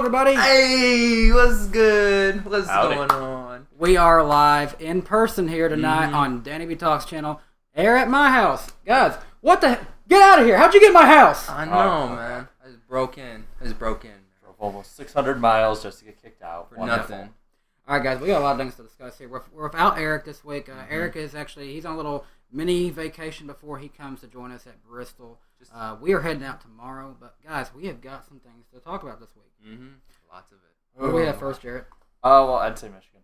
everybody. Hey, what's good? What's going on? We are live in person here tonight on DannyBTalks channel. Air at my house. Guys, what the heck? Get out of here. How'd you get in my house? I know, man. I just broke in. Drove almost 600 miles just to get kicked out. For nothing. All right, guys, we got a lot of things to discuss here. We're without Eric this week. Eric is he's on a little mini vacation before he comes to join us at Bristol. We are heading out tomorrow, but guys, we have got some things to talk about this week. Lots of it. What do we have first, Jarrett? Well, I'd say Michigan.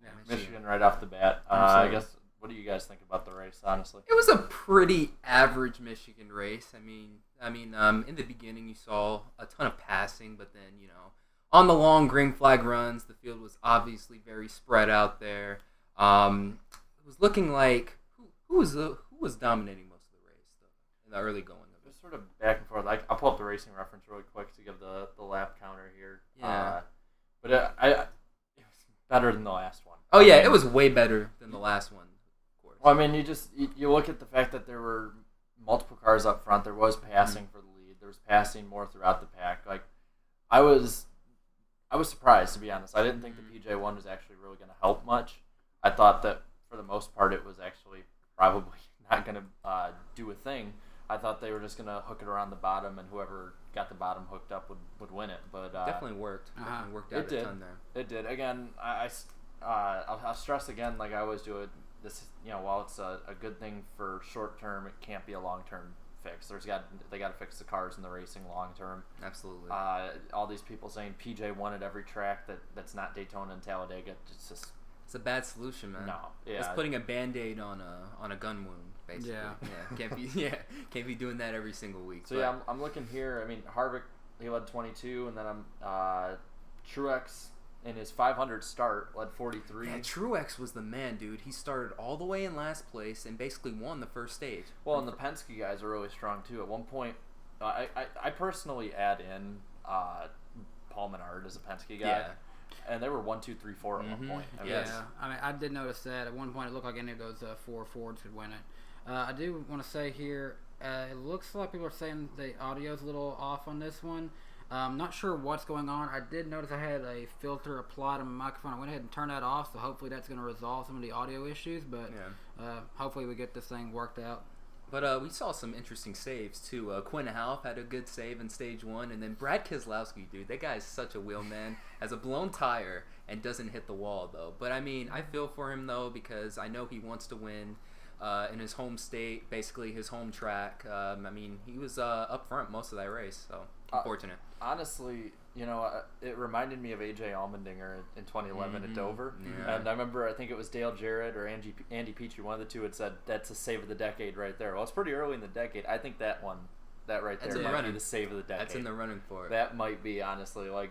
Yeah, Michigan right off the bat. I guess, what do you guys think about the race, honestly? It was a pretty average Michigan race. I mean, in the beginning you saw a ton of passing, but then, on the long green flag runs, the field was obviously very spread out there. It was looking like who was dominating most of the race in the early going of it. It was sort of back and forth. I'll pull up the racing reference really quick to give the lap counter here. Yeah. But it was better than the last one. Oh yeah, it was way better than the last one. Of course. Well, I mean, you look at the fact that there were multiple cars up front. There was passing for the lead. There was passing more throughout the pack. Like, I was surprised, to be honest. I didn't think the PJ1 was actually really going to help much. I thought that for the most part it was actually probably not going to do a thing. I thought they were just going to hook it around the bottom, and whoever got the bottom hooked up would win it. But definitely worked. Definitely worked out a ton there. It did. Again, I'll stress again, like I always do it. This, while it's a good thing for short term, it can't be a long term fix. They got to fix the cars in the racing long term. Absolutely. All these people saying PJ won at every track that's not Daytona and Talladega. It's a bad solution, man. No, yeah. It's putting a Band-Aid on a gun wound, basically. Yeah. Can't be doing that every single week. So yeah, I'm looking here. I mean, Harvick, he led 22, and then Truex in his 500 start led 43. Yeah, Truex was the man, dude. He started all the way in last place and basically won the first stage. Well, and the Penske guys are really strong too. At one point, I personally add in Paul Menard as a Penske guy. Yeah. And they were 1, 2, 3, 4 at one point. I did notice that at one point it looked like any of those 4 Fords could win it. I do want to say here, it looks like people are saying the audio's a little off on this one. I'm not sure what's going on. I did notice I had a filter applied on my microphone. I went ahead and turned that off, so hopefully that's going to resolve some of the audio issues. But hopefully we get this thing worked out. But we saw some interesting saves, too. Quinn Half had a good save in Stage 1. And then Brad Keselowski, dude, that guy is such a wheel man. Has a blown tire and doesn't hit the wall, though. But, I mean, I feel for him, though, because I know he wants to win in his home state, basically his home track. I mean, he was up front most of that race, so unfortunate. Honestly, it reminded me of A.J. Allmendinger in 2011 at Dover. Yeah. And I remember, I think it was Dale Jarrett or Andy Petrie, one of the two, had said, that's a save of the decade right there. Well, it's pretty early in the decade. I think that right there might be the save of the decade. That's in the running for it. That might be, honestly. Like,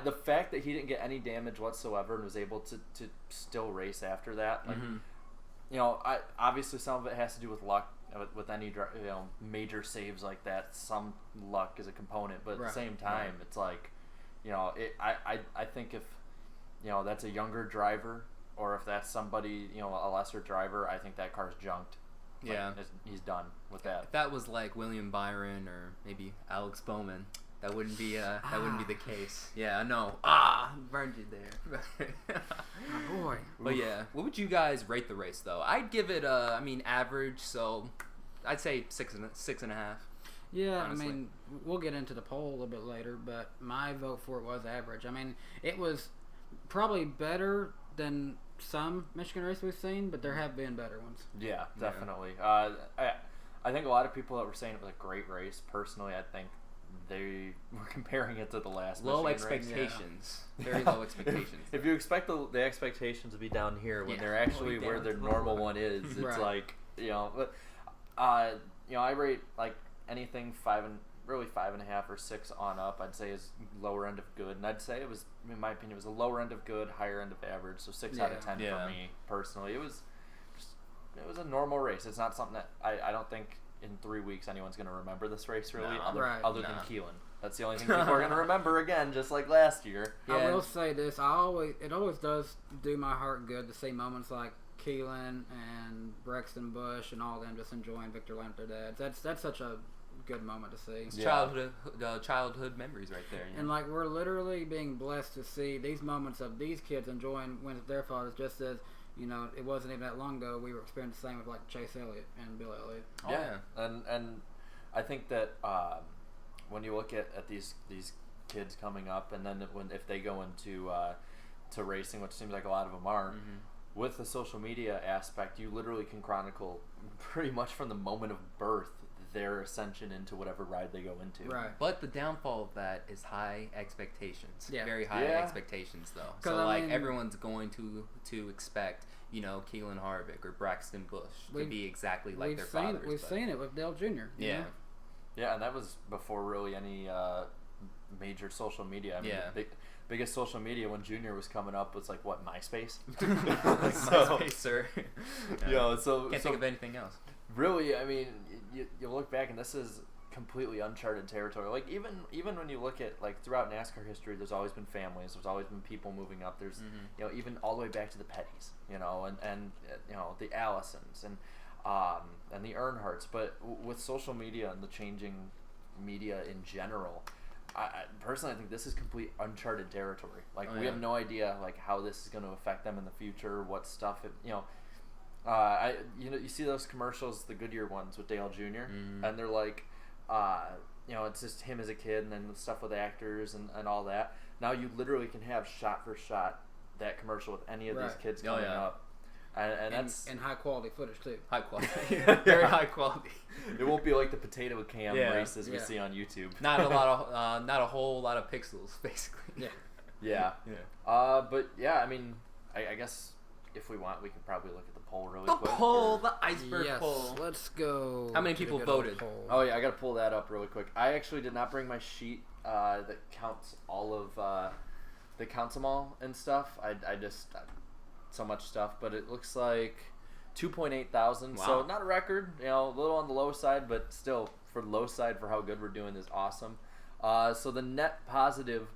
the fact that he didn't get any damage whatsoever and was able to still race after that, like, obviously some of it has to do with luck. With any major saves like that, some luck is a component. But at the same time, it's like, I think if that's a younger driver, or if that's somebody a lesser driver, I think that car's junked. He's done with that. If that was like William Byron or maybe Alex Bowman, that wouldn't be the case. Yeah, I know. Burned you there. Oh boy. But yeah, what would you guys rate the race though? I'd give it average, so I'd say 6.5. Yeah, honestly. I mean, we'll get into the poll a little bit later, but my vote for it was average. I mean, it was probably better than some Michigan race we've seen, but there have been better ones. Yeah, definitely. I think a lot of people that were saying it was a great race. Personally, I think they were comparing it to the last low Michigan expectations. Race. Very low expectations. If you expect the expectations to be down here when they're actually where their normal one is, it's like But I rate like anything 5.5 or 6 on up. I'd say is lower end of good, and I'd say it was, in my opinion, it was a lower end of good, higher end of average. So 6 out of 10 for me personally. It was a normal race. It's not something that I don't think in 3 weeks anyone's going to remember this race really, other than Keelan. That's the only thing people are going to remember again, just like last year. I will say this: it always does do my heart good to see moments like Keelan and Brexton Bush and all them just enjoying Victor Lamb their dads. That's such a good moment to see. It's childhood memories right there. And like we're literally being blessed to see these moments of these kids enjoying wins with their fathers, just as it wasn't even that long ago we were experiencing the same with like Chase Elliott and Bill Elliott. Oh, yeah, and I think that when you look at these kids coming up, and then if they go into to racing, which seems like a lot of them are. With the social media aspect, you literally can chronicle pretty much from the moment of birth their ascension into whatever ride they go into. Right. But the downfall of that is high expectations. Yeah. Very high expectations, though. So, everyone's going to expect, Keelan Harvick or Braxton Bush to be exactly like their fathers. We've seen it with Dale Jr. Yeah. Yeah, and that was before really any major social media. I mean, biggest social media when Junior was coming up was like what, MySpace? MySpace, sir. Can't think of anything else. Really, I mean, you look back and this is completely uncharted territory. Like even when you look at like throughout NASCAR history, there's always been families. There's always been people moving up. There's even all the way back to the Pettys, and the Allisons and the Earnhardts. But with social media and the changing media in general. I personally think this is complete uncharted territory. Like we have no idea like how this is going to affect them in the future. What stuff you see those commercials, the Goodyear ones with Dale Jr. And they're like, it's just him as a kid, and then the stuff with actors and all that. Now you literally can have shot for shot that commercial with any of these kids coming up. And that's high quality footage too. High quality, very high quality. It won't be like the potato cam races we see on YouTube. Not a whole lot of pixels, basically. Yeah. But yeah, I mean, I guess if we want, we could probably look at the poll really quick. The iceberg poll. Let's go. How many people voted? Oh yeah, I gotta pull that up really quick. I actually did not bring my sheet that counts all of that counts them all and stuff. I just. So much stuff, but it looks like 2.8 thousand. Wow. So not a record, a little on the low side, but still for the low side for how good we're doing is awesome. So the net positive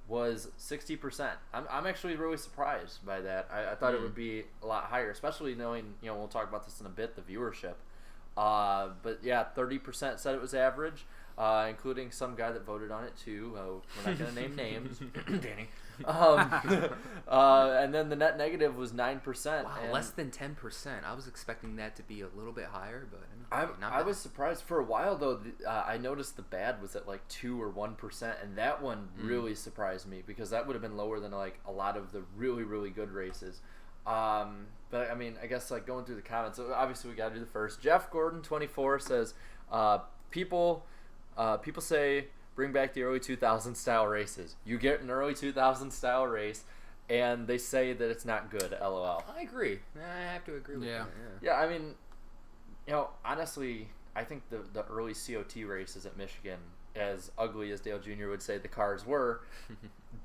was 60%. I'm actually really surprised by that. I thought it would be a lot higher, especially knowing we'll talk about this in a bit, the viewership. But yeah, 30% said it was average, including some guy that voted on it too. We're not gonna name names, Danny. And then the net negative was 9%. Wow, less than 10%. I was expecting that to be a little bit higher, but I was surprised. For a while though. I noticed the bad was at like 2 or 1%, and that one really surprised me because that would have been lower than like a lot of the really really good races. But I mean, I guess like going through the comments, obviously we got to do the first. Jeff Gordon 24 says, people say bring back the early 2000s style races. You get an early 2000s style race, and they say that it's not good. LOL. I agree. I have to agree with that. Yeah, I mean, honestly, I think the early COT races at Michigan, as ugly as Dale Jr. would say the cars were,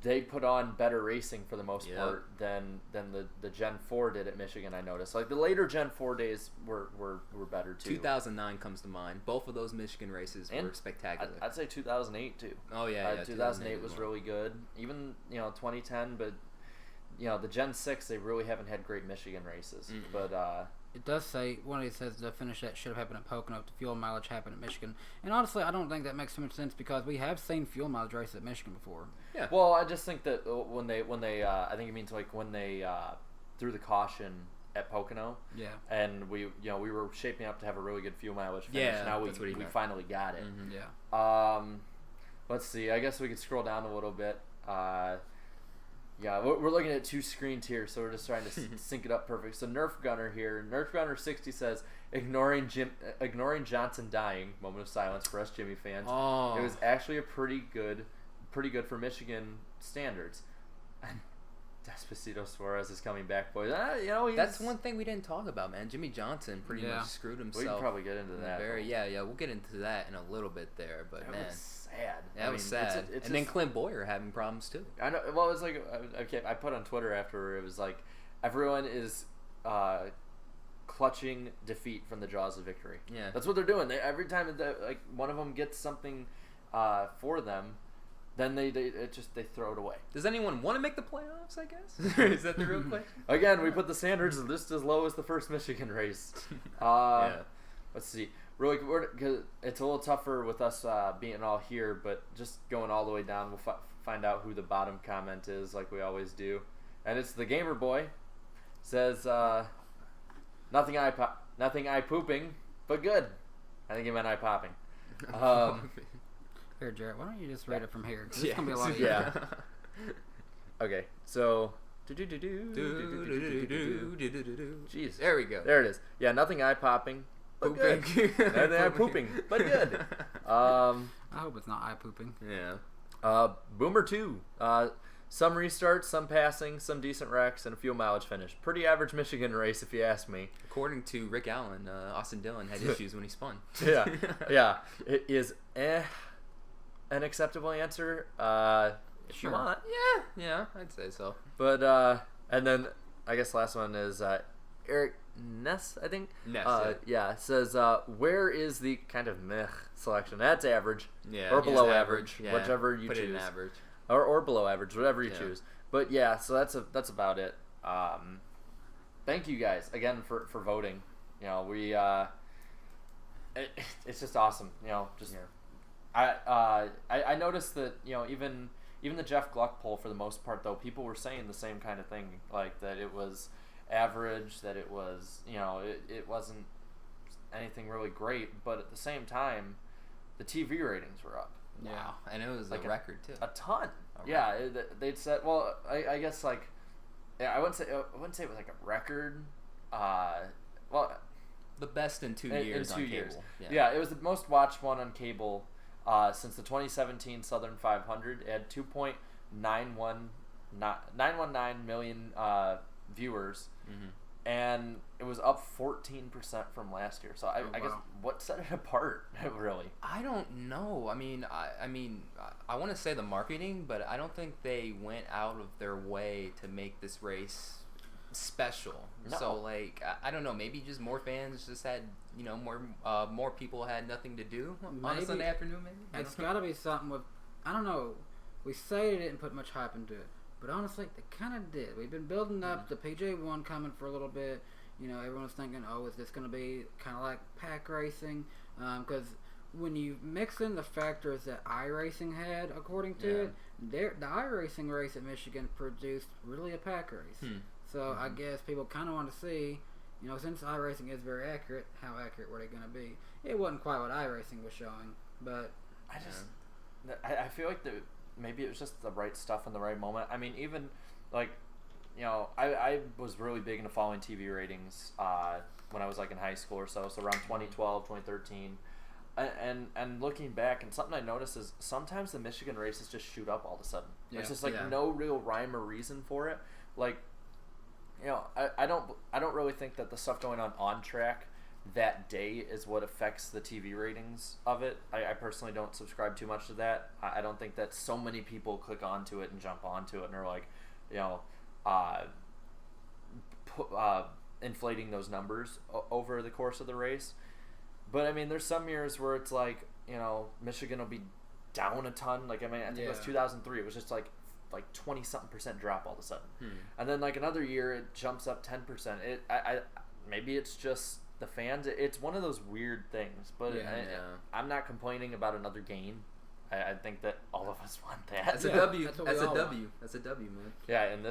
they put on better racing for the most part than the Gen 4 did at Michigan, I noticed. Like the later Gen 4 days were better too. 2009 comes to mind. Both of those Michigan races were spectacular. I'd say 2008 too. Oh yeah, 2008 was really good. Even 2010, but the Gen 6 they really haven't had great Michigan races. But it does say, one of these says the finish that should have happened at Pocono if the fuel mileage happened at Michigan. And honestly, I don't think that makes too much sense because we have seen fuel mileage races at Michigan before. Yeah. Well, I just think that when they I think it means like when they threw the caution at Pocono. Yeah. And we were shaping up to have a really good fuel mileage finish. Yeah. Now we finally got it. Yeah. Let's see. I guess we could scroll down a little bit. Yeah, we're looking at 2 screens here, so we're just trying to sync it up perfect. So Nerf Gunner here, Nerf Gunner 60 says, ignoring Johnson dying. Moment of silence for us Jimmy fans. Oh. It was actually a pretty good for Michigan standards. Despacito Suarez is coming back, boys. That's one thing we didn't talk about, man. Jimmy Johnson pretty much screwed himself. We can probably get into that. We'll get into that in a little bit there, but that man. Was sad. That was sad. It's and then Clint Boyer having problems too. I know. Well, it was like I put on Twitter after it was like everyone is clutching defeat from the jaws of victory. Yeah, that's what they're doing. Every time like one of them gets something for them, then they throw it away. Does anyone want to make the playoffs, I guess? Is that the real question? Again, we put the standards just as low as the first Michigan race. Let's see. really, cause it's a little tougher with us being all here, but just going all the way down, we'll find out who the bottom comment is, like we always do. And it's the Gamer Boy. Says, nothing eye pooping, but good. I think he meant eye popping. Here, Jarrett, why don't you just read it from here? This is going to be a lot easier. Yeah. Okay, so... Jeez, there we go. There it is. Yeah, nothing eye popping, but good. Nothing eye pooping, but good. I hope it's not eye pooping. Yeah. Boomer 2. Some restarts, some passing, some decent wrecks, and a fuel mileage finish. Pretty average Michigan race, if you ask me. According to Rick Allen, Austin Dillon had issues when he spun. Yeah. It is an acceptable answer. If you want. Yeah, I'd say so. But, and then, I guess last one is Eric Ness, I think? Ness, yeah. Says, where is the kind of meh selection? That's average. Yeah. Or below average. Yeah. Whichever you Put choose. it in average. Or below average, whatever you choose. But yeah, so that's about it. Thank you guys again for voting. You know, we it's just awesome. You know, just I noticed that, you know, even the Jeff Gluck poll, for the most part, though, people were saying the same kind of thing, like that it was average, that it was, you know, it wasn't anything really great, but at the same time, the TV ratings were up. Yeah, wow. And it was like a record too. A ton. Yeah, they'd said. Well, I guess like, yeah, I wouldn't say it was like a record. Well, the best in 2 years in 2 on years. cable. Yeah, it was the most watched one on cable since the 2017 Southern 500. It had 919 million viewers. Mm-hmm. And it was up 14% from last year. So I guess what set it apart, really? I don't know. I mean, I want to say the marketing, but I don't think they went out of their way to make this race special. No. So like, I don't know. Maybe just more fans just had, you know, more people had nothing to do on a Sunday afternoon. Maybe it's got to be something with, I don't know. We say they didn't put much hype into it. But honestly, they kind of did. We've been building up the PJ1 coming for a little bit. You know, everyone was thinking, oh, is this going to be kind of like pack racing? Because when you mix in the factors that iRacing had, according to it, the iRacing race at Michigan produced really a pack race. So I guess people kind of want to see, you know, since iRacing is very accurate, how accurate were they going to be? It wasn't quite what iRacing was showing, but I feel like maybe it was just the right stuff in the right moment. I mean, even, like, you know, I was really big into following TV ratings when I was, like, in high school or so around 2012, 2013. And looking back, and something I noticed is sometimes the Michigan races just shoot up all of a sudden. There's just, like, no real rhyme or reason for it. Like, you know, I don't really think that the stuff going on track that day is what affects the TV ratings of it. I personally don't subscribe too much to that. I don't think that so many people click onto it and jump onto it and are like, you know, inflating those numbers over the course of the race. But I mean, there's some years where it's like, you know, Michigan will be down a ton. Like, I mean, I think it was 2003. It was just like 20-something% drop all of a sudden. And then like another year it jumps up 10%. Maybe it's just the fans. It's one of those weird things, but I'm not complaining about another game. I think that all of us want that. That's a W. That's a W. That's a W, man. Yeah, in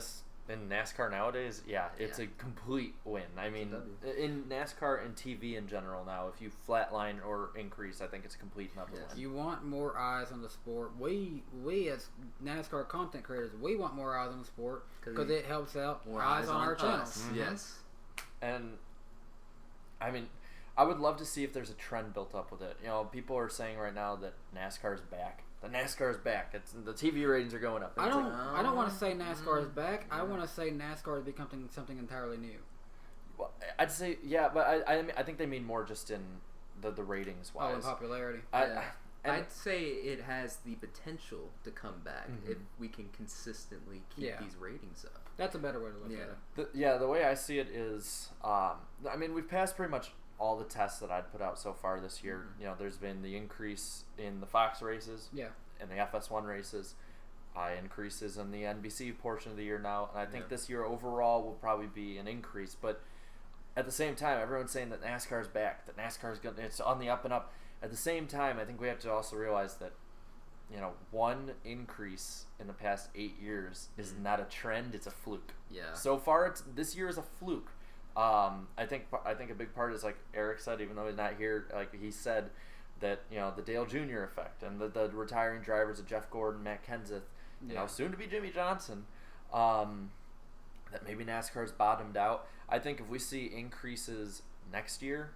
NASCAR nowadays, it's a complete win. I mean, in NASCAR and TV in general now, if you flatline or increase, I think it's a complete number one. You want more eyes on the sport. We as NASCAR content creators, we want more eyes on the sport because it helps out more eyes on our channels. Mm-hmm. Yes. And I mean, I would love to see if there's a trend built up with it. You know, people are saying right now that NASCAR is back. The NASCAR is back. It's the TV ratings are going up. I don't want to say NASCAR is back. I want to say NASCAR is becoming something entirely new. Well, I'd say but I think they mean more just in the ratings wise. Oh, in popularity. I'd say it has the potential to come back if we can consistently keep these ratings up. That's a better way to look at it. The way I see it is, I mean, we've passed pretty much all the tests that I'd put out so far this year. You know, there's been the increase in the Fox races, and the FS1 races, increases in the NBC portion of the year now, and I think this year overall will probably be an increase. But at the same time, everyone's saying that NASCAR's back, that it's on the up and up. At the same time, I think we have to also realize that, one increase in the past 8 years is not a trend; it's a fluke. Yeah. So far, this year is a fluke. I think a big part is, like Eric said, even though he's not here, like he said that the Dale Jr. effect and the retiring drivers of Jeff Gordon, Matt Kenseth, soon to be Jimmy Johnson, that maybe NASCAR's bottomed out. I think if we see increases next year,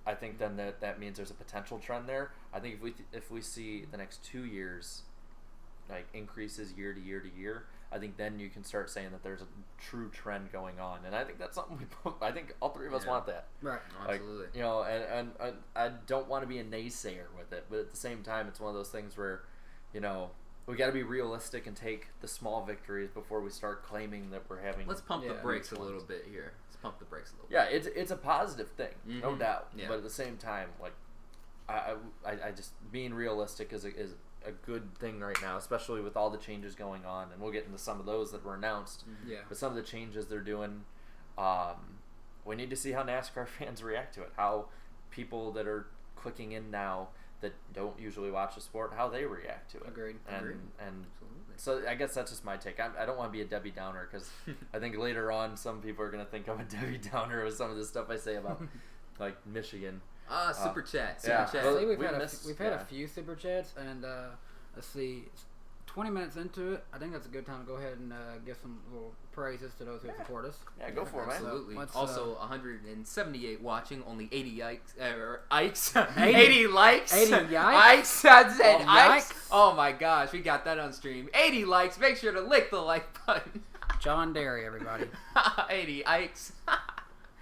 I think then that means there's a potential trend there. I think if we see the next 2 years like increases year to year to year, I think then you can start saying that there's a true trend going on, and I think that's something I think all three of us want that. Right. Absolutely. And I don't want to be a naysayer with it, but at the same time, it's one of those things where, we got to be realistic and take the small victories before we start claiming that we're having. Let's pump the brakes a little bit here. Let's pump the brakes a little bit. Yeah, it's a positive thing, no doubt. Yeah. But at the same time, like, I just being realistic is a good thing right now, especially with all the changes going on, and we'll get into some of those that were announced. Yeah. But some of the changes they're doing, we need to see how NASCAR fans react to it. How people that are clicking in now that don't usually watch the sport, how they react to it. Agreed. And so I guess that's just my take. I don't want to be a Debbie Downer because I think later on some people are going to think I'm a Debbie Downer with some of the stuff I say about like Michigan. Super chat. Yeah. Chat. Well, we've had a few super chats, and let's see, 20 minutes into it, I think that's a good time to go ahead and give some little praises to those who support us. Yeah, go for it, man. Absolutely. So also, 178 watching, only 80 yikes. 80 likes. 80 yikes. Ikes. I said Yikes. Ikes. Oh my gosh, we got that on stream. 80 likes. Make sure to lick the like button. John Derry, everybody. 80 Ikes.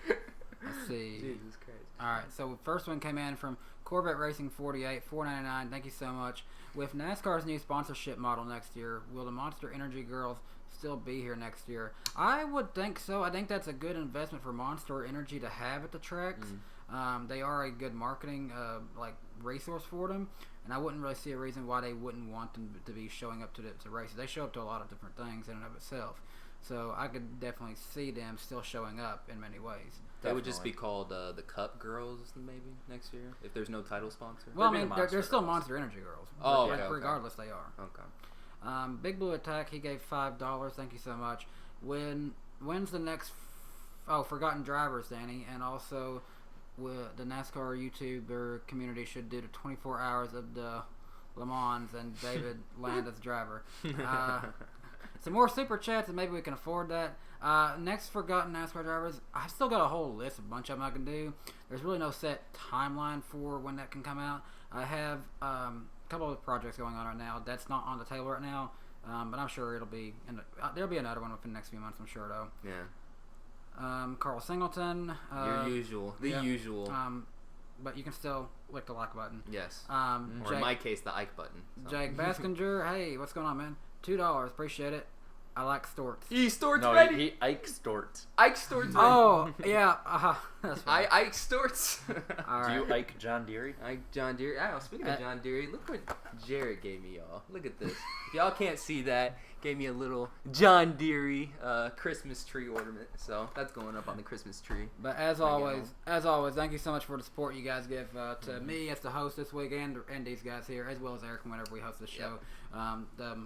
Let's see. Jesus Christ. All right, so first one came in from Corvette Racing 48, $4.99. Thank you so much. With NASCAR's new sponsorship model next year, will the Monster Energy girls still be here next year? I would think so. I think that's a good investment for Monster Energy to have at the tracks. They are a good marketing resource for them, and I wouldn't really see a reason why they wouldn't want them to be showing up to races. They show up to a lot of different things in and of itself, so I could definitely see them still showing up in many ways. They would just be called the Cup Girls maybe next year if there's no title sponsor. Well, I mean, they're still Monster Energy girls. Oh, regardless, they are. Okay. Big Blue Attack, he gave $5. Thank you so much. When's the next? Forgotten Drivers, Danny, and also the NASCAR YouTuber community should do the 24 hours of the Le Mans and David land as driver. Some more super chats, and maybe we can afford that. Next Forgotten NASCAR drivers, I've still got a whole list, a bunch of them I can do. There's really no set timeline for when that can come out. I have a couple of projects going on right now. That's not on the table right now, but I'm sure it'll be. There'll be another one within the next few months, I'm sure, though. Yeah. Carl Singleton. Your usual. The usual. But you can still click the like button. Yes. Jake, or in my case, the Ike button. So. Jake Baskinger, hey, what's going on, man? $2, appreciate it. I like Storts. Storts no, ready? He Ike Storts. Ike Storts ready. Oh, yeah. That's fine. Ike Storts. All right. Do you Ike John Deere? Ike John Deere. Oh, speaking of John Deere, look what Jared gave me, y'all. Look at this. If y'all can't see that, gave me a little John Deere Christmas tree ornament. So that's going up on the Christmas tree. But as always, thank you so much for the support you guys give to me as the host this week and these guys here, as well as Eric whenever we host the show. The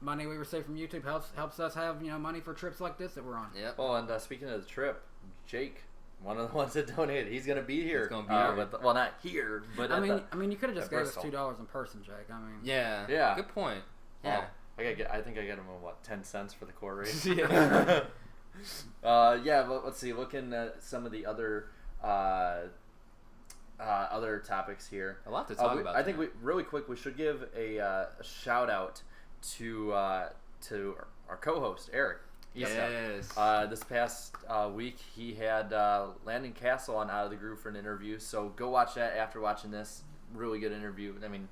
money we receive from YouTube helps us have money for trips like this that we're on. Yep. Oh, and speaking of the trip, Jake, one of the ones that donated, he's gonna be here. He's gonna be here. Well, not here, but I mean, you could have just gave us $2 in person, Jake. I mean, yeah. Good point. Yeah. I think I got him 10 cents for the core race. Yeah. But let's see. Looking at some of the other topics here. A lot to talk about. I think we should give a shout out to our co-host Eric. Yes. This past week he had Landon Castle on Out of the Groove for an interview. So go watch that after watching this. Really good interview. I mean,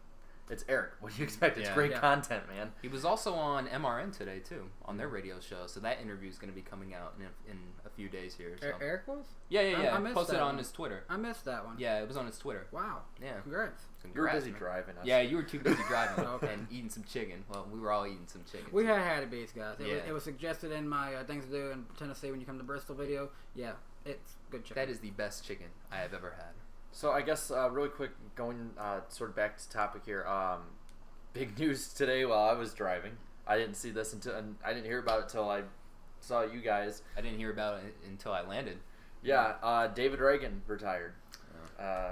it's Eric. What do you expect? It's great content, man. He was also on MRN today too, on their radio show. So that interview is going to be coming out in a few days here. So. Eric was? Yeah. I missed Posted that on one. his Twitter. I missed that one. Yeah, it was on his Twitter. Wow. Yeah. Congrats. You were busy driving. Yeah, you were too busy driving Okay. and eating some chicken. Well, we were all eating some chicken. We had beats, guys. Yeah. It was suggested in my things to do in Tennessee when you come to Bristol video. Yeah, it's good chicken. That is the best chicken I have ever had. So I guess really quick, going sort of back to topic here. Big news today while I was driving. I didn't see this and I didn't hear about it until I saw you guys. I didn't hear about it until I landed. Yeah, David Ragan retired.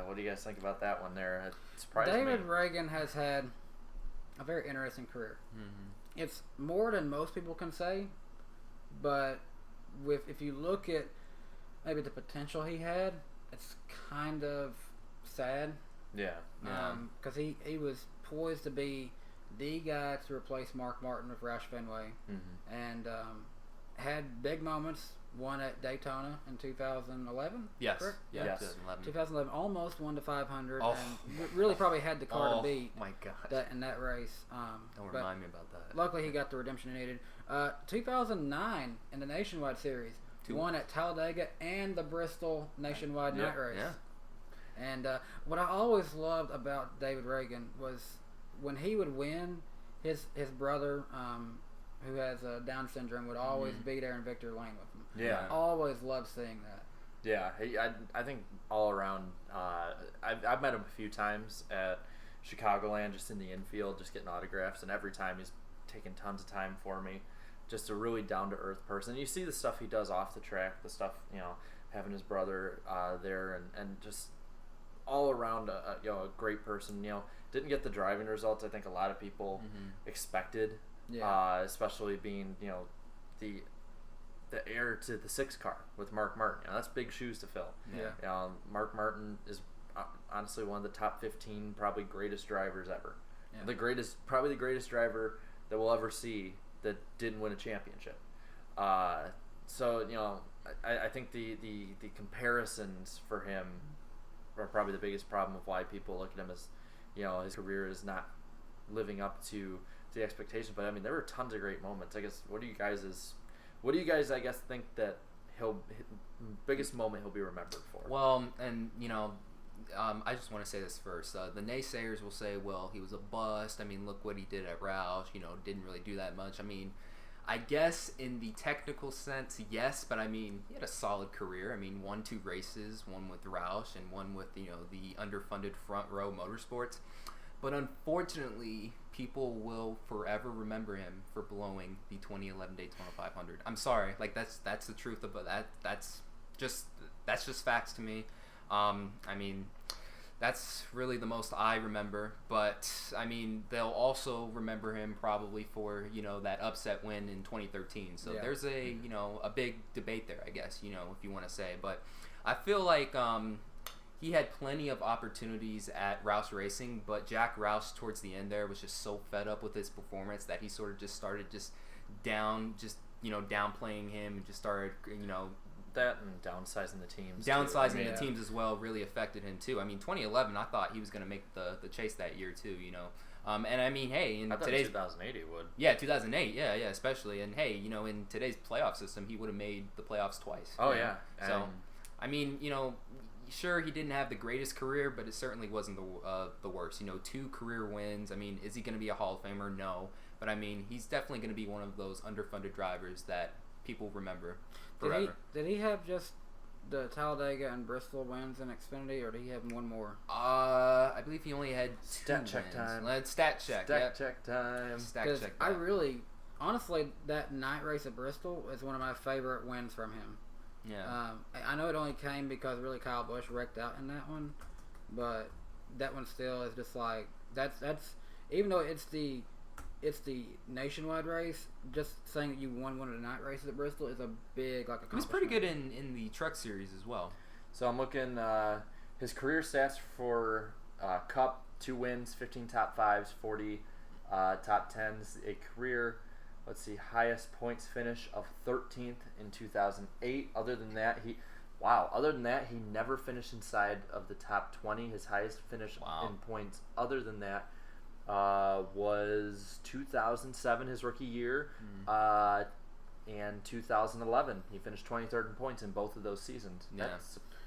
What do you guys think about that one there? It surprised me. David Ragan has had a very interesting career. Mm-hmm. It's more than most people can say, but if you look at maybe the potential he had, it's kind of sad. Yeah. Because he was poised to be the guy to replace Mark Martin with Roush Fenway, and had big moments. Won at Daytona in 2011. Yes. Correct? Yeah. Yes. 2011 almost won to 500, and really probably had the car to beat. My God. That in that race. Don't remind me about that. Luckily, he got the redemption he needed. 2009 in the Nationwide Series, won at Talladega and the Bristol Nationwide Night Race. Yeah. And what I always loved about David Ragan was when he would win, his brother, who has Down syndrome, would always be there in victory lane with him. Yeah. I always loved seeing that. Yeah, I think all around, I've met him a few times at Chicagoland, just in the infield, just getting autographs, and every time he's taken tons of time for me. Just a really down-to-earth person. You see the stuff he does off the track, the stuff, having his brother there, and just all around a great person. Didn't get the driving results I think a lot of people expected, especially being, the heir to the 6 car with Mark Martin. That's big shoes to fill. Yeah. Mark Martin is honestly one of the top 15 probably greatest drivers ever. Yeah. Probably the greatest driver that we'll ever see that didn't win a championship. So I think the comparisons for him are probably the biggest problem of why people look at him as his career is not living up to the expectation. But I mean, there were tons of great moments. I guess what do you guys I guess think that biggest moment he'll be remembered for? Well, and I just want to say this first. The naysayers will say, well, he was a bust. I mean, look what he did at Roush. Didn't really do that much. I mean, I guess in the technical sense, yes, but I mean, he had a solid career. I mean, won 2 races, one with Roush and one with the underfunded Front Row Motorsports. But unfortunately, people will forever remember him for blowing the 2011 Daytona 500. I'm sorry, that's the truth of it. That's just facts to me. I mean, that's really the most I remember. But I mean, they'll also remember him probably for that upset win in 2013. So there's a big debate there, I guess, if you want to say. But I feel like he had plenty of opportunities at Roush Racing, but Jack Roush towards the end there was just so fed up with his performance that he sort of just started downplaying him and just started, that and downsizing the teams. The teams as well really affected him too. I mean, 2011, I thought he was going to make the chase that year too, and I mean, hey, in today's 2008 he would. Yeah, 2008, yeah, especially, and hey, in today's playoff system, he would have made the playoffs twice. Oh yeah. So, I mean, sure, he didn't have the greatest career, but it certainly wasn't the worst. 2 career wins. I mean, is he going to be a Hall of Famer? No. But, I mean, he's definitely going to be one of those underfunded drivers that people remember forever. Did he have just the Talladega and Bristol wins in Xfinity, or did he have one more? I believe he only had 2 Stat check wins. time. Stat check. Stat check time. Stat check I time. really, honestly, that night race at Bristol is one of my favorite wins from him. Yeah. I know it only came because really Kyle Busch wrecked out in that one, but that one still is just like that's even though it's the nationwide race, just saying that you won one of the night races at Bristol is a big accomplishment. He was pretty good in the truck series as well. So I'm looking his career stats for Cup: 2 wins, 15 top 5s, 40 top 10s. A career. Let's see, highest points finish of 13th in 2008. Other than that, he never finished inside of the top 20. His highest finish in points, other than that, was 2007, his rookie year, and 2011. He finished 23rd in points in both of those seasons. Yeah.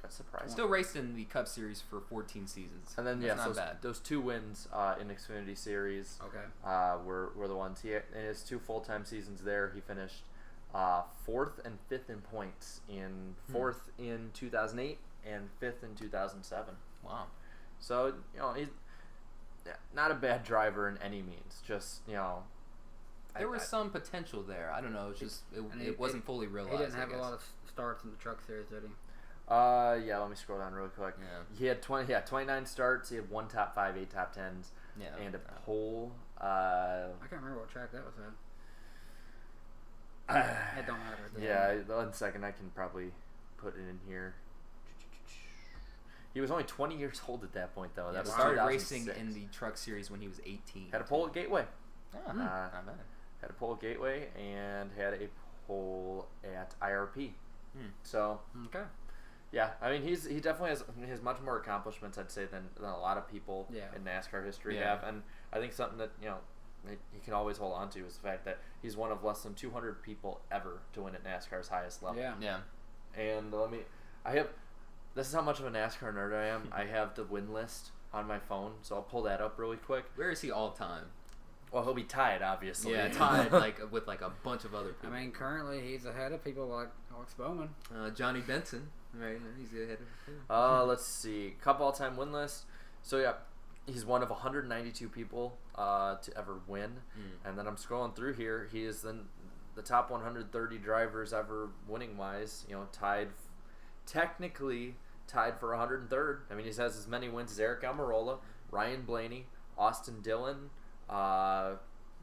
That's surprising. Still raced in the Cup Series for 14 seasons. And then not bad. Those 2 wins in Xfinity Series were the ones. In his 2 full-time seasons there, he finished 4th and 5th in points. In 4th in 2008 and 5th in 2007. Wow. So, he's not a bad driver in any means. Just, there was some potential there. I don't know. It's just it wasn't fully realized. He didn't have a lot of starts in the truck series, did he? Yeah. Let me scroll down really quick. Yeah. He had 29 starts. He had 1 top 5, 8 top 10s, and a pole. I can't remember what track that was at. It don't matter. Yeah. 1 second. I can probably put it in here. He was only 20 years old at that point, though. That was started racing in the truck series when he was 18. Had a pole at Gateway. Not bad. Had a pole at Gateway and had a pole at IRP. So okay. Yeah, I mean he definitely has much more accomplishments, I'd say, than a lot of people in NASCAR history have, and I think something that he can always hold on to is the fact that he's one of less than 200 people ever to win at NASCAR's highest level. Yeah. And this is how much of a NASCAR nerd I am. I have the win list on my phone, so I'll pull that up really quick. Where is he all time? Well, he'll be tied, obviously. Yeah, tied with a bunch of other people. I mean, currently he's ahead of people like Alex Bowman. Johnny Benson, right? He's ahead of. Let's see, Cup all-time win list. So yeah, he's one of 192 people to ever win. And then I'm scrolling through here. He is the top 130 drivers ever winning wise. Technically tied for 103rd. I mean, he has as many wins as Eric Almirola, Ryan Blaney, Austin Dillon.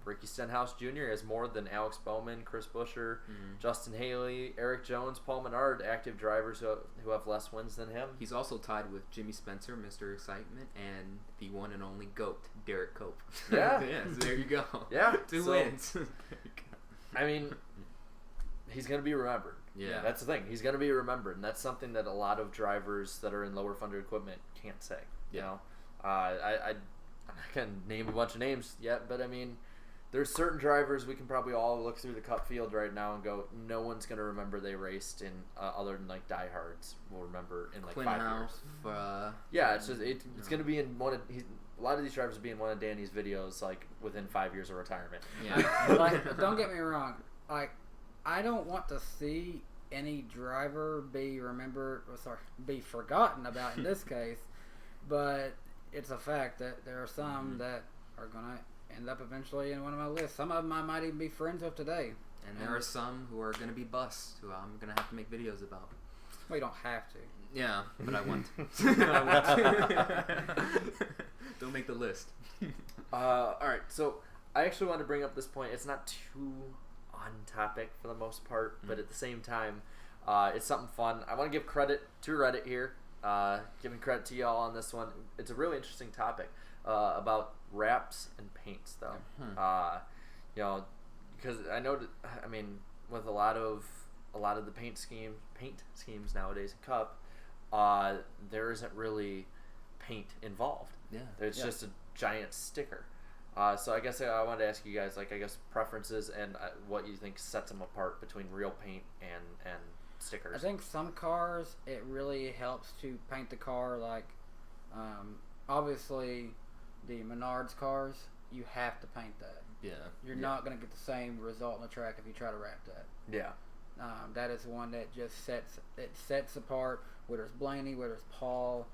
Ricky Stenhouse Jr. has more than Alex Bowman, Chris Buescher, Justin Haley, Eric Jones, Paul Menard, active drivers who have less wins than him. He's also tied with Jimmy Spencer, Mr. Excitement, and the one and only GOAT, Derek Cope. Yeah. So there you go. Yeah. 2 wins. I mean, he's going to be remembered. Yeah. That's the thing. He's going to be remembered, and that's something that a lot of drivers that are in lower funded equipment can't say. Yeah. I'm not going to name a bunch of names yet, but I mean, there's certain drivers we can probably all look through the Cup field right now and go, no one's going to remember they raced in, other than like diehards will remember in like Quinn 5 House, years. Yeah, it's just it's going to be in a lot of these drivers will be in one of Danny's videos like within 5 years of retirement. Yeah. Don't get me wrong. I don't want to see any driver be forgotten about in this case, but it's a fact that there are some that are going to end up eventually in one of my lists. Some of them I might even be friends with today. And there are some who are going to be busts who I'm going to have to make videos about. Well, you don't have to. Yeah, but I want to. Don't make the list. All right, so I actually want to bring up this point. It's not too on topic for the most part, but at the same time, it's something fun. I want to give credit to Reddit here. Giving credit to y'all on this one. It's a really interesting topic about wraps and paints, though. Because I know, with a lot of the paint schemes nowadays in Cup, there isn't really paint involved. Yeah, it's just a giant sticker. So I guess I wanted to ask you guys, preferences and what you think sets them apart between real paint and stickers. I think some cars, it really helps to paint the car obviously the Menards cars, you have to paint that. Yeah. You're not going to get the same result on the track if you try to wrap that. Yeah. That is one that just sets apart, whether it's Blaney, whether it's Paul,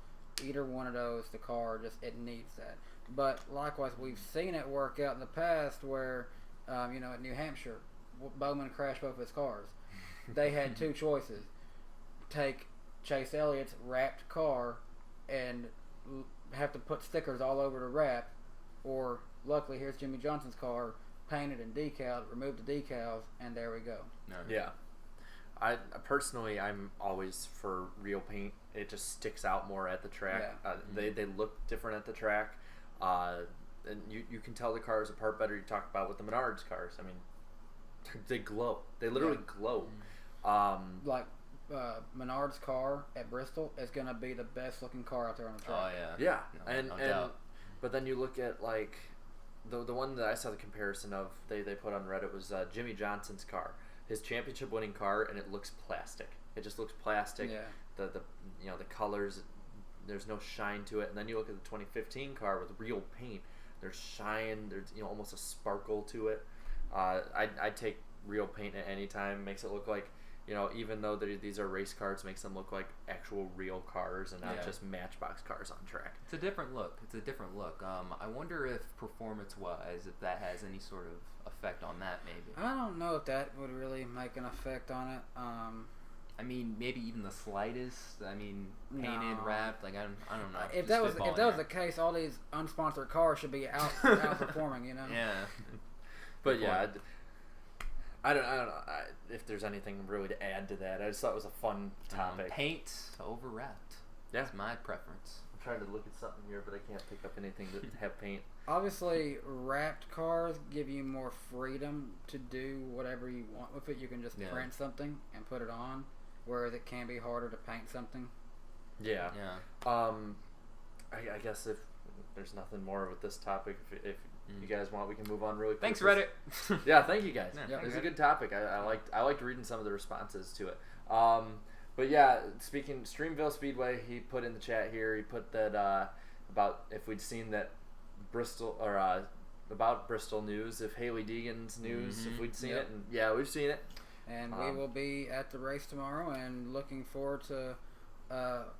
either one of those, the car it needs that. But likewise, we've seen it work out in the past where, at New Hampshire, Bowman crashed both of his cars. They had 2 choices: take Chase Elliott's wrapped car and have to put stickers all over the wrap, or luckily here's Jimmy Johnson's car, painted and decaled, remove the decals, and there we go. Yeah. I personally, I'm always for real paint. It just sticks out more at the track. Yeah. They look different at the track, and you can tell the cars apart better. You talk about with the Menards cars. I mean, they glow. They literally glow. Menard's car at Bristol is going to be the best looking car out there on the track. Oh yeah. Yeah. No doubt. But then you look at the one that I saw the comparison of they put on Reddit was Jimmy Johnson's car, his championship winning car, and it looks plastic. It just looks plastic. Yeah. The colors, there's no shine to it. And then you look at the 2015 car with real paint. There's shine. There's almost a sparkle to it. I'd take real paint at any time. Makes it look like, even though these are race cars, makes them look like actual real cars and not just Matchbox cars on track. It's a different look. I wonder if performance-wise, if that has any sort of effect on that, maybe. I don't know if that would really make an effect on it. I mean, maybe even the slightest. I mean, painted, wrapped. Like I don't know. If that was the case, all these unsponsored cars should be outperforming. Yeah. But yeah, I don't know if there's anything really to add to that. I just thought it was a fun topic. Paint over wrapped. Yeah. That's my preference. I'm trying to look at something here, but I can't pick up anything that have paint. Obviously, wrapped cars give you more freedom to do whatever you want with it. You can just print something and put it on, whereas it can be harder to paint something. Yeah. I guess if there's nothing more with this topic, if you guys want, we can move on really quick. Thanks, Reddit. Yeah, thank you guys. Yeah, it was a good topic. I liked reading some of the responses to it. But yeah, speaking Streamville Speedway, he put in the chat here. He put that about if we'd seen that Bristol or about Bristol news, if Haley Deegan's news, if we'd seen it, and yeah, we've seen it. And we will be at the race tomorrow, and looking forward to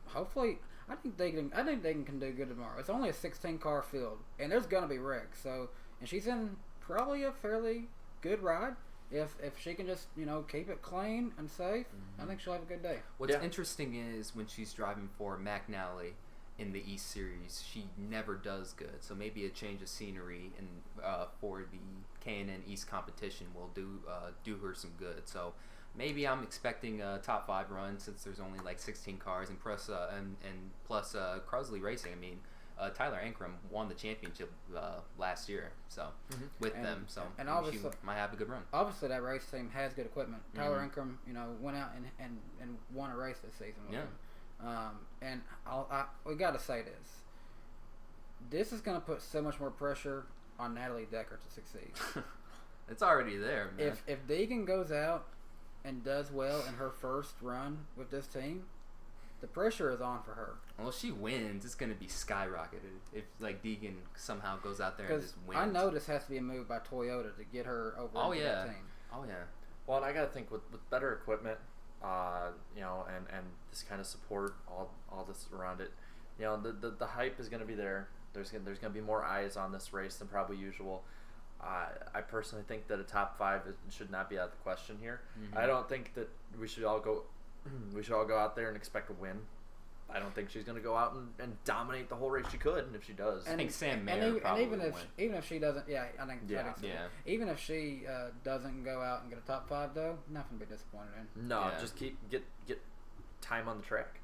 hopefully. I think Deegan can do good tomorrow. It's only a 16-car field, and there's gonna be wrecks. So, and she's in probably a fairly good ride. If she can just keep it clean and safe, I think she'll have a good day. What's interesting is when she's driving for McNally in the East Series, she never does good. So maybe a change of scenery and for the K&N East competition will do her some good. So maybe I'm expecting a top 5 run since there's only like 16 cars and plus Crosley Racing. I mean, Tyler Ankrum won the championship last year, so with them, so and she might have a good run. Obviously, that race team has good equipment. Tyler Ankrum, went out and won a race this season. With him. And we got to say this. This is going to put so much more pressure on Natalie Decker to succeed. It's already there, man. If Deegan goes out and does well in her first run with this team, the pressure is on for her. Well, if she wins, it's going to be skyrocketed. If like Deegan somehow goes out there and just wins. I know this has to be a move by Toyota to get her over into that team. Oh yeah. Well, and I got to think with better equipment, and this kind of support, all this around it, the hype is going to be there. There's going to be more eyes on this race than probably usual. I personally think that a top 5 should not be out of the question here. I don't think that we should all go out there and expect a win. I don't think she's going to go out and dominate the whole race. She could, and if she does, I think Sam Mayer probably even win. Even if she doesn't, I think so. Even if she doesn't go out and get a top 5, though, nothing to be disappointed in. No, just get time on the track.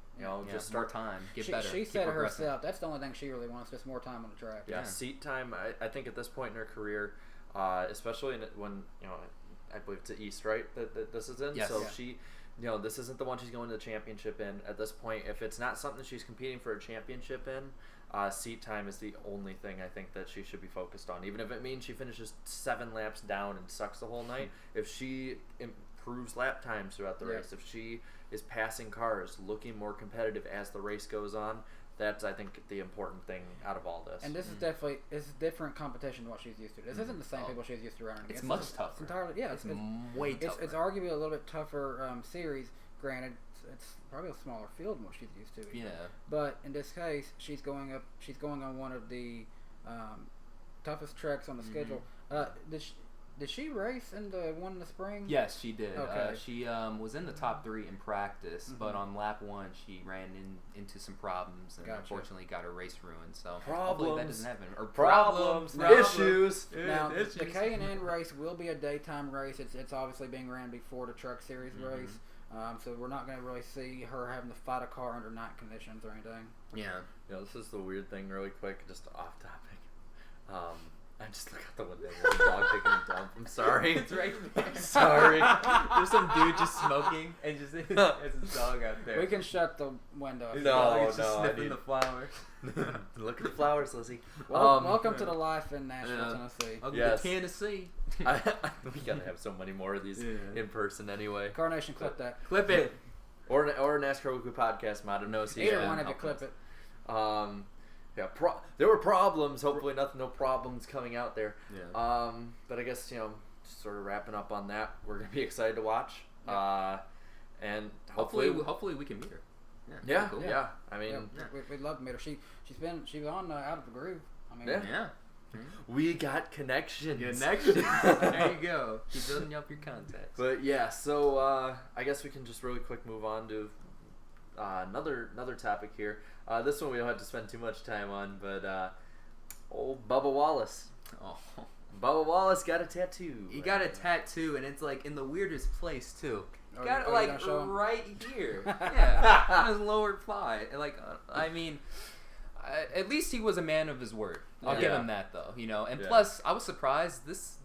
Just start more time, get better. She said it herself. That's the only thing she really wants, just more time on the track. Yeah, seat time. I think at this point in her career, especially when I believe it's the East, right? That this is in. Yes. So she. This isn't the one she's going to the championship in at this point. If it's not something she's competing for a championship in, seat time is the only thing I think that she should be focused on. Even if it means she finishes 7 laps down and sucks the whole night, if she improves lap times throughout the race, if she is passing cars, looking more competitive as the race goes on, that's, I think, the important thing out of all this. And this is definitely different competition than what she's used to. This isn't the same people she's used to running against. It's much tougher. It's entirely, it's way tougher. It's arguably a little bit tougher series. Granted, it's probably a smaller field than what she's used to. Yeah. But in this case, she's going on one of the toughest tracks on the schedule. Did she race in the one in the spring? Yes, she did. Okay. She was in the top 3 in practice, but on lap 1 she ran into some problems and unfortunately got her race ruined. So hopefully that doesn't happen. Or problems. Issues. Now the K&N race will be a daytime race. It's obviously being ran before the Truck Series race. So we're not going to really see her having to fight a car under night conditions or anything. Yeah. This is the weird thing really quick, just off topic. I just look out the window. There's a dog taking a dump. I'm sorry. It's right there. Sorry. There's some dude just smoking and just it's his dog out there. We can shut the window. Just sniffing the flowers. Look at the flowers, Lizzie. Welcome to the life in Nashville, Tennessee. Welcome to Tennessee. We gotta have so many more of these in person anyway. Carnation, clip that. Clip it. Or NASCAR Weekly Podcast mod. No season. Either one of you clip it. There were problems. Hopefully, no problems coming out there. Yeah. But I guess sort of wrapping up on that. We're gonna be excited to watch. And hopefully we can meet her. Yeah, cool. yeah. I mean, we'd love to meet her. She was on Out of the Groove. I mean, yeah. We got connections. There you go. Keep building up your contacts. But yeah, so I guess we can just really quick move on to another topic here. This one we don't have to spend too much time on, but old Bubba Wallace. Oh. Bubba Wallace got a tattoo. He got a tattoo, and it's like in the weirdest place too. He got it like right here. Yeah, on his lower thigh. Like, I mean, at least he was a man of his word. I'll give him that, though. You know, and plus, I was surprised. This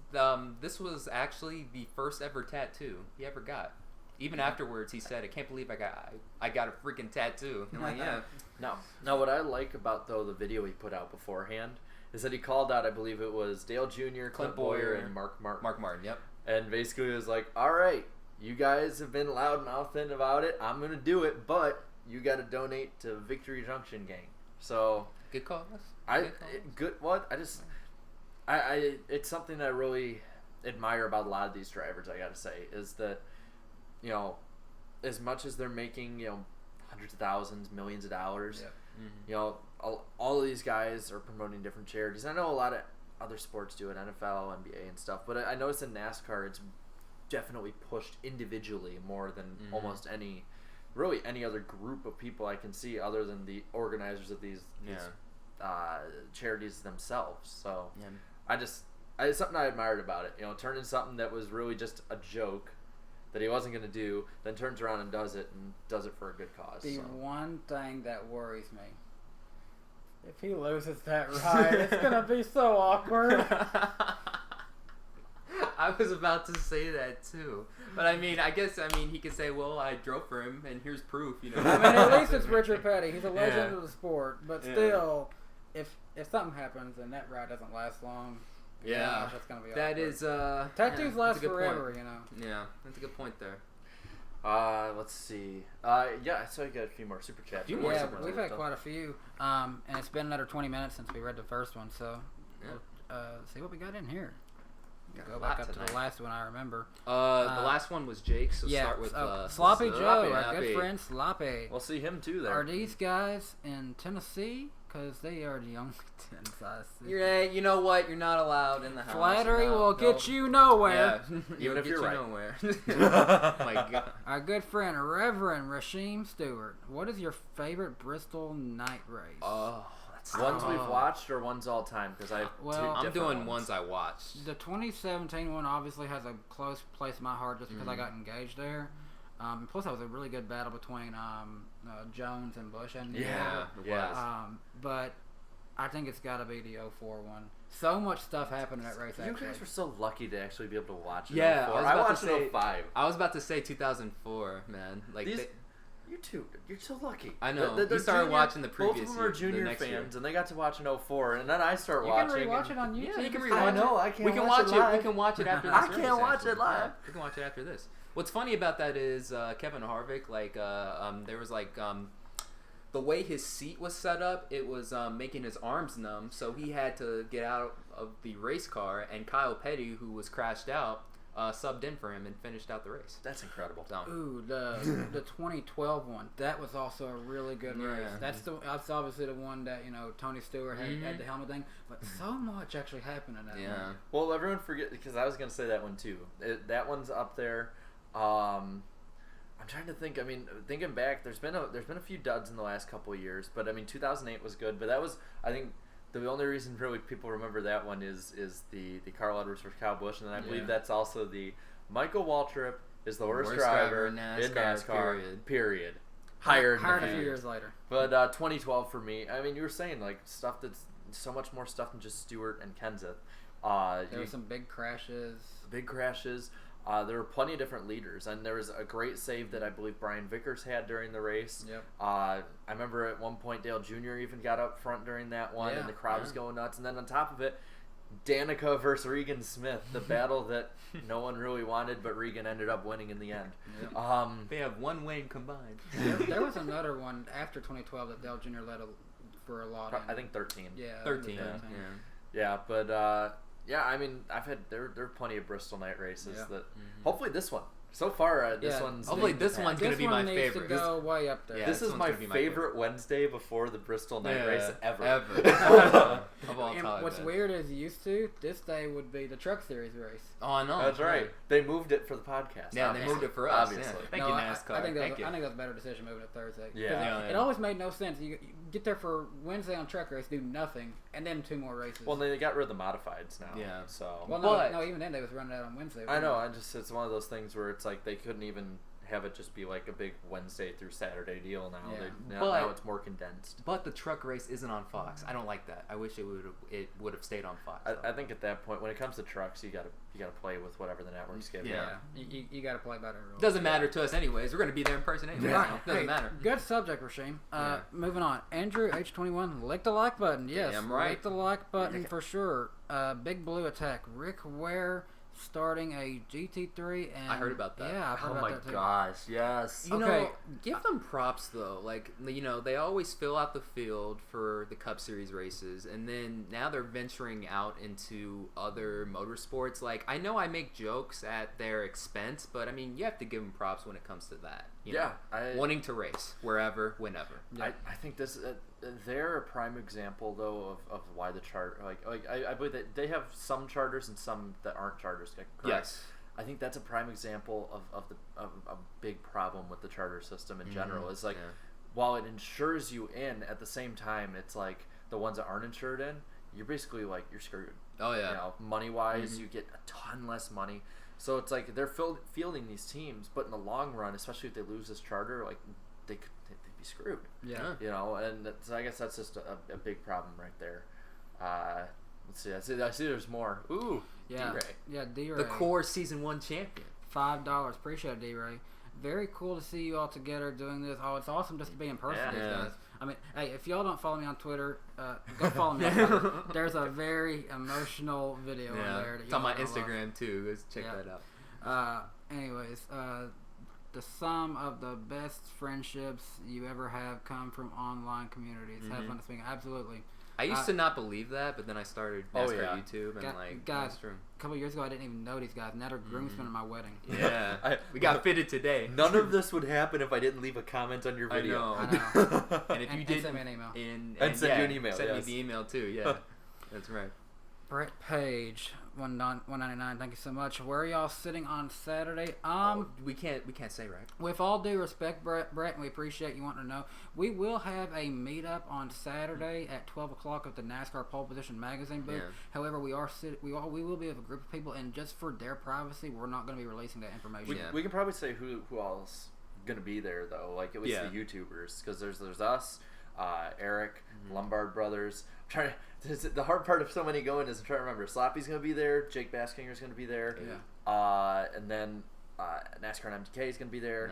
was actually the first ever tattoo he ever got. Even afterwards, he said, "I can't believe I got a freaking tattoo." I'm like, yeah. Now, what I like about though the video he put out beforehand is that he called out, I believe it was Dale Jr., Clint Boyer, and Mark Martin. Mark Martin, yep. And basically, it was like, "All right, you guys have been loudmouthing about it. I'm gonna do it, but you got to donate to Victory Junction Gang." So good call. It's something that I really admire about a lot of these drivers. I gotta say is that, you know, as much as they're making, you know, hundreds of thousands, millions of dollars, you know, all of these guys are promoting different charities. I know a lot of other sports do it, NFL, NBA, and stuff, but I noticed in NASCAR it's definitely pushed individually more than almost any other group of people I can see other than the organizers of these charities themselves. So it's something I admired about it. You know, turning something that was really just a joke that he wasn't going to do, then turns around and does it for a good cause. The one thing that worries me, if he loses that ride, it's going to be so awkward. I was about to say that too, but I mean, he could say, "Well, I drove for him, and here's proof." You know, I mean, at least it's Richard Petty. He's a legend of the sport, but still, if something happens and that ride doesn't last long, gosh, that's gonna be that awkward. is tattoos last forever, point. you know. Yeah, that's a good point there. Let's see. I saw you got a few more super chats. We've had quite a few, and it's been another 20 minutes since we read the first one, so we'll see what we got in here. Go back up to the last one I remember. The last one was Jake, so start with Sloppy Joe, our good friend Sloppy. We'll see him too there. Are these guys in Tennessee? Because they are the young Tennessee. You know what? You're not allowed in the house. Flattery will get you nowhere. Yeah. Even if you're right. Nowhere. Oh my God. Our good friend Reverend Rasheem Stewart. What is your favorite Bristol night race? Oh. Ones we've watched or ones all time? Because I'm doing ones I watched. The 2017 one obviously has a close place in my heart just because I got engaged there. Plus, that was a really good battle between Jones and Bush. But I think it's got to be the 04 one. So much stuff happened in that race. You guys were so lucky to actually be able to watch it. Yeah, I watched it in 05. I was about to say 2004, man. Like you two, you're so lucky. I know. You started watching the previous year. Both of them are junior fans, and they got to watch in 04, and then I start watching. You can rewatch it on YouTube. Yeah, you can rewatch it. I know. I can't. We can watch it. We can watch it after this. I can't watch it live. We can watch it after this. What's funny about that is Kevin Harvick. There was the way his seat was set up, it was making his arms numb, so he had to get out of the race car, and Kyle Petty, who was crashed out, subbed in for him and finished out the race. That's incredible. Ooh, the 2012 one. That was also a really good race. That's obviously the one that Tony Stewart had the helmet thing. But so much actually happened in that one. Well, everyone forget because I was gonna say that one too. That one's up there. I'm trying to think. I mean, thinking back, there's been a few duds in the last couple of years, but I mean, 2008 was good. But that was, I think, the only reason really people remember that one is the Carl Edwards versus Kyle Busch, and then I believe that's also the Michael Waltrip is the worst driver in NASCAR. Period. Hired a few years later. But 2012 for me. I mean, you were saying like stuff that's so much more stuff than just Stewart and Kenseth. There were some big crashes. There were plenty of different leaders, and there was a great save that I believe Brian Vickers had during the race. Yep. I remember at one point Dale Jr. even got up front during that one, and the crowd was going nuts. And then on top of it, Danica versus Regan Smith, the battle that no one really wanted, but Regan ended up winning in the end. Yep. They have one win combined. There was another one after 2012 that Dale Jr. led for a lot. I think 13. Yeah, 13. Yeah, but yeah, I mean, there are plenty of Bristol night races that hopefully this one. So far, this one's... Hopefully this one's going to be my favorite. This one needs to go way up there. Yeah, this is my favorite Wednesday before the Bristol night race ever. Of all time. What's weird is used to, this day would be the Truck Series race. Oh, I know. That's right. They moved it for the podcast. Yeah, obviously. they moved it for us. Obviously. Yeah. Thank you, NASCAR. I think that was a better decision moving it Thursday. Yeah. It always made no sense. You get there for Wednesday on truck race, do nothing, and then 2 more races. Well, they got rid of the modifieds now. Yeah. So. Well, no, even then they was running out on Wednesday. I know. It's one of those things where it's like they couldn't even have it just be like a big Wednesday through Saturday deal now. Yeah. Now it's more condensed. But the truck race isn't on Fox. I don't like that. I wish it would have stayed on Fox. I think at that point, when it comes to trucks, you gotta play with whatever the networks give. Yeah. You got to play by the rules. Doesn't matter to us anyways. We're gonna be there in person anyway. Right. Doesn't matter. Good subject, Rasheem. Moving on. Andrew H21, lick the like button. Yes, Damn right. Lick the like button for sure. Big Blue Attack. Rick Ware starting a GT3, and I heard about that. Yeah, I heard about that too. Oh my gosh, yes. You know, give them props though. Like, you know, they always fill out the field for the Cup Series races, and then now they're venturing out into other motorsports. Like, I know I make jokes at their expense, but I mean, you have to give them props when it comes to that. You know, wanting to race wherever, whenever. Yeah. I think this they're a prime example though of why the charter I believe that they have some charters and some that aren't charters. Correct? Yes. I think that's a prime example of a big problem with the charter system in general. Is like while it insures you in, at the same time it's like the ones that aren't insured in, you're basically like you're screwed. Oh yeah. You know, money wise, you get a ton less money. So it's like they're fielding these teams, but in the long run, especially if they lose this charter, like they'd be screwed. Yeah. You know, and so I guess that's just a big problem right there. Let's see. I see. There's more. Ooh. Yeah. D-Ray. Yeah. D-Ray. The core Season 1 champion. $5. Appreciate it, D-Ray. Very cool to see you all together doing this. Oh, it's awesome just to be in person, guys. I mean, hey, if y'all don't follow me on Twitter, go follow me on Twitter. There's a very emotional video on there. It's on my Instagram too. Go check that out. Anyways, the sum of the best friendships you ever have come from online communities. Have fun speaking. Absolutely. I used to not believe that, but then I started NASCAR YouTube, and guys, a couple years ago I didn't even know these guys, and now they're groomsmen at my wedding. Yeah, we got fitted today. None of this would happen if I didn't leave a comment on your video. I know. And if you did, send me an email. And send you an email. Send me the email too. Yeah, that's right. Brett Page, $1.99. Thank you so much. Where are y'all sitting on Saturday? We can't say, right? With all due respect, Brett, and we appreciate you wanting to know, we will have a meetup on Saturday at 12 o'clock at the NASCAR Pole Position magazine booth. Yeah. However, we will be with a group of people, and just for their privacy, we're not going to be releasing that information. We can probably say who else going to be there though, like at least the YouTubers, because there's us, Eric, Lombard Brothers. The hard part of so many going is I'm trying to remember. Sloppy's going to be there. Jake Baskinger's going to be there. Yeah. And then NASCAR and MTK is going to be there.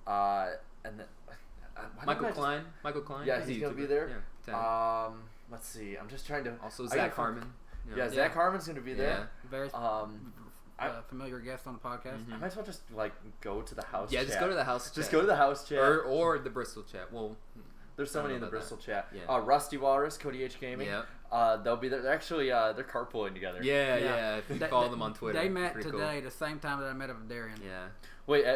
9. And then Michael Klein. Michael Klein. Yeah, he's going to be there. Yeah, 10. Let's see. I'm just trying to. Also Zach Harmon. Yeah, Zach Harmon's going to be there. Very familiar guest on the podcast. I might as well just like go to the house. Yeah, chat. just go to the house. Just go to the house chat or the Bristol chat. Well. There's so many in the Bristol chat. Yeah. Rusty Walrus, Cody H Gaming. Yeah. They'll be there. They're actually they're carpooling together. Yeah. I follow them on Twitter. They met today, the same time that I met up with Darian. Yeah. Wait.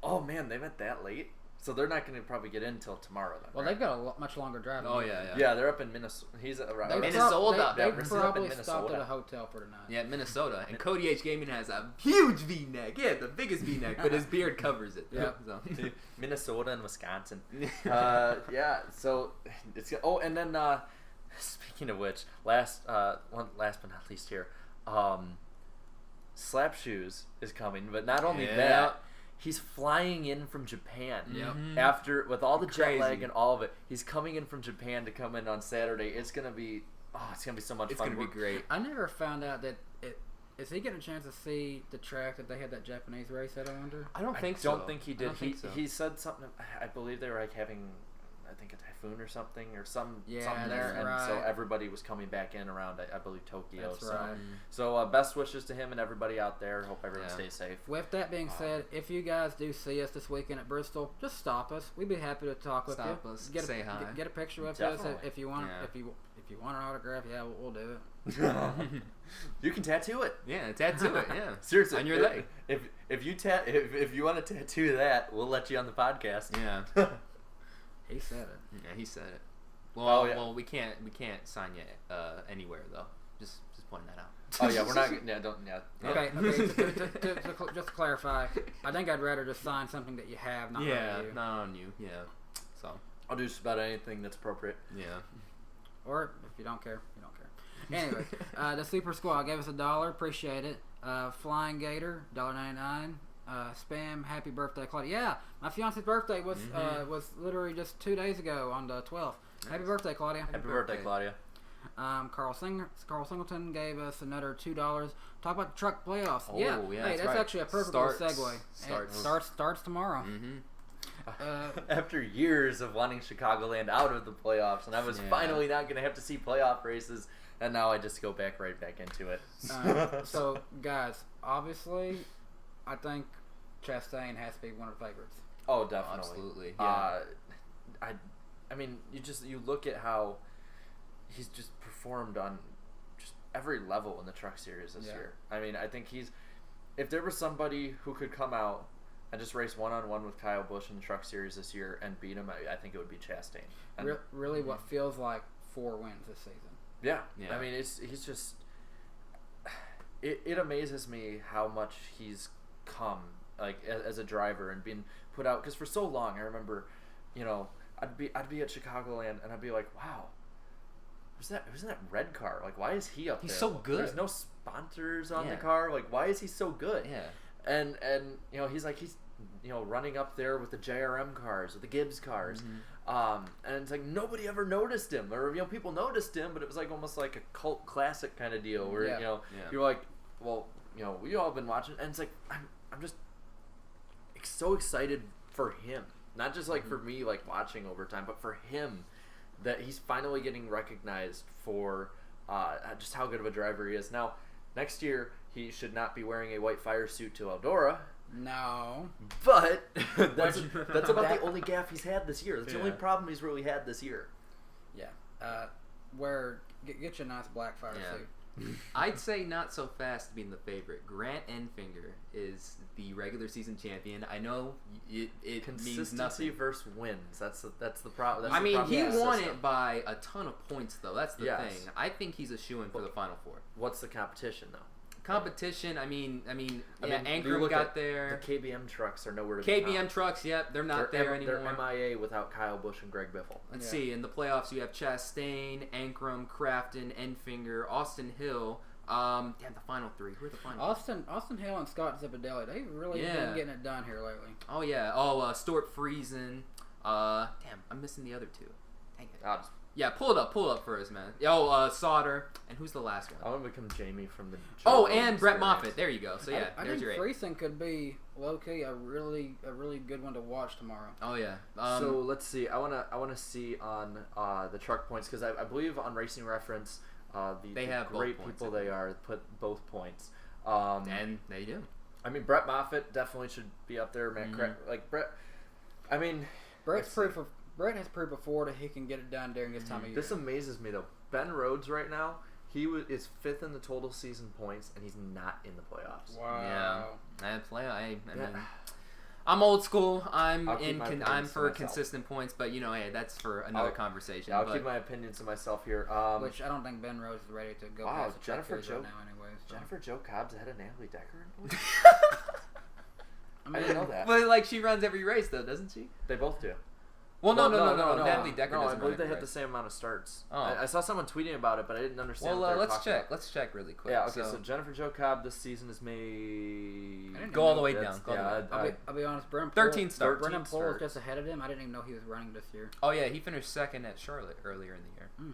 Oh man, they met that late. So they're not going to probably get in until tomorrow then. Well, they've got a much longer drive. Oh yeah. Yeah, they're up in Minnesota. He's around Minnesota. They probably stopped at a hotel for tonight. Yeah, Minnesota. And Cody H Gaming has a huge V-neck. Yeah, the biggest V-neck, but his beard covers it. Yeah. So. Minnesota and Wisconsin. Yeah. So it's and then speaking of which, last but not least here, Slap Shoes is coming, but not only that. He's flying in from Japan. After with all the jet lag and all of it, he's coming in from Japan to come in on Saturday. It's gonna be so much fun. It's gonna be great. I never found out that is he getting a chance to see the track that they had that Japanese race at? I wonder. I don't think so. I don't think he did. He said something. I believe they were like having, I think, a typhoon or something something there, and so everybody was coming back in around I believe Tokyo. That's right. So best wishes to him and everybody out there. Hope everyone stays safe. With that being said, if you guys do see us this weekend at Bristol, just stop us. We'd be happy to talk with you. Stop us. Say hi. Get a picture with Definitely. us if you want. Yeah. If if you want an autograph, yeah, we'll do it. You can tattoo it. Yeah, tattoo it. Yeah, seriously, on your leg. If you want to tattoo that, we'll let you on the podcast. Yeah, he said it. Yeah, he said it. Well, well, we can't sign you anywhere though. Just pointing that out. Oh yeah, we're not. Yeah, don't. Yeah. Okay. Just to clarify, I think I'd rather just sign something that you have, not on you. Not on you. Yeah. So I'll do just about anything that's appropriate. Yeah. Or if you don't care, you don't care. Anyway, the Super Squad gave us $1. Appreciate it. Flying Gator, $1.99. Spam, happy birthday, Claudia. Yeah, my fiance's birthday was literally just 2 days ago on the 12th. Nice. Happy birthday, Claudia. Happy birthday, Claudia. Carl Singleton gave us another $2. Talk about the truck playoffs. Oh, yeah. Hey, that's right. actually a perfect segue. Starts tomorrow. After years of wanting Chicagoland out of the playoffs, and I was finally not going to have to see playoff races, and now I just go right back into it. So, guys, obviously, I think Chastain has to be one of the favorites. Oh, definitely. Absolutely. Yeah. I mean, you look at how he's just performed on just every level in the Truck Series this year. I mean, I think if there was somebody who could come out and just race one-on-one with Kyle Busch in the Truck Series this year and beat him, I think it would be Chastain. And really what feels like 4 wins this season. Yeah. I mean, he's just... It amazes me how much he's come, like, as a driver and been put out. Because for so long, I remember, I'd be at Chicagoland and I'd be like, wow, who's that red car? Like, why is he up there? He's so good. There's no sponsors on the car. Like, why is he so good? Yeah. And he's running up there with the JRM cars, with the Gibbs cars. And it's like nobody ever noticed him, or people noticed him, but it was like almost like a cult classic kind of deal where you're like, well, we all been watching, and it's like I'm just so excited for him, not just like for me like watching over time, but for him that he's finally getting recognized for just how good of a driver he is. Now, next year he should not be wearing a white fire suit to Eldora. No. But that's about the only gaffe he's had this year. That's the only problem he's really had this year. Yeah. Get you a nice black fire suit. I'd say not so fast being the favorite. Grant Enfinger is the regular season champion. I know it means nothing. Versus wins. That's the problem. I mean, he won it by a ton of points, though. That's the thing. I think he's a shoo-in for the Final Four. What's the competition, though? Competition. I mean, Ankrum got there. The KBM trucks are nowhere to be found. KBM trucks, they're not there anymore. They're MIA without Kyle Busch and Greg Biffle. Let's see. In the playoffs, you have Chastain, Ankrum, Crafton, Enfinger, Austin Hill. The final 3. Who are the final? Austin Hill and Scott Zipadelli. They've really been getting it done here lately. Oh yeah. Stuart Friesen. I'm missing the other 2. Dang it. Yeah, pull it up for us, man. Sauter, and who's the last one? I want to become Jamie from the. And Brett Moffitt. There you go. So yeah, I there's think your 8. Friesen could be low key a really good one to watch tomorrow. Oh yeah. So let's see. I wanna see on the truck points, because I believe on Racing Reference, they have great both people they are put both points. And they do. I mean, Brett Moffitt definitely should be up there, man. Like Brett. I mean, Brett has proved before that he can get it done during this time of year. This amazes me, though. Ben Rhodes right now, is 5th in the total season points, and he's not in the playoffs. Wow. Yeah. I'm old school. I'm for consistent points, but hey, that's for another conversation. I'll keep my opinions to myself here. Which I don't think Ben Rhodes is ready to go past Jennifer Joe right now, anyways. So. Jennifer Joe Cobb's ahead of Natalie Decker. I didn't know that. But she runs every race, though, doesn't she? They both do. Well, no. Natalie Decker doesn't. I believe they had the same amount of starts. Oh. I saw someone tweeting about it, but I didn't understand. Well, let's check. About. Let's check really quick. Yeah. Okay. So Jennifer Joe Cobb this season has made. Go all the way down. I'll be honest. 13 starts. Brennan Poole is just ahead of him. I didn't even know he was running this year. Oh yeah, he finished 2nd at Charlotte earlier in the year.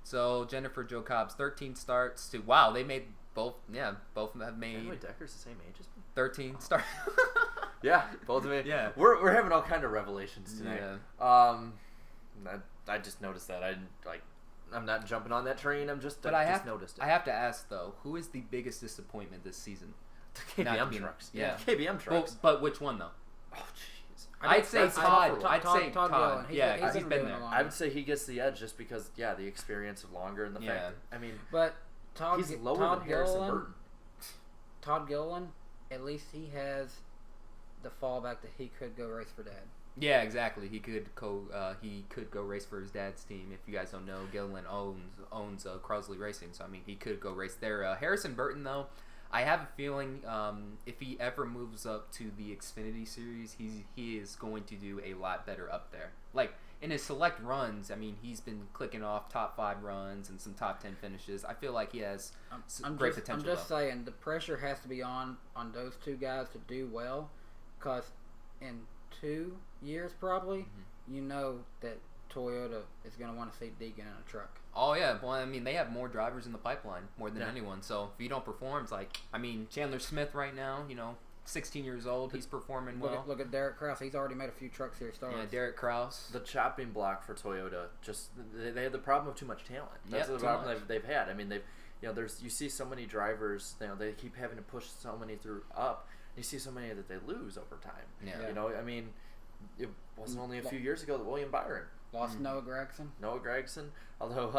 So Jennifer Joe Cobb's 13 starts to they made both. Yeah, both of them have made. Natalie Decker's the same age as me. 13 starts. Yeah, both of them. Yeah, we're having all kind of revelations tonight. Yeah. I just noticed that. I'm not jumping on that train. I just noticed it. I have to ask though, who is the biggest disappointment this season? The KBM trucks. Yeah, KBM trucks. But which one though? Oh jeez. I'd say Todd. Gilliland. He's been there. I would say he gets the edge just because, the experience of longer and the fact. I mean, but he's lower than Harrison Burton. Todd Gilliland, at least he has the fallback that he could go race for Dad. Yeah, exactly. He could go race for his dad's team. If you guys don't know, Gilliland owns Crosley Racing, so I mean he could go race there. Harrison Burton, though, I have a feeling if he ever moves up to the Xfinity Series, he is going to do a lot better up there. Like in his select runs, I mean he's been clicking off top 5 runs and some top 10 finishes. I feel like he has great potential. I'm just saying the pressure has to be on those two guys to do well, because in 2 years probably, you know that Toyota is going to want to see Deegan in a truck. Oh yeah, well I mean they have more drivers in the pipeline more than anyone. So if you don't perform, it's like Chandler Smith right now, 16 years old, he's performing well. Look at Derek Krause. He's already made a few Truck Series starts. Yeah, Derek Krause. The chopping block for Toyota, just they have the problem of too much talent. That's the problem they've had. I mean you see so many drivers, they keep having to push so many through up. You see so many that they lose over time. Yeah. I mean, it wasn't only a few years ago that William Byron lost Noah Gragson. Although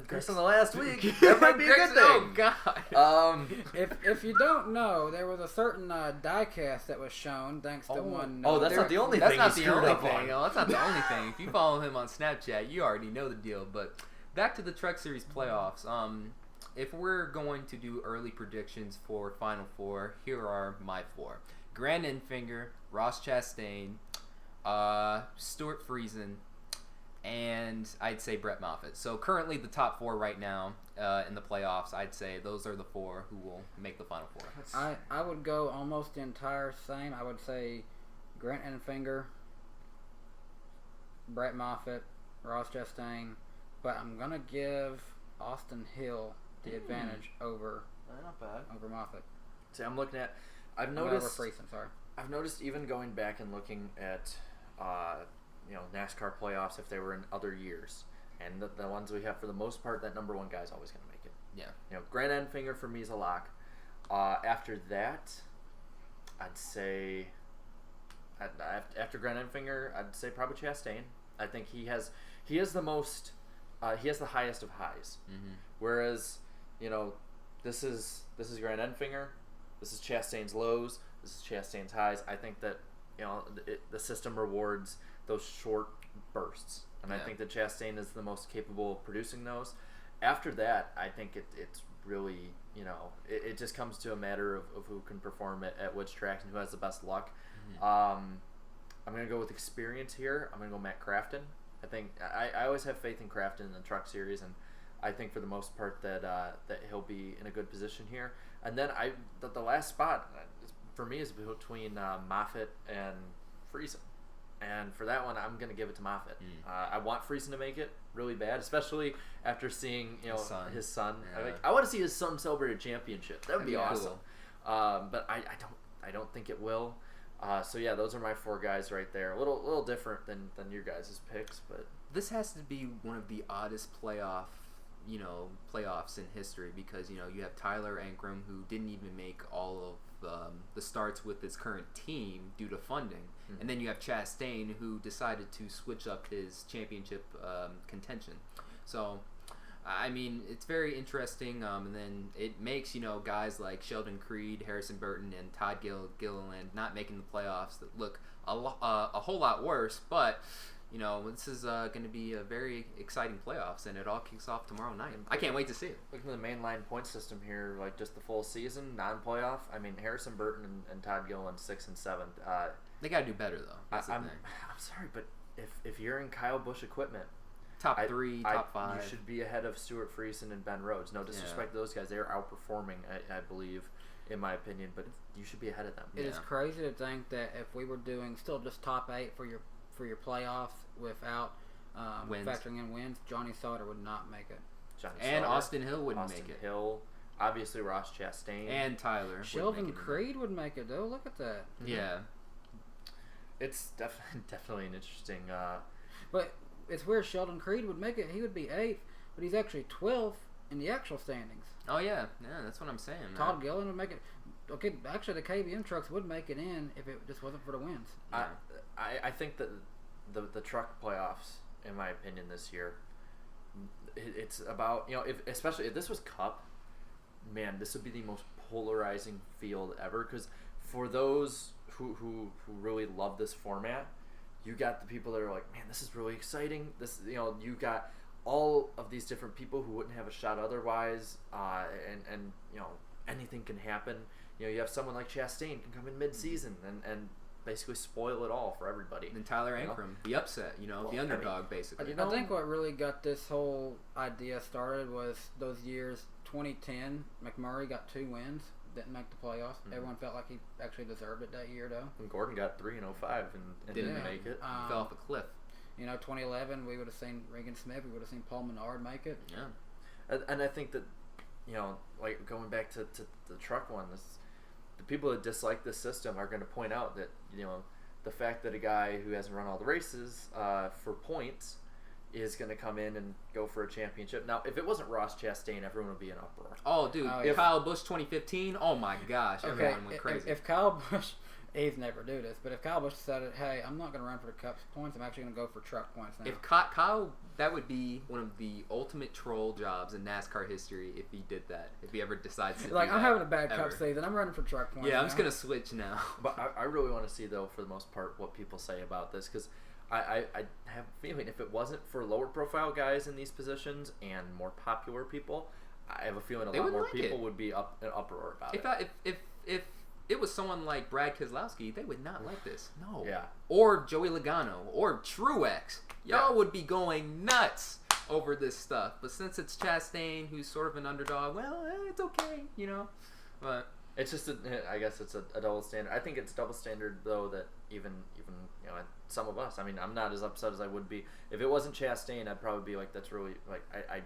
Chris in the last week, that might be a good thing. Oh God! If you don't know, there was a certain diecast that was shown thanks to one. That's not the only thing. That's not the only thing. That's not the only thing. If you follow him on Snapchat, you already know the deal. But back to the Truck Series playoffs. If we're going to do early predictions for Final Four, here are my 4: Grant Enfinger, Ross Chastain, Stuart Friesen, and I'd say Brett Moffitt. So currently the top 4 right now in the playoffs, I'd say those are the 4 who will make the Final Four. I would go almost the entire same. I would say Grant Enfinger, Brett Moffitt, Ross Chastain, but I'm going to give Austin Hill the advantage over Moffitt. See, I'm looking at. I've noticed. Over Friesen, sorry. I've noticed even going back and looking at, NASCAR playoffs if they were in other years, and the ones we have for the most part, that number 1 guy is always going to make it. Yeah. Grant Enfinger for me is a lock. After that, I'd say. After Grant Enfinger, I'd say probably Chastain. I think he has the most. He has the highest of highs. Mm-hmm. Whereas, this is Grant Enfinger, this is Chastain's lows, this is Chastain's highs. I think that the system rewards those short bursts, and I think that Chastain is the most capable of producing those. After that, I think it's really it just comes to a matter of who can perform at which tracks and who has the best luck. Mm-hmm. I'm gonna go with experience here. I'm gonna go Matt Crafton. I think I always have faith in Crafton in the Truck Series, and I think for the most part that he'll be in a good position here. And then the last spot for me is between Moffitt and Friesen, and for that one I'm going to give it to Moffitt. I want Friesen to make it really bad, especially after seeing his son. Yeah. I want to see his son celebrate a championship. That would be awesome. Cool. But I don't think it will. So yeah, those are my 4 guys right there. A little different than your guys' picks, but this has to be one of the oddest playoffs in history, because you have Tyler Ankrum, who didn't even make all of the starts with his current team due to funding, and then you have Chastain, who decided to switch up his championship contention. So I mean, it's very interesting, and then it makes, guys like Sheldon Creed, Harrison Burton, and Todd Gilliland not making the playoffs that look a whole lot worse, but, this is going to be a very exciting playoffs, and it all kicks off tomorrow night. I can't wait to see it. Looking at the mainline point system here, like just the full season, non-playoff, I mean, Harrison Burton and Todd Gilliland 6th and 7th. They got to do better, though. That's the thing. I'm sorry, but if you're in Kyle Busch equipment, top 3, top 5. You should be ahead of Stuart Friesen and Ben Rhodes. No disrespect to those guys. They are outperforming, I believe, in my opinion, but you should be ahead of them. It is crazy to think that if we were doing still just top 8 for your playoffs without factoring in wins, Johnny Sauter would not make it. Austin Hill wouldn't make it. Austin Hill, obviously Ross Chastain. And Tyler. Sheldon Creed would make it, though. Look at that. Yeah. It's definitely an interesting... But it's where Sheldon Creed would make it. He would be 8th, but he's actually 12th in the actual standings. Oh, yeah. Yeah, that's what I'm saying. Todd Gilliland would make it. okay, actually the KBM trucks would make it in if it just wasn't for the wins. I think that the truck playoffs, in my opinion, this year, it's about, especially if this was Cup, man, this would be the most polarizing field ever, because for those who really love this format, you got the people that are like, man, this is really exciting. This, you got all of these different people who wouldn't have a shot otherwise, and anything can happen. You have someone like Chastain can come in mid-season and basically spoil it all for everybody. And Tyler Ankrum, the upset, the underdog, basically. I think what really got this whole idea started was those years. 2010, McMurray got 2 wins, didn't make the playoffs. Mm-hmm. Everyone felt like he actually deserved it that year, though. And Gordon got 3 in 05 and didn't make it. He fell off a cliff. 2011, we would have seen Regan Smith, we would have seen Paul Menard make it. Yeah. And I think that, like going back to the truck one, the people that dislike this system are going to point out that, the fact that a guy who hasn't run all the races for points is going to come in and go for a championship. Now, if it wasn't Ross Chastain, everyone would be in uproar. Oh, dude. Kyle Busch 2015, oh my gosh, everyone went crazy. If Kyle Busch, he's never do this, but if Kyle Busch decided, hey, I'm not going to run for the Cup points, I'm actually going to go for truck points now. If Kyle, that would be one of the ultimate troll jobs in NASCAR history if he did that. If he ever decides to do that. I'm having a bad Cup season, I'm running for truck points. Yeah, I'm just going to switch now. But I really want to see, though, for the most part, what people say about this, because I have a feeling if it wasn't for lower profile guys in these positions and more popular people, I have a feeling a lot more people would be in uproar about it. If it was someone like Brad Keselowski, they would not like this. No. Yeah. Or Joey Logano or Truex. Y'all would be going nuts over this stuff. But since it's Chastain, who's sort of an underdog, well, it's okay, But it's just I guess it's a double standard. I think it's double standard though that even some of us. I mean, I'm not as upset as I would be if it wasn't Chastain. I'd probably be like, that's really like I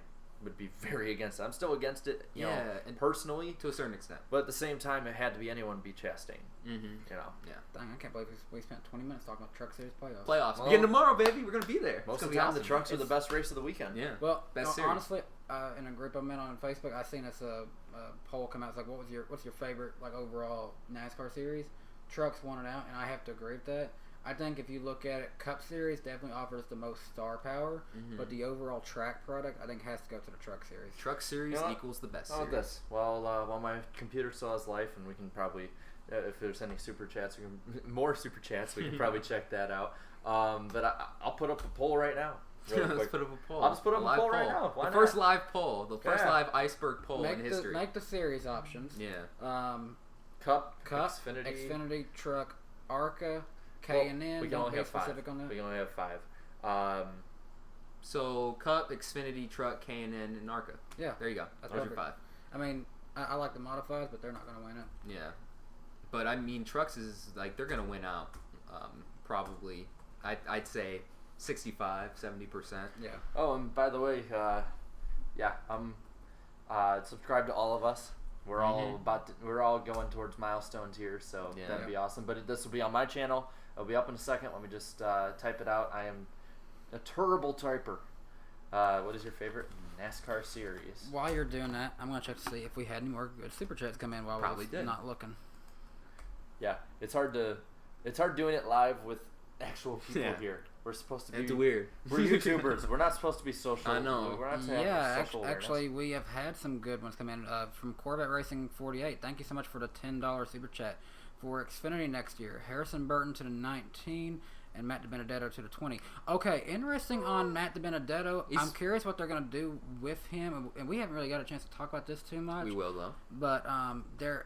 would be very against it. I'm still against it, and personally to a certain extent. But at the same time, it had to be anyone be Chastain. Mm-hmm. Yeah. Dang, I can't believe we spent 20 minutes talking about Truck Series playoffs. Well, begin tomorrow, baby. We're gonna be there. Most of the time, the trucks are the best race of the weekend. Yeah. Well, best series. Honestly, in a group I'm in on Facebook, I seen this poll come out. It's like, what's your favorite overall NASCAR series? Trucks won it out, and I have to agree with that. I think if you look at it, Cup Series definitely offers the most star power, but the overall track product, I think, has to go to the Truck Series. Truck Series equals the best series. How about this? Well, while my computer still has life, and we can probably, if there's any super chats, more super chats, we can probably check that out. But I'll put up a poll right now. Really Let's put up a poll. I'll just put up a poll right now. Why the not? First live poll. The first live iceberg poll in history. Make the series options. Yeah. Cup, Xfinity, Truck, ARCA, K&N. We can only have specific 5. on that. We can only have 5. So Cup, Xfinity, Truck, K&N, and ARCA. Yeah. There you go. Those are 5. I mean, I like the modifieds, but they're not going to win it. Yeah. But I mean, Trucks is like, they're going to win out. Probably, I'd say 65, 70%. Yeah. Oh, and by the way, subscribe to all of us. We're all going towards milestones here, so that'd be awesome. But this will be on my channel. It'll be up in a second. Let me just type it out. I am a terrible typer. What is your favorite NASCAR series? While you're doing that, I'm going to check to see if we had any more good super chats come in while we're not looking. Yeah, it's hard doing it live with actual people here. We're supposed to be. It's weird. We're YouTubers. We're not supposed to be social. I know. We're not social actually, we have had some good ones come in from Corvette Racing 48. Thank you so much for the $10 super chat for Xfinity next year. Harrison Burton to the 19 and Matt DiBenedetto to the 20. Okay, interesting on Matt DiBenedetto. I'm curious what they're going to do with him, and we haven't really got a chance to talk about this too much. We will though. But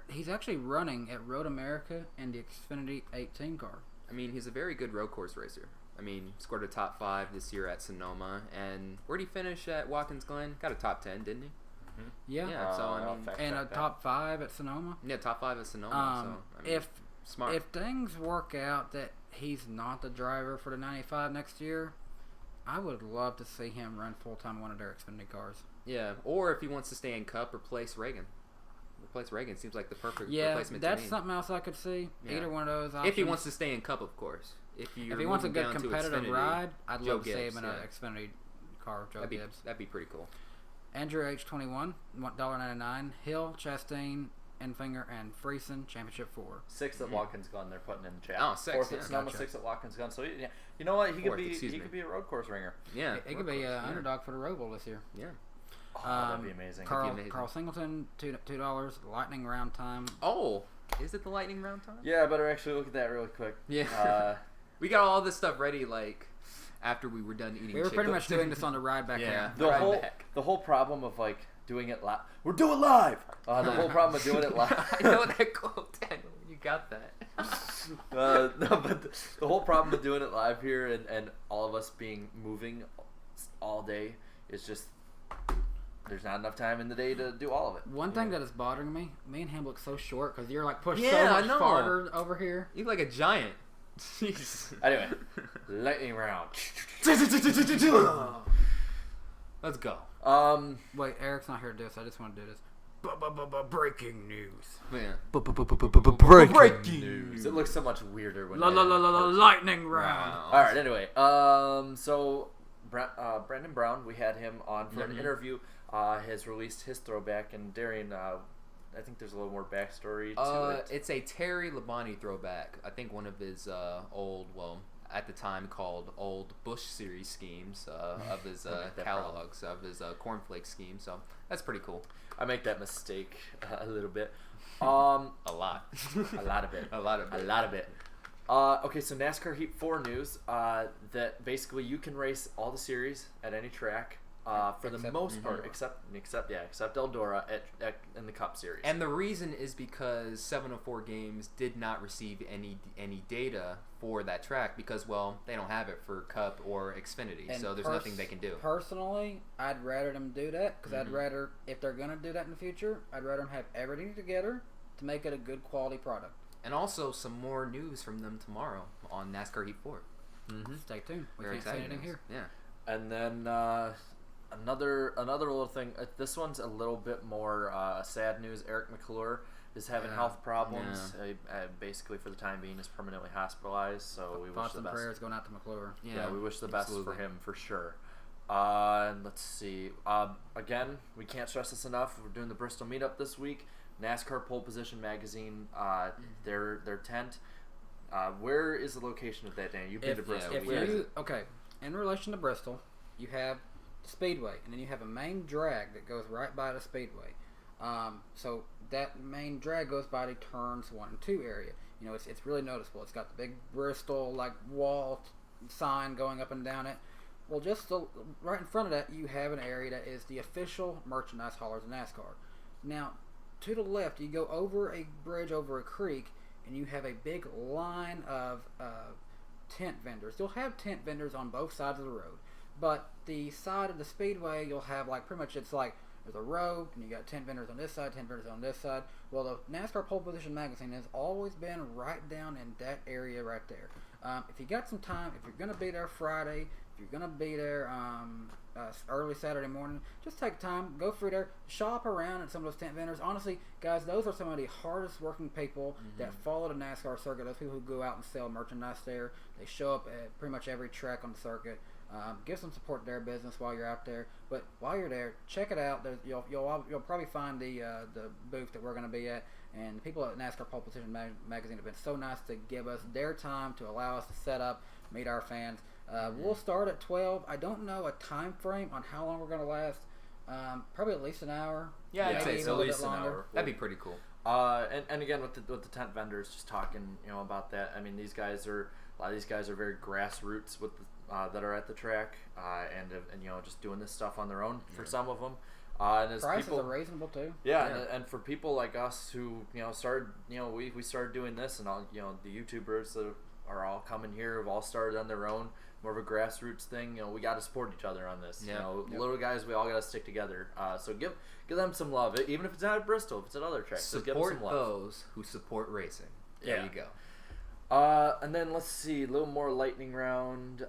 he's actually running at Road America in the Xfinity 18 car. I mean, he's a very good road course racer. I mean, scored a top 5 this year at Sonoma, and where'd he finish at Watkins Glen? Got a top 10, didn't he? Mm-hmm. Yeah. So I mean, and a top 5 at Sonoma. Yeah, top 5 at Sonoma. So I mean, smart. If things work out that he's not the driver for the 95 next year, I would love to see him run full time one of their Xfinity cars. Yeah, or if he wants to stay in Cup, replace Ragan. Replace Seems like the perfect replacement to me. Yeah, that's something else I could see. Yeah. Either one of those options. If he wants to stay in Cup, of course. If he wants a good competitive ride, I'd love to see him in an Xfinity car with Joe Gibbs. That'd be pretty cool. Andrew H21, $1.99. Hill, Chastain, Enfinger, and Friesen, Championship 4. 6 at Watkins Gun. They're putting in the chat. Oh, 6. 4th at Sonoma, 6 at Watkins Gun. So yeah, you know what? He could be a road course ringer. Yeah, he could be an underdog for the Road Bowl this year. Yeah. Oh, that'd be amazing. Carl Singleton, $2. Lightning round time. Oh, is it the lightning round time? Yeah, I better actually look at that really quick. Yeah. We got all this stuff ready like after we were done eating. We were pretty much doing this on the ride back yeah. there. The whole problem of like doing it live. We're doing live. The whole problem of doing it live. I know that quote, Daniel. You got that. No, but the whole problem with doing it live here and all of us moving all day is just there's not enough time in the day to do all of it. One thing that is bothering me and him look so short because you're like pushed Yeah, so much farther over here. You look like a giant. Jeez. Anyway, lightning round. Let's go. Wait, Eric's not here to do this. I just want to do this. Breaking news. Yeah. Breaking news. It looks so much weirder when lightning round. All right. Anyway, so Brandon Brown, we had him on for an interview. Has released his throwback, and Darian, I think there's a little more backstory to it. It's a Terry Labonte throwback. I think one of his old, well, at the time called old Bush series schemes of his catalogs, of his cornflake scheme. So that's pretty cool. I make that mistake a little bit. A lot. A lot of it. A lot of it. A lot of it. Okay, so NASCAR Heat 4 news, that basically you can race all the series at any track. For the most part, except Eldora in the Cup Series. And the reason is because 704 Games did not receive any data for that track because, well, they don't have it for Cup or Xfinity, and so there's nothing they can do. Personally, I'd rather them do that because I'd rather, if they're going to do that in the future, I'd rather them have everything together to make it a good quality product. And also some more news from them tomorrow on NASCAR Heat 4. Stay tuned. We Very can't say anything here. Yeah. And then another little thing. This one's a little bit more sad news. Eric McClure is having health problems. Basically, for the time being, is permanently hospitalized. So we wish the best. Prayers going out to McClure. Yeah, we wish the best for him for sure. Let's see. Again, we can't stress this enough. We're doing the Bristol meetup this week. NASCAR Pole Position Magazine. Their tent. Where is the location of that, Dan? You've been to Bristol. Okay, in relation to Bristol, you have Speedway, and then you have a main drag that goes right by the Speedway. So that main drag goes by the turns 1 and 2 area. You know, it's really noticeable. It's got the big Bristol like wall sign going up and down it. Well, just right in front of that, you have an area that is the official merchandise haulers of NASCAR. Now, to the left, you go over a bridge over a creek, and you have a big line of tent vendors. You'll have tent vendors on both sides of the road. But the side of the Speedway, you'll have like pretty much it's like there's a road and you got 10 vendors on this side, 10 vendors on this side. Well, the NASCAR Pole Position Magazine has always been right down in that area right there. If you got some time, if you're gonna be there Friday, if you're gonna be there early Saturday morning, just take time, go through there, shop around at some of those tent vendors. Honestly, guys, those are some of the hardest working people that follow the NASCAR circuit. Those people who go out and sell merchandise there. They show up at pretty much every track on the circuit. Give some support to their business while you're out there. But while you're there, check it out. You'll probably find the booth that we're going to be at. And the people at NASCAR Pole Position Magazine have been so nice to give us their time to allow us to set up, meet our fans. We'll start at 12. I don't know a time frame on how long we're going to last. Probably at least an hour. Yeah, I'd say at least an hour. That'd be pretty cool. And again with the tent vendors, just talking about that. I mean, a lot of these guys are very grassroots with that are at the track and just doing this stuff on their own for some of them. And as prices people, are reasonable too. Yeah. And for people like us who started we started doing this, and all the YouTubers that are all coming here have all started on their own, more of a grassroots thing. We got to support each other on this. Little guys, we all got to stick together. So give them some love, even if it's not at Bristol, if it's at other tracks. Support give them some love. those who support racing. There you go. And then let's see, a little more lightning round.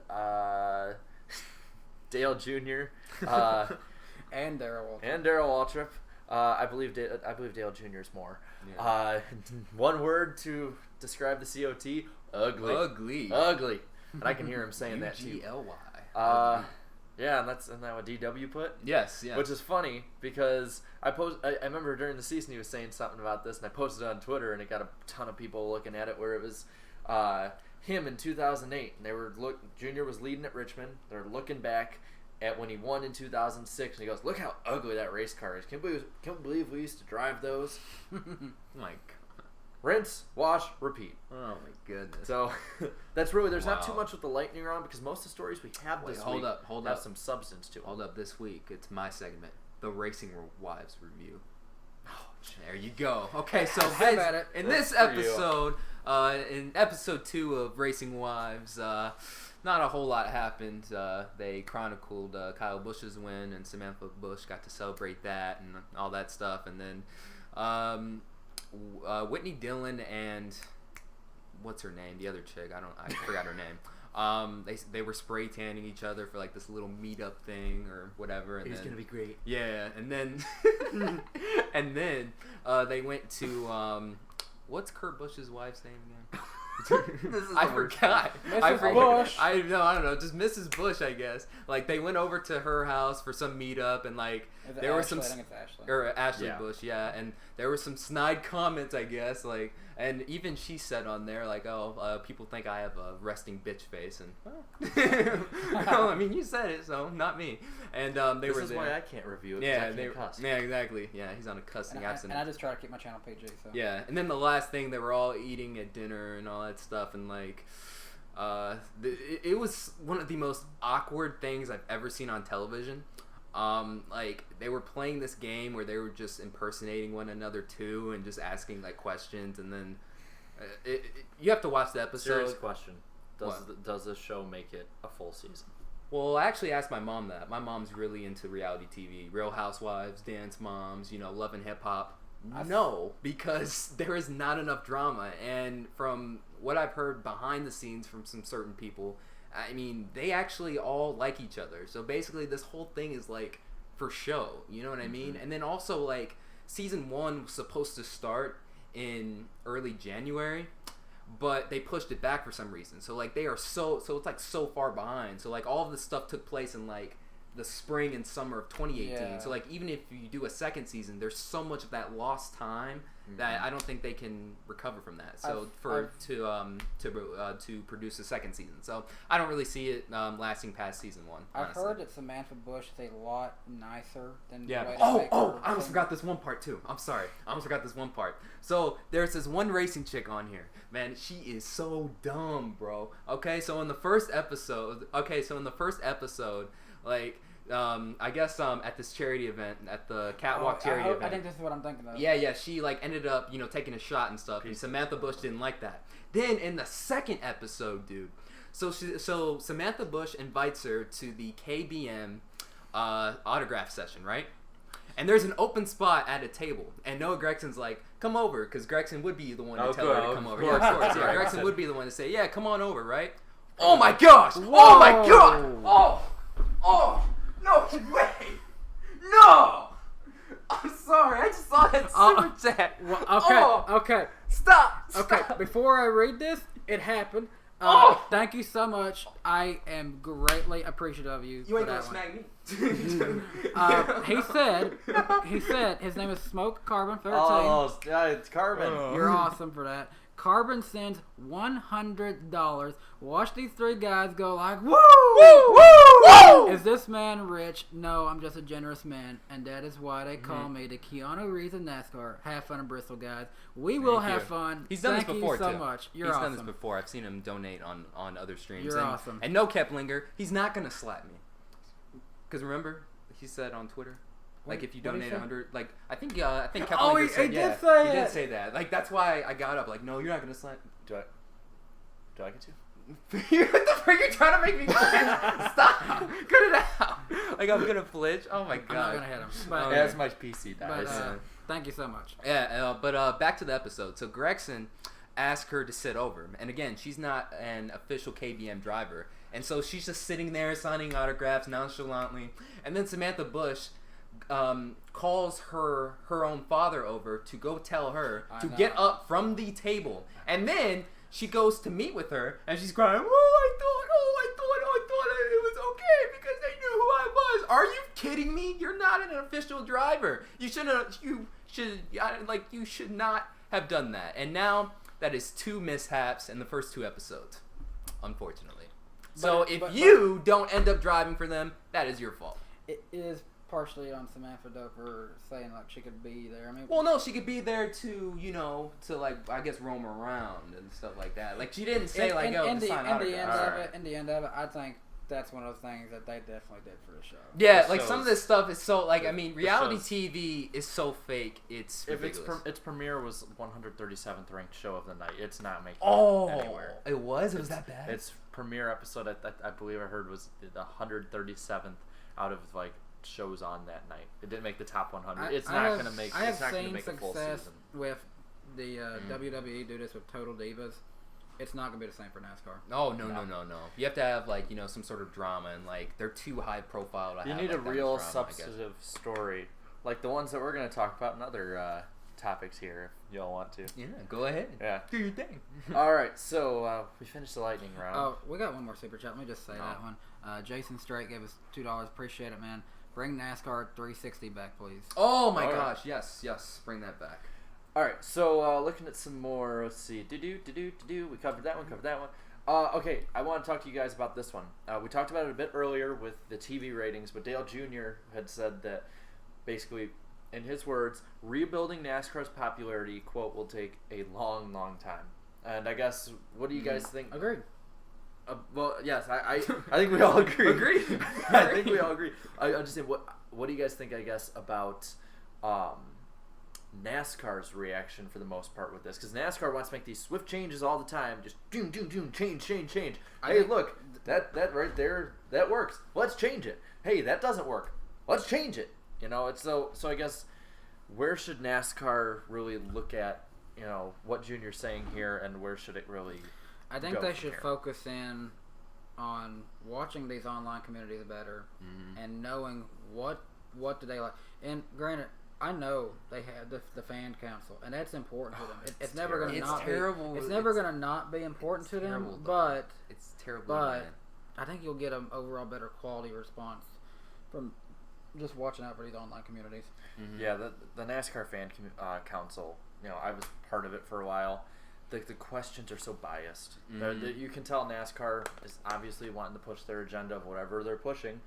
Dale Jr. And Darrell Waltrip. I believe Dale Jr. is more. Yeah. One word to describe the COT: ugly. Ugly. Ugly. And I can hear him saying that too. UGLY. Yeah, and isn't that what DW put? Yes, yeah. Which is funny because I remember during the season he was saying something about this, and I posted it on Twitter, and it got a ton of people looking at it. Where it was him in 2008, and Junior was leading at Richmond. They're looking back at when he won in 2006, and he goes, "Look how ugly that race car is. Can't believe we used to drive those." Like. Rinse, wash, repeat. Oh my goodness. So that's really there's not too much with the lightning round because most of the stories we have this week have some substance to it. Hold up, this week it's my segment, the Racing Wives review. Oh, there you go. Okay, so in this episode, in episode 2 of Racing Wives, not a whole lot happened. They chronicled Kyle Busch's win, and Samantha Busch got to celebrate that and all that stuff, and then. Whitney Dillon and what's her name? The other chick. I forgot her name. They were spray tanning each other for like this little meetup thing or whatever. And it was gonna be great. Yeah, and then they went to what's Kurt Busch's wife's name again? I forgot. Busch. I don't know. Just Mrs. Busch, I guess. Like they went over to her house for some meetup, and like there were some. I think it's Ashley. Or Ashley Busch, yeah, and there were some snide comments, I guess, like, and even she said on there, like, people think I have a resting bitch face, and well, I mean, you said it, so not me. And they were there. This is why I can't review it. Yeah, I can't cuss. Yeah, exactly. Yeah, he's on a cussing abstinence. And I just try to keep my channel PG. So. Yeah, and then the last thing, they were all eating at dinner and all that stuff, and like, it was one of the most awkward things I've ever seen on television. Like they were playing this game where they were just impersonating one another too, and just asking like questions, and then you have to watch the episode. Serious question: Does this show make it a full season? Well, I actually asked my mom that. My mom's really into reality TV, Real Housewives, Dance Moms, Love and Hip Hop. No, because there is not enough drama, and from what I've heard behind the scenes from some certain people. I mean, they actually all like each other. So basically, this whole thing is like for show. You know what I mean? And then also, like, season 1 was supposed to start in early January, but they pushed it back for some reason. So like they are so it's like so far behind. So like all of this stuff took place in like the spring and summer of 2018. Yeah. So like even if you do a second season, there's so much of that lost time that I don't think they can recover from that. So to produce a second season, so I don't really see it lasting past season 1. I've heard that Samantha Busch is a lot nicer than. Yeah. I almost forgot this one part too. I'm sorry. I almost forgot this one part. So there's this one racing chick on here. Man, she is so dumb, bro. Okay, so in the first episode, like. I guess at this charity event, at the catwalk charity event. I think this is what I'm thinking of. Yeah, she like ended up, taking a shot and stuff. And Samantha Busch didn't like that. Then in the second episode, dude, so Samantha Busch invites her to the KBM autograph session, right? And there's an open spot at a table, and Noah Gregson's like, "Come over," because Gregson would be the one to tell her to come over. Yeah, of course. Yeah, Gregson would be the one to say, "Yeah, come on over," right? Oh my gosh! Whoa. Oh my god! Oh! No way! No! I'm sorry, I just saw that super chat. Well, okay. Stop! Okay, before I read this, it happened. Thank you so much. I am greatly appreciative of you. You ain't gonna smack me. He said his name is Smoke Carbon 13. Oh, it's Carbon. You're awesome for that. Carbon sends $100. Watch these 3 guys go like, woo! Woo! Woo! Woo! Is this man rich? No, I'm just a generous man, and that is why they call me the Keanu Reeves of NASCAR. Have fun in Bristol, guys. We will have fun. He's done this before, Thank you so much. You're awesome. awesome. He's done this before. I've seen him donate on other streams. You're awesome. And no Keplinger, he's not going to slap me. Because remember, he said on Twitter, like if you donate 100, like I think Keplinger said, he did say that. Like that's why I got up. Like no, you're not gonna slap. Do I get to? What the frick? You're trying to make me flinch. Stop. Cut it out. Like I'm gonna flinch. Oh my god. I'm not gonna hit him. But, that's my PC dies. Thank you so much. Yeah, but back to the episode. So Gregson asked her to sit over, and again, she's not an official KBM driver, and so she's just sitting there signing autographs nonchalantly, and then Samantha Busch calls her own father over to go tell her to get up from the table, and then she goes to meet with her, and she's crying, I thought it was okay because they knew who kidding me? You're not an official driver. You should not have done that. And now that is 2 mishaps in the first 2 episodes, unfortunately. So if you don't end up driving for them, that is your fault. It is partially on Samantha Doper saying like she could be there. I mean, well, no, she could be there to like I guess roam around and stuff like that. Like she didn't say in the end of it, I think that's one of those things that they definitely did for the show. Yeah, like some of this stuff is so like I mean, reality TV is so fake. It's ridiculous. If its premiere was 137th ranked show of the night, it's not making it anywhere. It was that bad? Its premiere episode, I believe I heard, was the 137th out of like shows on that night. It didn't make the top 100. It's not going to make. It's not going to make a full season. With the WWE do this with Total Divas. It's not going to be the same for NASCAR. Oh no. You have to have like some sort of drama, and like they're too high profile to have. You need a real substantive story, like the ones that we're going to talk about in other topics here. If y'all want to. Yeah, go ahead. Yeah, do your thing. All right, so we finished the lightning round. Oh, we got one more super chat. Let me just say that one. Jason Straight gave us $2. Appreciate it, man. Bring NASCAR 360 back, please. Oh my gosh, yes, bring that back. All right, so looking at some more. Let's see. We covered that one. Okay, I want to talk to you guys about this one. We talked about it a bit earlier with the TV ratings, but Dale Jr. had said that basically, in his words, rebuilding NASCAR's popularity, quote, will take a long, long time. And I guess, what do you guys think? Agreed. Well, yes, I think we all agree. I think we all agree. I'm just saying, what do you guys think, I guess, about NASCAR's reaction for the most part with this? Because NASCAR wants to make these swift changes all the time. Just doom, change. Hey, look, that right there, that works. Let's change it. Hey, that doesn't work. Let's change it. It's so I guess, where should NASCAR really look at, what Junior's saying here, and where should it really I think they should focus in on watching these online communities better and knowing what do they like. And granted, I know they have the fan council, and that's important to them. It's never going to not terrible. It's never going to not be important to them. Though. But it's terrible. But I think you'll get an overall better quality response from just watching out for these online communities. Mm-hmm. Yeah, the NASCAR fan council. I was part of it for a while. The questions are so biased. You can tell NASCAR is obviously wanting to push their agenda of whatever they're pushing,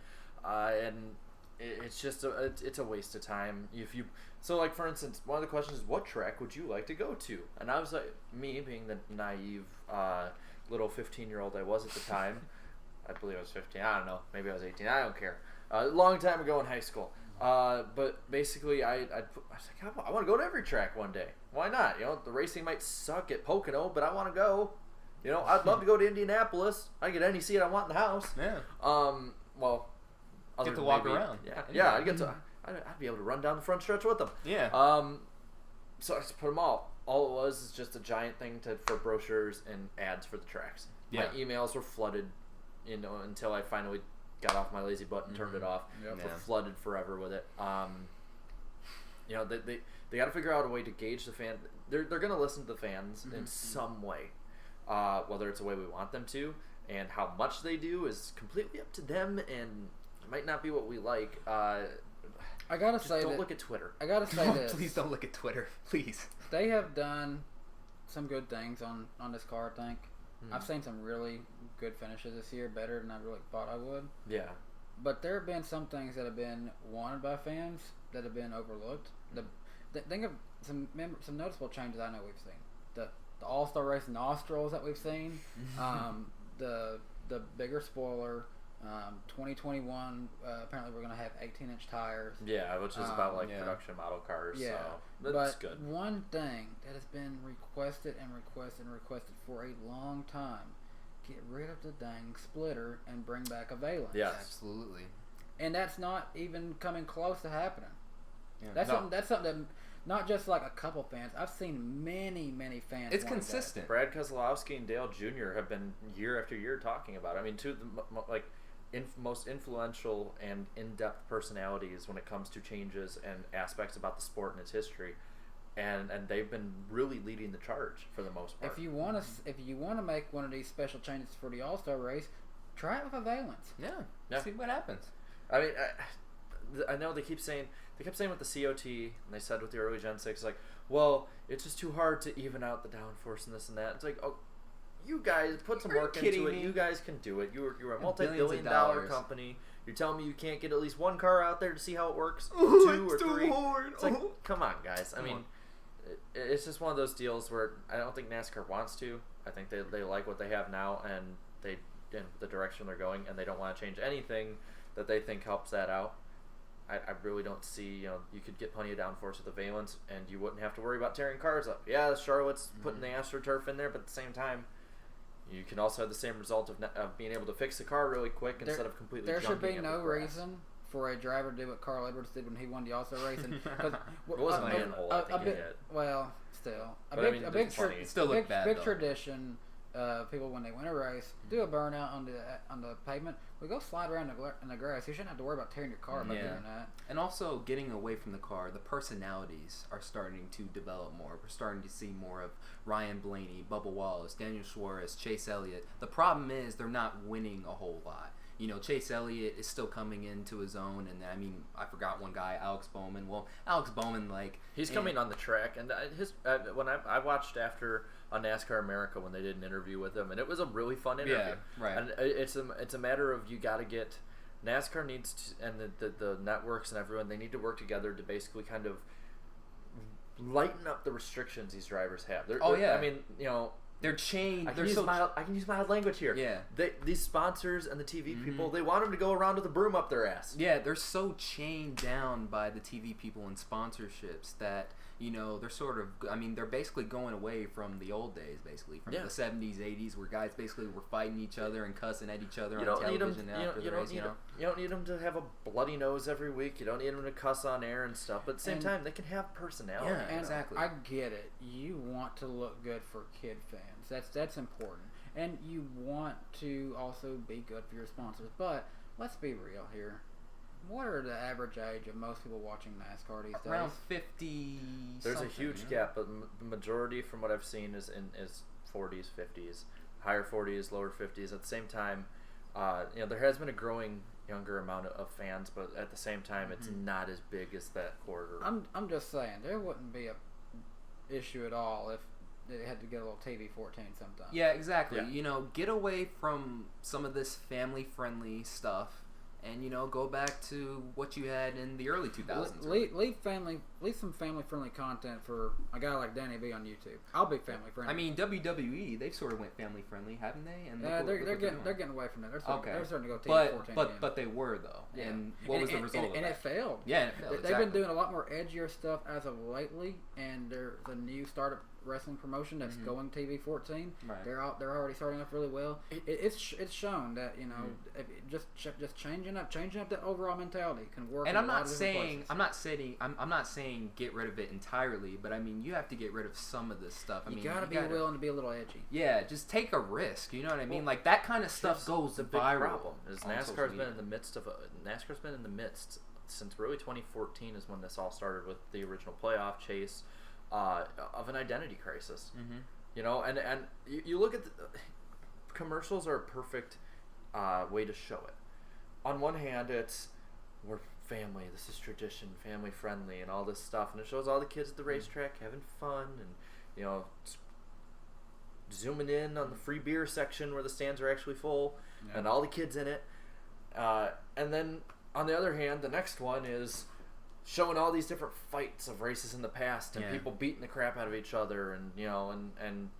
and it's just it's a waste of time. Like for instance, one of the questions is, what track would you like to go to? And I was like, me being the naive little 15-year-old I was at the time, I believe I was 15. I don't know, maybe I was 18. I don't care. A long time ago in high school. But basically, I was like, I want to go to every track one day. Why not? The racing might suck at Pocono, but I want to go. I'd love to go to Indianapolis. I get any seat I want in the house. Yeah. Well, get to walk around. Yeah. I'd be able to run down the front stretch with them. Yeah. So I just put them all. All it was is just a giant thing for brochures and ads for the tracks. Yeah. My emails were flooded, until I finally got off my lazy butt and turned it off. Yep. Flooded forever with it. They got to figure out a way to gauge the fan. They're going to listen to the fans in some way, whether it's a way we want them to, and how much they do is completely up to them, and it might not be what we like. I gotta say, don't look at Twitter. I gotta say this. Please don't look at Twitter, please. They have done some good things on this car, I think. I've seen some really good finishes this year, better than I really thought I would. Yeah. But there have been some things that have been wanted by fans that have been overlooked. Think of some noticeable changes I know we've seen. The All-Star Race nostrils that we've seen. The bigger spoiler. 2021. Apparently, we're going to have 18-inch tires. Yeah, which is about production model cars. Yeah, so that's good. One thing that has been requested for a long time: get rid of the dang splitter and bring back a valence. Yes, absolutely. And that's not even coming close to happening. Yeah. That's something that not just like a couple fans. I've seen many fans. It's consistent. Brad Keselowski and Dale Jr. have been year after year talking about it. I mean, two of the most influential and in-depth personalities when it comes to changes and aspects about the sport and its history, and they've been really leading the charge for the most part. If you want to make one of these special changes for the All-Star race, try it with a valence. Yeah. See what happens. I mean, I know they kept saying with the COT, and they said with the early Gen 6, like, well, it's just too hard to even out the downforce and this and that. It's like, oh, you guys put some work into it. You guys can do it. You're a multi-billion-dollar company. You're telling me you can't get at least one car out there to see how it works? Two or three? It's like, come on, guys. I mean, it's just one of those deals where I don't think NASCAR wants to. I think they like what they have now, and the direction they're going, and they don't want to change anything that they think helps that out. I really don't see, you could get plenty of downforce with the Valence, and you wouldn't have to worry about tearing cars up. Yeah, Charlotte's putting the AstroTurf in there, but at the same time, you can also have the same result of being able to fix the car really quick instead of completely junking it. There should be no reason for a driver to do what Carl Edwards did when he won the All-Star race. It wasn't a manhole, I think he hit. Well, still. A big tradition. People, when they win a race, do a burnout on the pavement. We go slide around in the grass. You shouldn't have to worry about tearing your car by doing that. And also, getting away from the car, the personalities are starting to develop more. We're starting to see more of Ryan Blaney, Bubba Wallace, Daniel Suarez, Chase Elliott. The problem is they're not winning a whole lot. Chase Elliott is still coming into his own, and I forgot one guy, Alex Bowman. Well, Alex Bowman, he's coming on the track, and when I watched after on NASCAR America when they did an interview with him, and it was a really fun interview. Yeah, right. And it's a matter of you got to get NASCAR needs to, and the networks and everyone, they need to work together to basically kind of lighten up the restrictions these drivers have. I mean, they're chained. I can use mild language here. Yeah. These sponsors and the TV people, they want them to go around with a broom up their ass. Yeah, they're so chained down by the TV people and sponsorships that, they're sort of, they're basically going away from the old days, basically, from the 70s, 80s, where guys basically were fighting each other and cussing at each other on television after the race, You don't need them to have a bloody nose every week. You don't need them to cuss on air and stuff. But at the same time, they can have personality. Yeah, exactly. I get it. You want to look good for kid fans. That's important. And you want to also be good for your sponsors. But let's be real here. What are the average age of most people watching NASCAR these days? Around 50. There's a huge gap, but the majority, from what I've seen, is 40s, 50s, higher 40s, lower 50s. At the same time, there has been a growing younger amount of fans, but at the same time, it's not as big as that quarter. I'm just saying there wouldn't be a issue at all if they had to get a little TV 14 sometime. Yeah, exactly. Yeah. Get away from some of this family-friendly stuff. And go back to what you had in the early 2000s. Leave some family-friendly content for a guy like Danny B on YouTube. I'll be family-friendly. WWE, they sort of went family-friendly, haven't they? And they're getting away from that. They're starting to go TV 14. But they were though. Yeah. And what was the result of that? And it failed. Yeah, it failed. They've been doing a lot more edgier stuff as of lately, and the new startup wrestling promotion that's going TV 14. Right. They're already starting off really well. It's shown that just changing up the overall mentality can work. And I'm not saying get rid of it entirely, but you have to get rid of some of this stuff. You gotta be willing to be a little edgy. Yeah, just take a risk. You know what I mean? Like that kind of stuff goes the viral. Big problem is NASCAR's been in the midst since really 2014 is when this all started with the original playoff chase. Of an identity crisis, and you look at commercials are a perfect way to show it. On one hand, we're family, this is tradition, family friendly, and all this stuff, and it shows all the kids at the racetrack having fun, and zooming in on the free beer section where the stands are actually full, and all the kids in it, and then on the other hand, the next one is showing all these different fights of races in the past and people beating the crap out of each other, and and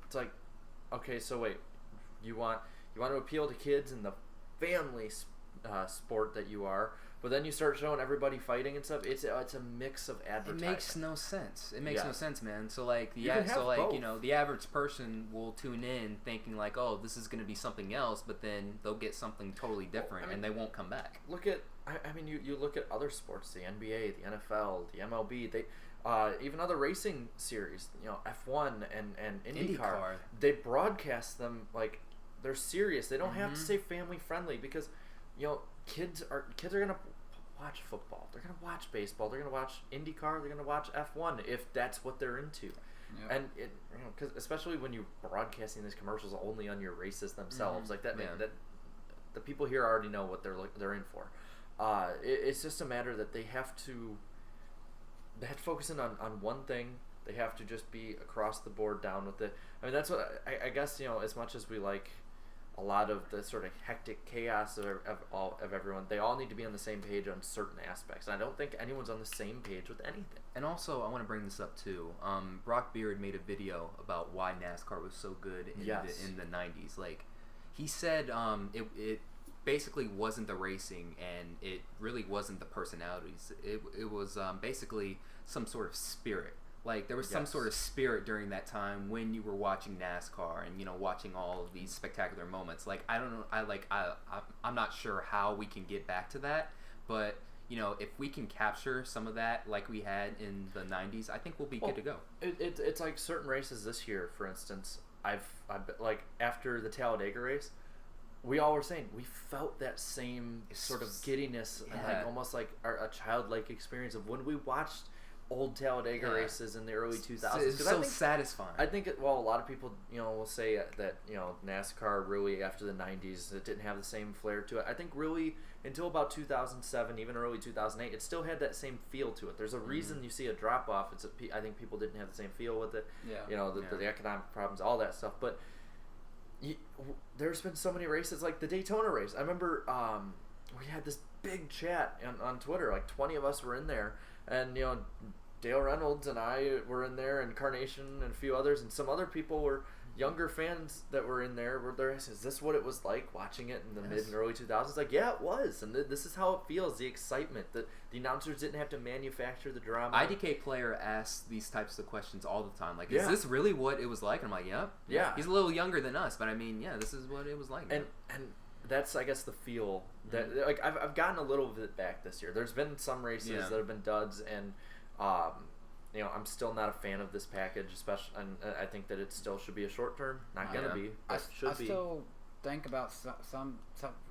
it's like, okay, so wait, you want to appeal to kids in the family sport that you are, but then you start showing everybody fighting and stuff. It's a mix of advertising. It makes no sense. It makes no sense, man. So the average person will tune in thinking like, oh, this is going to be something else, but then they'll get something totally different, and they won't come back. Look at you look at other sports, the NBA, the NFL, the MLB, they even other racing series, F1 and IndyCar. They broadcast them like they're serious. They don't have to say family friendly because kids are going to watch football. They're going to watch baseball. They're going to watch IndyCar. They're going to watch F1 if that's what they're into. Yep. And because especially when you're broadcasting these commercials only on your races themselves, like that, that the people here already know what they're in for. it's just a matter that they have to focus in on one thing. They have to just be across the board down with it. I mean, that's what I guess, as much as we like a lot of the sort of hectic chaos of everyone, they all need to be on the same page on certain aspects. And I don't think anyone's on the same page with anything. And also, I want to bring this up too. Brock Beard made a video about why NASCAR was so good in the 90s. Like, he said it basically wasn't the racing, and it really wasn't the personalities. It was basically some sort of spirit. Like, there was some sort of spirit during that time when you were watching NASCAR and, watching all of these spectacular moments. Like, I don't know, I'm not sure how we can get back to that, but, if we can capture some of that like we had in the 90s, I think we'll be good to go. It's like certain races this year, for instance, I've like, after the Talladega race, we all were saying we felt that same sort of giddiness and like almost like a childlike experience of when we watched old Talladega races in the early 2000s. It's so satisfying. I think a lot of people, will say that, NASCAR really after the 90s, it didn't have the same flair to it. I think really until about 2007, even early 2008, it still had that same feel to it. There's a reason you see a drop off. I think people didn't have the same feel with it. Yeah. The economic problems, all that stuff. But there's been so many races, like the Daytona race. I remember we had this big chat on Twitter. Like 20 of us were in there. And, Dale Reynolds and I were in there, and Carnation and a few others, and some other people were younger fans that were in there. Were there? Is this what it was like watching it in the mid and early 2000s? Like, yeah, it was. And this is how it feels, the excitement. The announcers didn't have to manufacture the drama. IDK player asks these types of questions all the time. Like, is this really what it was like? And I'm like, yeah. He's a little younger than us, but I mean, this is what it was like. And that's, I guess, the feel that like I've gotten a little bit back this year. There's been some races that have been duds, and I'm still not a fan of this package, especially. And I think that it still should be a short term. Not gonna be. I still think about some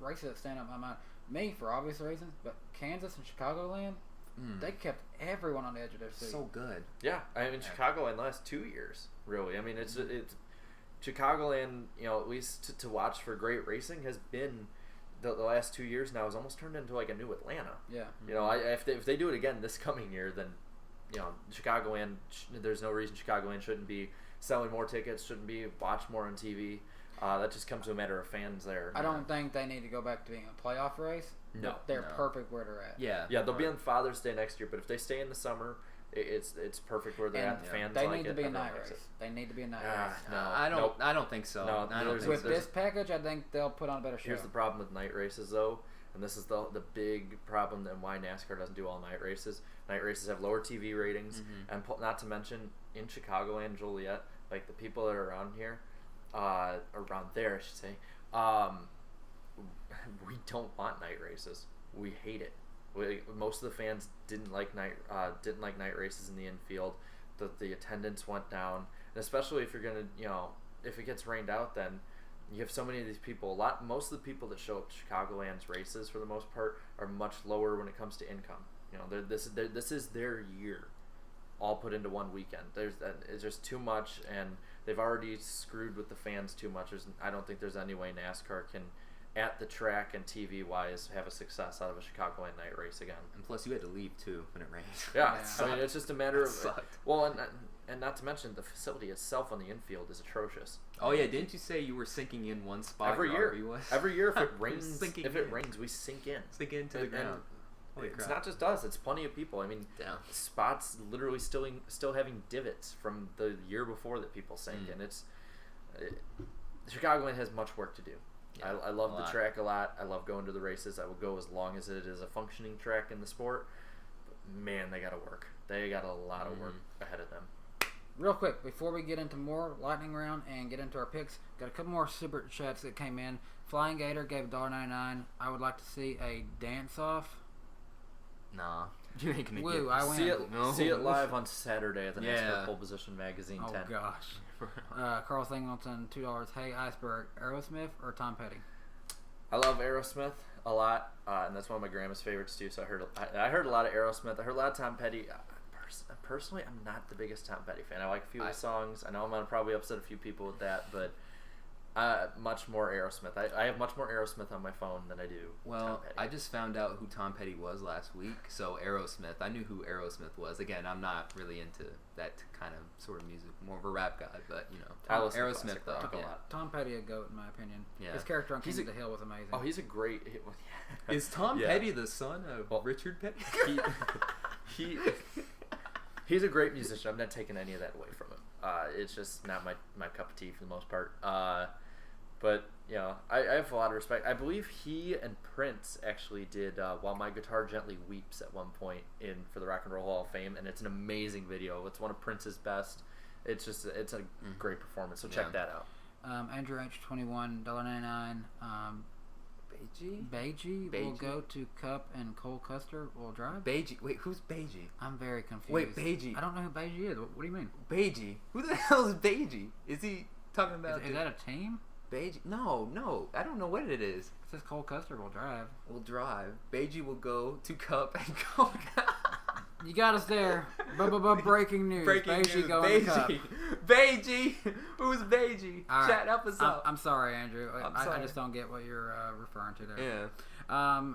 races that stand up in my mind. Me, for obvious reasons, but Kansas and Chicagoland, they kept everyone on the edge of their seat. So good. Yeah, I mean Chicagoland last 2 years, really. I mean it's Chicagoland, at least to watch for great racing, has been the last 2 years now, has almost turned into like a new Atlanta. Yeah. If they do it again this coming year, then Chicagoland, there's no reason Chicagoland shouldn't be selling more tickets, shouldn't be watched more on TV. That just comes to a matter of fans there. I don't think they need to go back to being a playoff race. No, they're perfect where they're at. Yeah, they'll be on Father's Day next year, but if they stay in the summer, it's perfect where they're at. The fans they need to be a night race. They need to be a night race. No, I don't think so. No, I don't think with this package, I think they'll put on a better show. Here's the problem with night races, though, and this is the big problem and why NASCAR doesn't do all night races. Night races have lower TV ratings, and not to mention in Chicago and Joliet, like the people that are around here, around there, I should say, we don't want night races. We hate it. Most of the fans didn't like night races in the infield. The attendance went down, and especially if you're gonna, if it gets rained out, then you have so many of these people. Most of the people that show up to Chicagoland's races, for the most part, are much lower when it comes to income. This is their year, all put into one weekend. It's just too much, and they've already screwed with the fans too much. I don't think there's any way NASCAR can, at the track and TV wise, have a success out of a Chicagoland night race again. And plus, you had to leave too when it rained. Yeah, I mean, it's just a matter of and not to mention the facility itself on the infield is atrocious. Oh yeah, didn't you say you were sinking in one spot every year? Every year, if it rains, rains, we sink into the ground. It's not just us; it's plenty of people. I mean, spots literally still having divots from the year before that people sank, and Chicagoland has much work to do. Yeah, I love the track a lot. I love going to the races. I will go as long as it is a functioning track in the sport. But man, they got to work. They got a lot of work ahead of them. Real quick, before we get into more lightning round and get into our picks, got a couple more super chats that came in. Flying Gator gave $1.99. I would like to see a dance off. Nah. You ain't gonna Woo, get see it live on Saturday at the NASCAR Pole Position Magazine 10. Oh gosh. Carl Singleton, $2. Hey Iceberg, Aerosmith or Tom Petty? I love Aerosmith a lot, and that's one of my grandma's favorites too. So I heard a lot of Aerosmith. I heard a lot of Tom Petty. Personally, I'm not the biggest Tom Petty fan. I like a few of the songs. I know I'm gonna probably upset a few people with that, but Much more Aerosmith. I have much more Aerosmith on my phone than I do Tom Petty. I just found out who Tom Petty was last week. So Aerosmith. I knew who Aerosmith was. Again, I'm not really into that kind of sort of music. More of a rap guy, but Aerosmith though. Tom Petty a goat in my opinion. Yeah. His character on King of the Hill was amazing. Oh, he's a great. Is Tom Petty the son of Richard Petty? He's a great musician. I'm not taking any of that away from him. It's just not my cup of tea for the most part. But I have a lot of respect. I believe he and Prince actually did "While My Guitar Gently Weeps" at one point for the Rock and Roll Hall of Fame, and it's an amazing video. It's one of Prince's best. It's a great performance. So check that out. Andrew H. $21, $1.99. Beiji will go to Cup and Cole Custer will drive. Beiji, wait, who's Beiji? I'm very confused. Wait, Beiji. I don't know who Beiji is. What do you mean? Beiji. Who the hell is Beiji? Is he talking about? Is that a team? Beiji? No. I don't know what it is. It says Cole Custer will drive. Will drive. Beiji will go to Cup and Cole. You got us there. Breaking news. Beiji going to Cup. Beiji. Who's Beiji? Right. Chat, help us out. I'm sorry, Andrew. Sorry. I just don't get what you're referring to there. Yeah.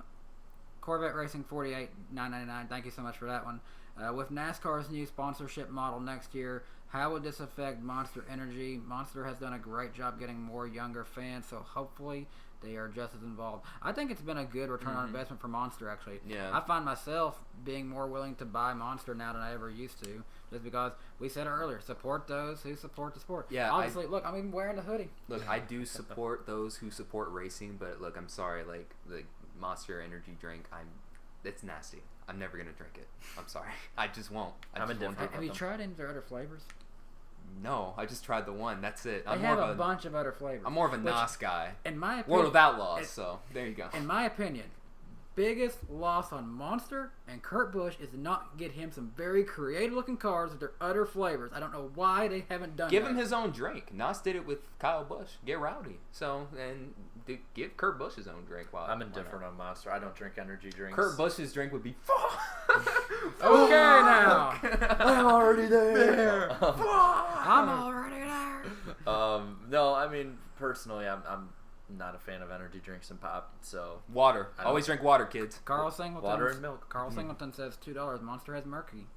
Corvette Racing 48, $9.99. Thank you so much for that one. With NASCAR's new sponsorship model next year, how would this affect Monster Energy? Monster has done a great job getting more younger fans, so hopefully they are just as involved. I think it's been a good return on investment for Monster, actually. Yeah. I find myself being more willing to buy Monster now than I ever used to, just because we said it earlier, support those who support the sport. Yeah. Obviously, look, I'm even wearing the hoodie. Look, I do support those who support racing, but look, I'm sorry, like the Monster energy drink, it's nasty. I'm never gonna drink it. I'm sorry. I just won't. Have you tried any of their other flavors? No, I just tried the one. That's it. They have a bunch of other flavors. I'm more of a NOS guy. In my opinion, World of Outlaws. So there you go. In my opinion, biggest loss on Monster and Kurt Busch is to not get him some very creative looking cars with their other flavors. I don't know why they haven't done Give him his own drink. NOS did it with Kyle Busch. Get rowdy. So, and give Kurt Busch his own drink. I'm indifferent on Monster. I don't drink energy drinks. Kurt Busch's drink would be Okay now. I'm already there. I'm already there. No, I mean, personally, I'm not a fan of energy drinks and pop, so water. Always drink water, kids. Carl Singleton. Water and milk. Carl Singleton says $2. Monster has murky.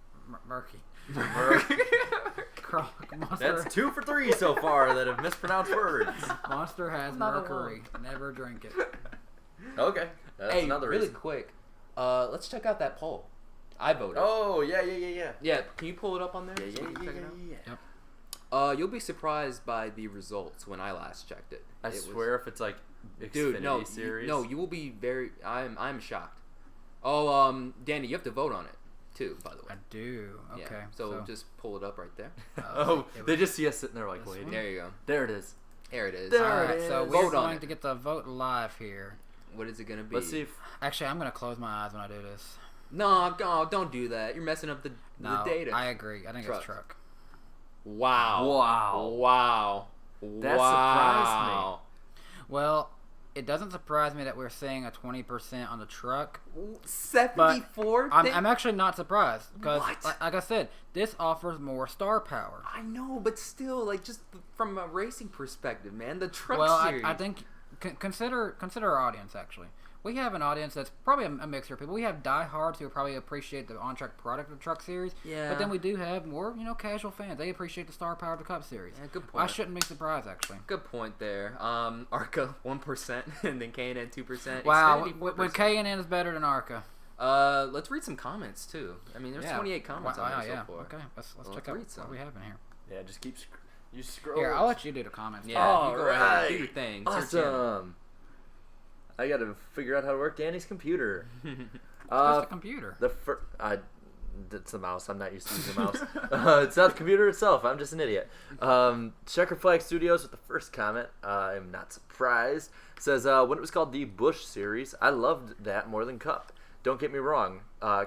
Monster. That's 2 for 3 so far that have mispronounced words. Monster has mercury. Never drink it. Okay. That's another really reason. quick. Let's check out that poll. I voted. Oh, yeah. Yeah, can you pull it up on there? Yeah. Yep. You'll be surprised by the results when I last checked it. I swear if it's like Xfinity series. You will be very. I'm shocked. Oh, Danny, you have to vote on it too. By the way, I do. Okay. Yeah, so just pull it up right there. They just see us sitting there like waiting. There you go. There it is. There it is. All right, so we're vote on going to get the vote live here. What is it going to be? Let's see if... Actually, I'm going to close my eyes when I do this. No, don't do that. You're messing up the data. I agree. I think it's truck. Wow. That surprised me. Well, it doesn't surprise me that we're seeing a 20% on the truck. 74? I'm actually not surprised because, like I said, this offers more star power. I know, but still, like, just from a racing perspective, man, the truck series. Well, I think consider our audience. Actually, we have an audience that's probably a mixture of people. We have diehards who probably appreciate the on-track product of the truck series. Yeah. But then we do have more, casual fans. They appreciate the star power of the Cup series. Yeah, good point. I shouldn't be surprised, actually. Good point there. ARCA 1% and then K&N 2%. Wow, when K&N is better than ARCA. Let's read some comments too. I mean, there's 28 comments on there so far. Okay, let's check out what we have in here. Yeah, just keep you scroll. Here, I'll let you do the comments. Yeah, you go ahead. Do your thing. Awesome. I got to figure out how to work Danny's computer. It's just a computer. It's the mouse. I'm not used to using the mouse. It's not the computer itself. I'm just an idiot. Checker Flag Studios with the first comment. I'm not surprised. Says, when it was called the Busch series, I loved that more than Cup. Don't get me wrong.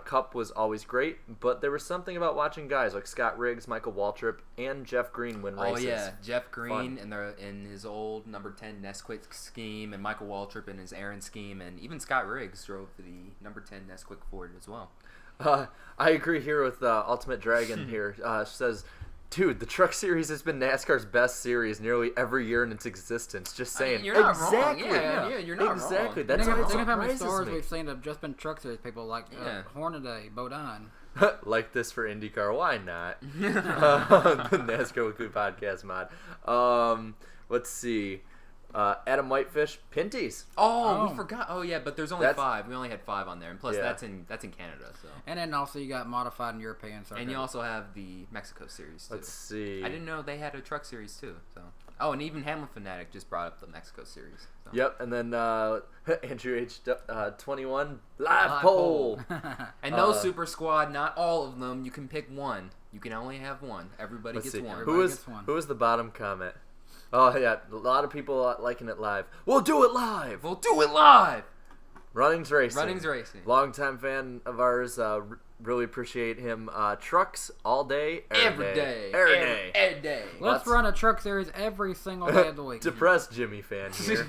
Cup was always great, but there was something about watching guys like Scott Riggs, Michael Waltrip, and Jeff Green win races. Oh, yeah. Jeff Green in his old number 10 Nesquik scheme, and Michael Waltrip in his Aaron scheme, and even Scott Riggs drove the number 10 Nesquik Ford as well. I agree here with Ultimate Dragon here. Says, Dude, the Truck Series has been NASCAR's best series nearly every year in its existence. Just saying. You're not exactly. wrong. Yeah, you're not exactly. wrong. That's what Think of how many surprises stars me. we've seen have just been Truck Series people like Hornaday, Bodine. Like this for IndyCar, why not? The NASCAR Weekly Podcast mod. Let's see. Adam Whitefish, Pinty's. Oh, we forgot. Oh, yeah, but there's only That's- 5. We only had 5 on there, and plus that's in Canada. So. And then also you got modified and European. And you also have the Mexico series too. Let's see. I didn't know they had a truck series too. So. Oh, and even Hamlin Fanatic just brought up the Mexico series. So. Yep, and then Andrew H. 21 live poll. And no super squad, not all of them. You can pick one. You can only have one. Everybody gets one. Who was the bottom comment? Oh yeah, a lot of people liking it live. We'll do it live. We'll do it live. Runnings Racing. Runnings Racing. Longtime fan of ours. Really appreciate him. Trucks all day, every day. Every day. Let's run a Truck Series every single day of the week. Depressed Jimmy fan here.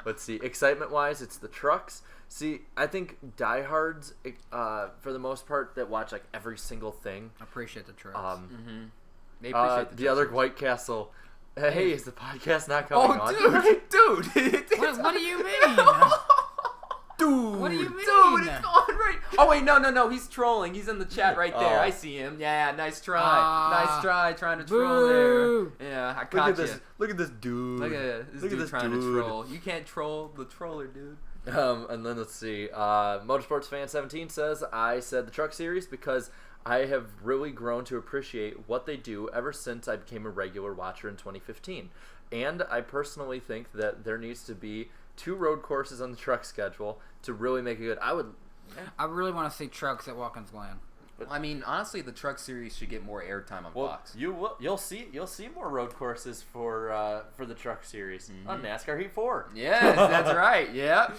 Let's see. Excitement-wise, it's the trucks. See, I think diehards, for the most part, that watch like every single thing. Appreciate the trucks. They appreciate the other White Castle. Hey, is the podcast not coming on? Dude. What do you mean? Dude, what do you mean? Dude, it's on right. Oh wait, no, he's trolling. He's in the chat right there. I see him. Yeah, nice try. Nice try trying to troll boo. there. Yeah, I caught you. Look at this dude. Look at this dude trying to troll. You can't troll the troller, dude. And then let's see. Motorsports Fan 17 says, I said the Truck Series because I have really grown to appreciate what they do ever since I became a regular watcher in 2015. And I personally think that there needs to be 2 road courses on the truck schedule to really make it good. I really want to see trucks at Watkins Glen. I mean, honestly, the Truck Series should get more airtime on Fox. You'll see more road courses for the Truck Series on NASCAR Heat 4. Yes, that's right. Yep.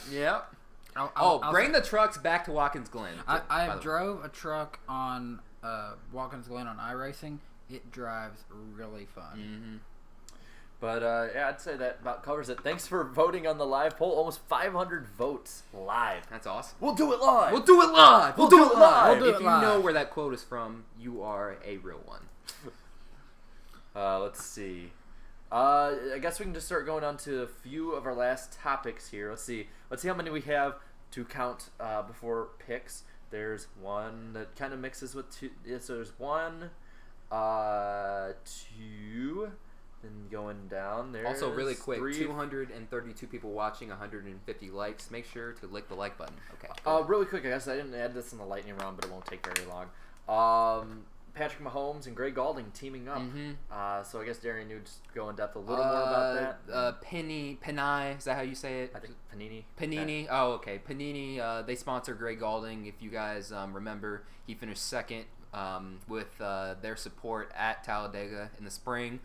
I'll Bring the trucks back to Watkins Glen. I drove a truck on Watkins Glen on iRacing. It drives really fun. Mm-hmm. But yeah, I'd say that about covers it. Thanks for voting on the live poll. Almost 500 votes live. That's awesome. We'll do it live. We'll do it live. We'll do it live. If you know where that quote is from, you are a real one. Let's see. I guess we can just start going on to a few of our last topics here. Let's see how many we have to count before picks. There's one that kind of mixes with 2. Yeah, so there's 1, 2. And going down there. Also, really quick, 3. 232 people watching, 150 likes. Make sure to lick the like button. Okay. Really quick, I guess I didn't add this in the lightning round, but it won't take very long. Patrick Mahomes and Greg Galding teaming up. Mm-hmm. So I guess Darian, you just go in depth a little more about that. Penny, is that how you say it? I think Panini. Panini. Oh, okay. Panini. They sponsor Greg Galding. If you guys remember, he finished second with their support at Talladega in the spring.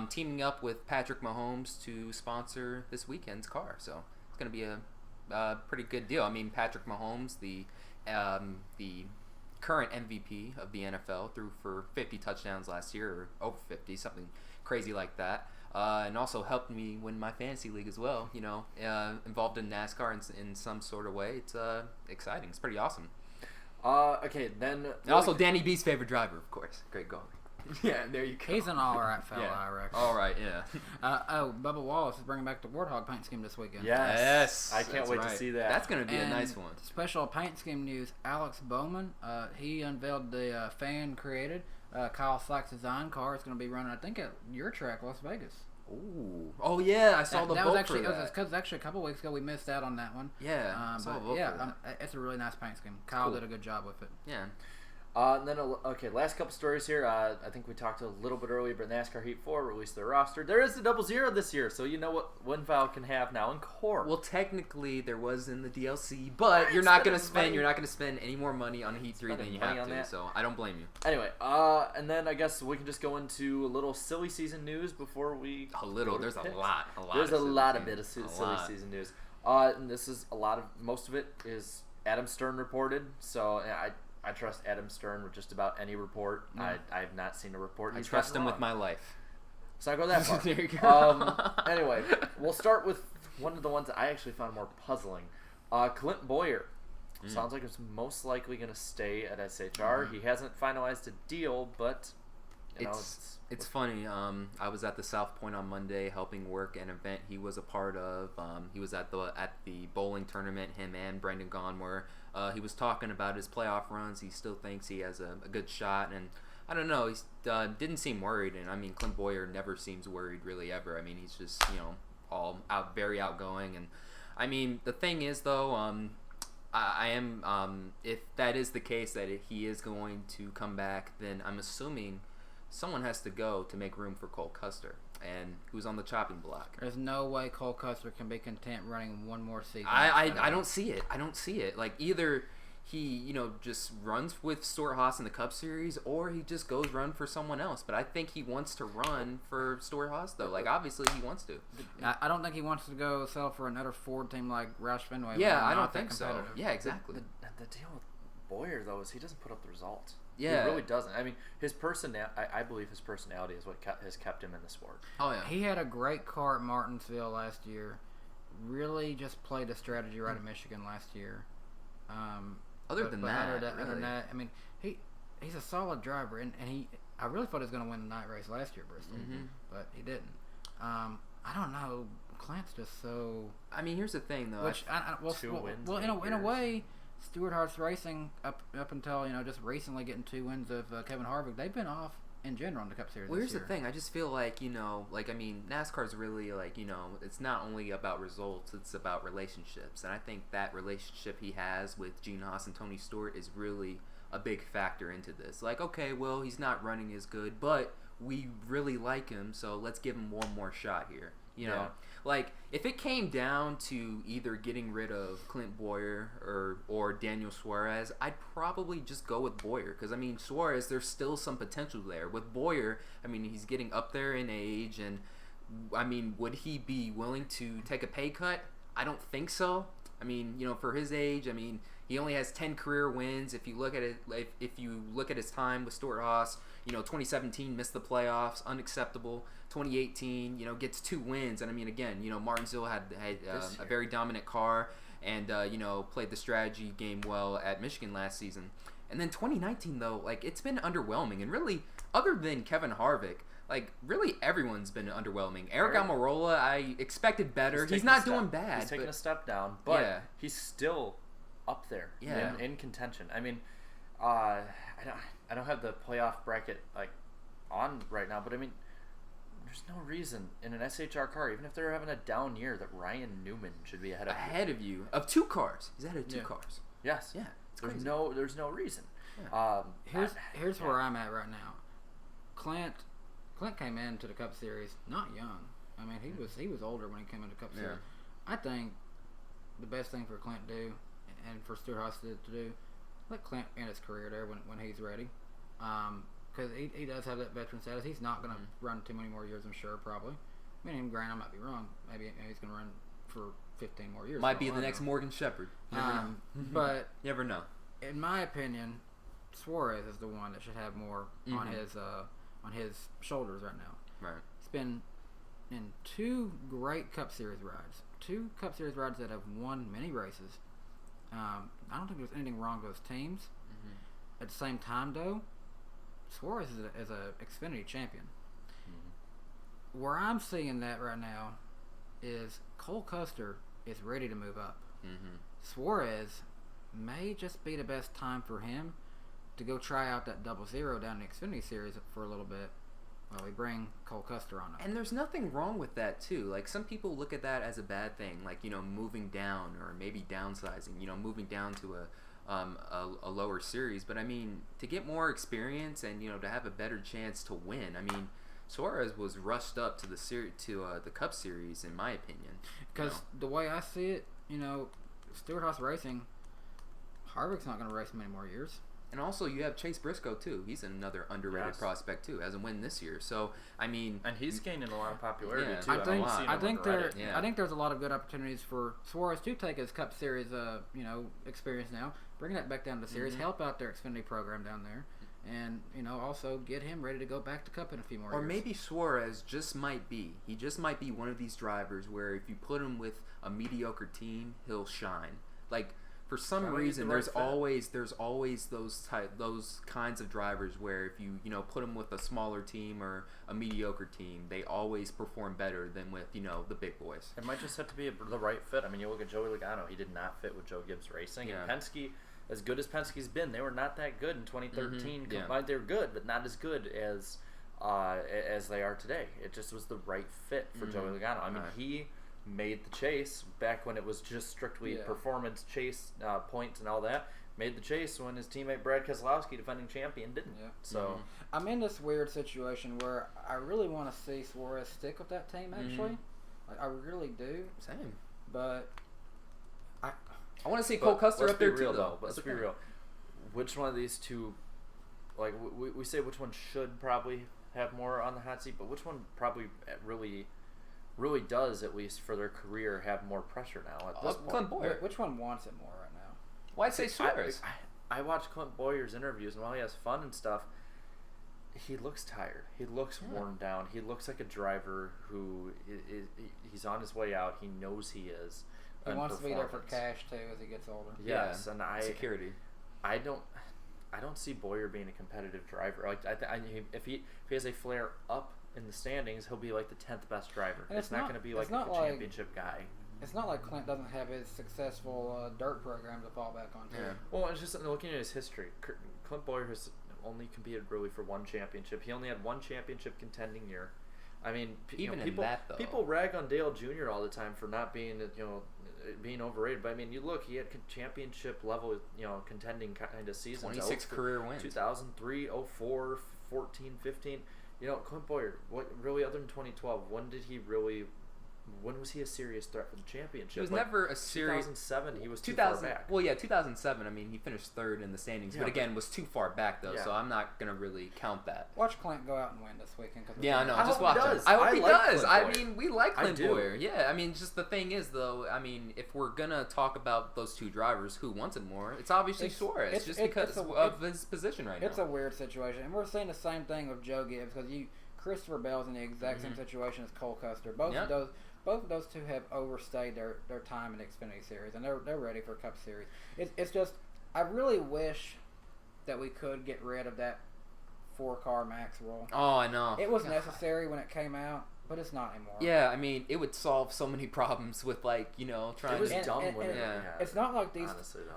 Teaming up with Patrick Mahomes to sponsor this weekend's car, so it's going to be a pretty good deal. I mean, Patrick Mahomes, the current MVP of the NFL, threw for 50 touchdowns last year, or over 50, something crazy like that, and also helped me win my fantasy league as well. You know, involved in NASCAR in some sort of way. It's exciting. It's pretty awesome. Okay, then. And also, Danny B's favorite driver, of course, Greg Galding. Yeah, there you go. He's an all-right fella, I reckon. All right, yeah. Bubba Wallace is bringing back the Warthog paint scheme this weekend. Yes. I can't wait to see that. That's going to be a nice one. Special paint scheme news, Alex Bowman, he unveiled the fan-created Kyle Slack's design car. It's going to be running, I think, at your track, Las Vegas. Ooh. Oh, yeah, I saw the vote for that. Because actually a couple weeks ago we missed out on that one. Yeah, I saw a vote for that. It's a really nice paint scheme. Kyle did a good job with it. Yeah. And then, last couple stories here. I think we talked a little bit earlier, but NASCAR Heat 4 released their roster. There is a 00 this year, so you know what Winval can have now in core. Well, technically, there was in the DLC, but you're not going to spend any more money on Heat 3 than you have to, so I don't blame you. Anyway, and then I guess we can just go into a little silly season news before we... There's a lot. There's a lot of silly season news. And this is most of it is Adam Stern reported, so I trust Adam Stern with just about any report. I have not seen a report. I trust him with my life. So I go that far. There you go. Anyway, we'll start with one of the ones that I actually found more puzzling. Clint Boyer. Sounds like it's most likely going to stay at SHR. He hasn't finalized a deal, but It's funny. I was at the South Point on Monday helping work an event he was a part of. He was at the bowling tournament. Him and Brendan Gaughan were. He was talking about his playoff runs. He still thinks he has a good shot, and I don't know. He didn't seem worried, and I mean, Clint Boyer never seems worried really ever. I mean, he's just very outgoing, and I mean, the thing is though, I am if that is the case that he is going to come back, then I'm assuming someone has to go to make room for Cole Custer, and who's on the chopping block. There's no way Cole Custer can be content running one more season. I don't see it. I don't see it. Like, either he, just runs with Stuart Haas in the Cup Series, or he just goes run for someone else. But I think he wants to run for Stuart Haas, though. Like, obviously he wants to. I don't think he wants to go sell for another Ford team like Roush Fenway. Yeah, I don't think so. Yeah, exactly. The deal with Boyer, though, is he doesn't put up the results. Yeah. He really doesn't. I mean, I believe his personality is what has kept him in the sport. Oh, yeah. He had a great car at Martinsville last year. Really just played the strategy right at Michigan last year. Other than that, I mean, he's a solid driver, and I really thought he was going to win the night race last year at Bristol, but he didn't. I don't know. Clint's just so. I mean, here's the thing, though. Which in a way, Stuart Haas Racing up until just recently getting 2 wins of Kevin Harvick, they've been off in general in the Cup Series. Well, here's the thing. I just feel like I mean, NASCAR's really it's not only about results; it's about relationships, and I think that relationship he has with Gene Haas and Tony Stewart is really a big factor into this. Like, okay, well, he's not running as good, but we really like him, so let's give him one more shot here. You know, like if it came down to either getting rid of Clint Boyer or Daniel Suarez, I'd probably just go with Boyer, because I mean, Suarez, there's still some potential there. With Boyer, I mean, he's getting up there in age, and I mean, would he be willing to take a pay cut? I don't think so. I mean, for his age, I mean, he only has 10 career wins. If you look at it, if you look at his time with Stuart Haas, 2017 missed the playoffs, unacceptable. 2018, gets 2 wins, and I mean, again, Martinsville had a very dominant car, and played the strategy game well at Michigan last season. And then 2019, though, like, it's been underwhelming, and really, other than Kevin Harvick, like, really everyone's been underwhelming. Eric Almirola, I expected better. He's not doing bad. He's taking a step down, but he's still up there in contention. I mean, I don't have the playoff bracket on right now, but I mean, there's no reason in an SHR car, even if they're having a down year, that Ryan Newman should be ahead of you. Of 2 cars. He's ahead of 2 cars. Yes. Yeah. There's no reason. Yeah. Here's where I'm at right now. Clint came into the Cup Series not young. I mean, he was older when he came into the Cup Series. I think the best thing for Clint to do, and for Stuart Haas to do, let Clint end his career there when he's ready. Because he does have that veteran status. He's not going to run too many more years, I'm sure, probably. I mean, granted, I might be wrong. Maybe he's going to run for 15 more years. Might be the next Morgan Shepherd. But you never know. In my opinion, Suarez is the one that should have more on his shoulders right now. Right. He's been in 2 great Cup Series rides. 2 Cup Series rides that have won many races. I don't think there's anything wrong with those teams. At the same time, though, Suarez is a Xfinity champion. Where I'm seeing that right now is Cole Custer is ready to move up. Suarez may just be the best time for him to go try out that 0-0 down in the Xfinity Series for a little bit while we bring Cole Custer on up. And there's nothing wrong with that, too. Like, some people look at that as a bad thing, like, moving down or maybe downsizing, moving down to a lower series. But I mean, to get more experience and to have a better chance to win, I mean, Suarez was rushed up to the Cup Series, in my opinion. Because the way I see it, Stuart Haas Racing, Harvick's not going to race many more years. And also, you have Chase Briscoe too. He's another underrated prospect too. Hasn't won this year, so I mean, and he's gaining a lot of popularity too. I think there's a lot of good opportunities for Suarez to take his Cup Series, experience now, bring that back down to the series, help out their Xfinity program down there, and also get him ready to go back to Cup in a few more years. Or maybe Suarez just might be one of these drivers where if you put him with a mediocre team, he'll shine. Like, for some reason there's always those kinds of drivers where if you put them with a smaller team or a mediocre team, they always perform better than with the big boys. It might just have to be the right fit. I mean, you look at Joey Logano, he did not fit with Joe Gibbs Racing, and Penske, as good as Penske's been, they were not that good in 2013. They were good, but not as good as they are today. It just was the right fit for Joey Logano. I mean, he made the chase back when it was just strictly performance chase points and all that. Made the chase when his teammate Brad Keselowski, defending champion, didn't. So I'm in this weird situation where I really want to see Suarez stick with that team. Actually, like, I really do. Same. But I want to see Cole Custer up there too, though. Let's be real. Which one of these two? Like we say, which one should probably have more on the hot seat, but which one probably really does, at least for their career, have more pressure now at this point? Clint Bowyer. Which one wants it more right now? Well, I'd say Suarez. I watch Clint Bowyer's interviews, and while he has fun and stuff, he looks tired. He looks worn down. He looks like a driver who he's on his way out. He knows he is. He wants to be there for cash too as he gets older. Yes, and security. I don't see Bowyer being a competitive driver. Like if he has a flare up in the standings, he'll be like the 10th best driver. It's not going to be like a championship guy. It's not like Clint doesn't have his successful dirt program to fall back on. Yeah. Well, it's just looking at his history. Clint Bowyer has only competed really for one championship. He only had one championship contending year. I mean, people rag on Dale Jr. all the time for not being being overrated. But I mean, you look, he had championship level contending kind of seasons. 26 career wins. 2003, 04, 14, 15. Clint Bowyer, what really, other than 2012, when was he a serious threat for the championship? He was never a serious. 2007, he was too far back. Well, 2007. I mean, he finished third in the standings, but again, was too far back though. So I'm not gonna really count that. Watch Clint go out and win this weekend. I know. Just watch him. I hope he does. I mean, we like Clint Bowyer. Yeah. I mean, just the thing is though. I mean, if we're gonna talk about those two drivers, who wants it more? It's obviously Suarez, just because of his position right now. It's a weird situation, and we're seeing the same thing with Joe Gibbs because Christopher Bell's in the exact same situation as Cole Custer. Both of those two have overstayed their time in the Xfinity Series, and they're ready for Cup Series. It's just, I really wish that we could get rid of that 4-car max rule. Oh, I know. It was necessary when it came out, but it's not anymore. Yeah, I mean, it would solve so many problems with trying to... It was dumb when it's not like these...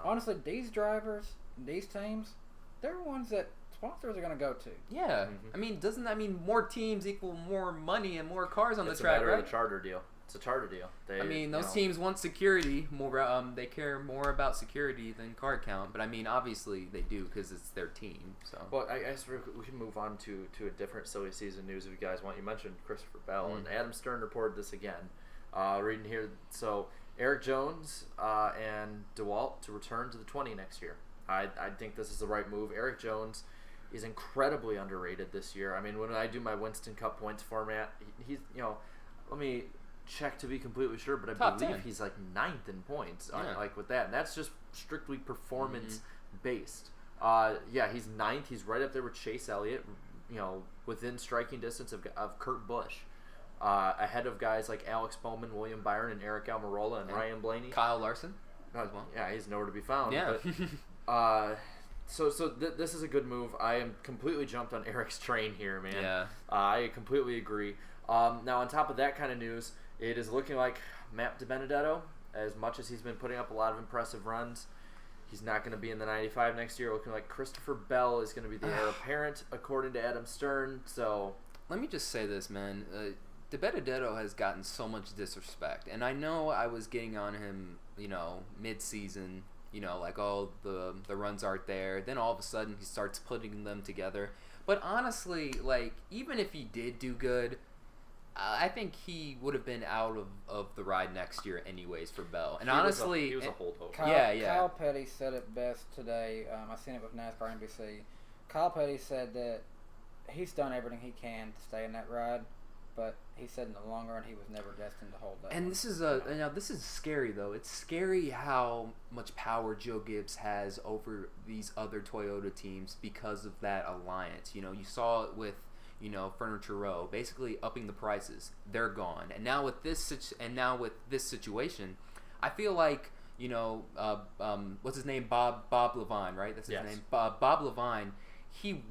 Honestly, these drivers, these teams, they're ones that sponsors are going to go to. Yeah. I mean, doesn't that mean more teams equal more money and more cars on the track, right? It's a charter deal. It's a charter deal. Those teams want security more. They care more about security than car count. But I mean, obviously they do because it's their team. So. Well, I guess we can move on to a different silly season news if you guys want. You mentioned Christopher Bell, and Adam Stern reported this again. Reading here, so Eric Jones and DeWalt to return to the 20 next year. I think this is the right move. Eric Jones is incredibly underrated this year. I mean, when I do my Winston Cup points format, he's let me check to be completely sure, but I believe he's like 9th in points, like with that, and that's just strictly performance based. He's 9th. He's right up there with Chase Elliott, within striking distance of Kurt Busch, ahead of guys like Alex Bowman, William Byron, and Eric Almirola, and Ryan Blaney. Kyle Larson. He's nowhere to be found. Yeah. But, this is a good move. I am completely jumped on Eric's train here, man. Yeah. I completely agree. Now, on top of that kind of news, it is looking like Matt DiBenedetto, as much as he's been putting up a lot of impressive runs, he's not going to be in the 95 next year. Looking like Christopher Bell is going to be the heir apparent, according to Adam Stern. So, let me just say this, man. DiBenedetto has gotten so much disrespect, and I know I was getting on him, mid-season. The runs aren't there. Then all of a sudden he starts putting them together. But honestly, even if he did do good, I think he would have been out of the ride next year anyways for Bell. And honestly... He was a holdover. Kyle Petty said it best today. I seen it with NASCAR NBC. Kyle Petty said that he's done everything he can to stay in that ride. But he said in the long run he was never destined to hold that. And this is scary though. It's scary how much power Joe Gibbs has over these other Toyota teams because of that alliance. You saw it with Furniture Row basically upping the prices. They're gone. And now with this situation, I feel like what's his name? Bob Levine, right? That's his name. Bob Levine. He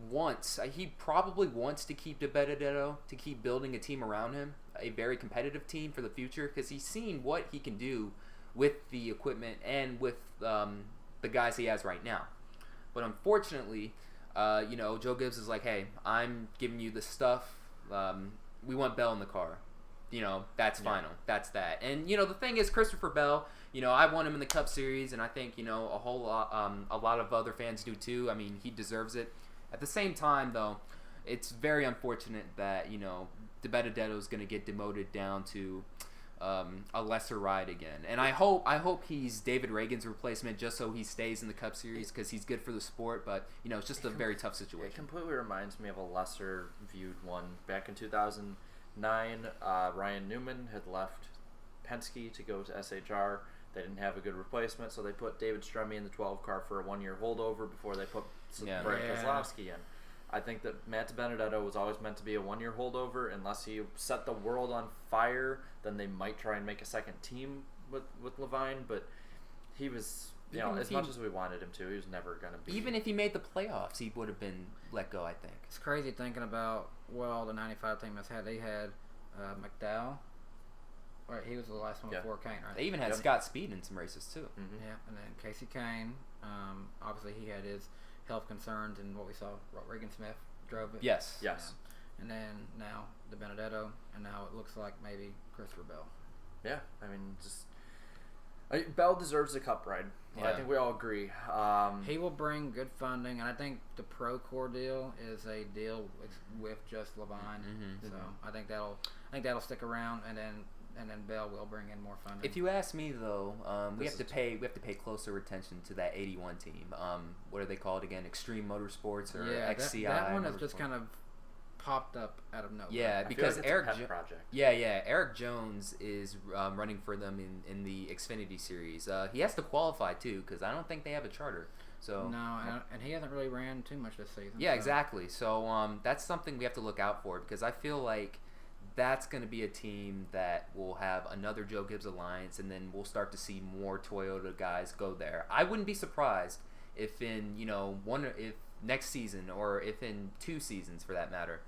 probably wants to keep DiBenedetto, to keep building a team around him, a very competitive team for the future, because he's seen what he can do with the equipment and with the guys he has right now. But unfortunately, Joe Gibbs is like, hey, I'm giving you the stuff. We want Bell in the car. That's final. That's that. And the thing is, Christopher Bell, I want him in the Cup Series, and I think a lot of other fans do too. I mean, he deserves it. At the same time, though, it's very unfortunate that DiBenedetto is going to get demoted down to a lesser ride again. And I hope he's David Ragan's replacement, just so he stays in the Cup Series, because he's good for the sport. But it's just a very tough situation. It completely reminds me of a lesser viewed one back in 2009. Ryan Newman had left Penske to go to SHR. They didn't have a good replacement, so they put David Stremme in the 12 car for a 1-year holdover before they put Brad Keselowski in. I think that Matt DiBenedetto was always meant to be a 1-year holdover. Unless he set the world on fire, then they might try and make a second team with Levine. But he was, as much as we wanted him to, he was never going to be. Even if he made the playoffs, he would have been let go, I think. It's crazy thinking about, the 95 team they had McDowell. Right, he was the last one before Kane, right? They even had Scott Speed in some races, too. Mm-hmm. Yeah, and then Casey Kane. Obviously, he had his health concerns, and what we saw, Regan Smith drove it. Yes. And then now DiBenedetto, and now it looks like maybe Christopher Bell. Yeah, I mean, Bell deserves the Cup ride. Yeah. I think we all agree. He will bring good funding, and I think the ProCore deal is a deal with just Levine. Mm-hmm. So I think that'll stick around, and then Bell will bring in more funding. If you ask me, though, we have to pay closer attention to that 81 team. What are they called again? Extreme Motorsports or XCI? That one has just kind of popped up out of nowhere. Yeah, because Eric project. Eric Jones is running for them in the Xfinity Series. He has to qualify too, because I don't think they have a charter. So no, and he hasn't really ran too much this season. Yeah, exactly. So that's something we have to look out for, because I feel like that's going to be a team that will have another Joe Gibbs alliance, and then we'll start to see more Toyota guys go there. I wouldn't be surprised if in if next season, or if in 2 seasons for that matter,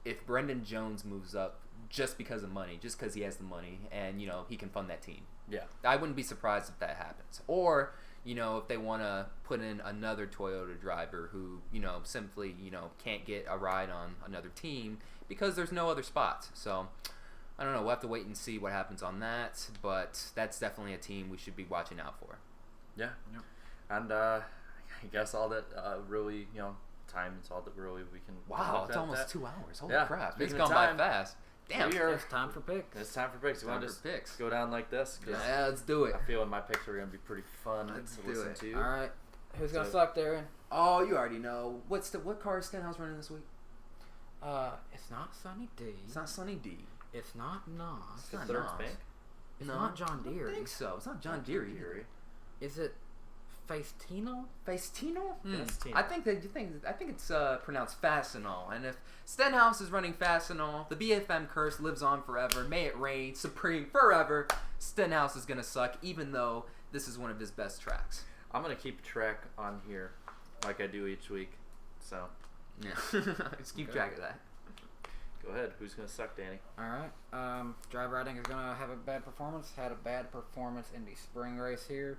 if Brendan Jones moves up just because of money, just because he has the money and he can fund that team. Yeah, I wouldn't be surprised if that happens. Or if they want to put in another Toyota driver who simply can't get a ride on another team because there's no other spots. So I don't know. We'll have to wait and see what happens on that. But that's definitely a team we should be watching out for. Yeah. And I guess all that really time is all that really we can. Wow, it's almost 2 hours. Holy crap! It's gone by fast. Damn. It's time for picks. It's time for picks. You want to just go down like this? Yeah, let's do it. I feel like my picks are going to be pretty fun to listen to. All right. Who's going to suck, Darren? Oh, you already know. What car is Stenhouse running this week? It's not Sunny D. It's not Sunny D. It's not Nas. It's not Third Nas. Bank? It's not John Deere. I don't think so. It's not John Deere either. Is it Facetino? Facetino? Facetino. I think it's pronounced Fastenal. And if Stenhouse is running Fastenal, the BFM curse lives on forever. May it reign supreme forever. Stenhouse is gonna suck, even though this is one of his best tracks. I'm gonna keep track on here, like I do each week. So yeah, just keep track of that. Go ahead. Who's gonna suck, Danny? All right. Driver I think is gonna have a bad performance. Had a bad performance in the spring race here.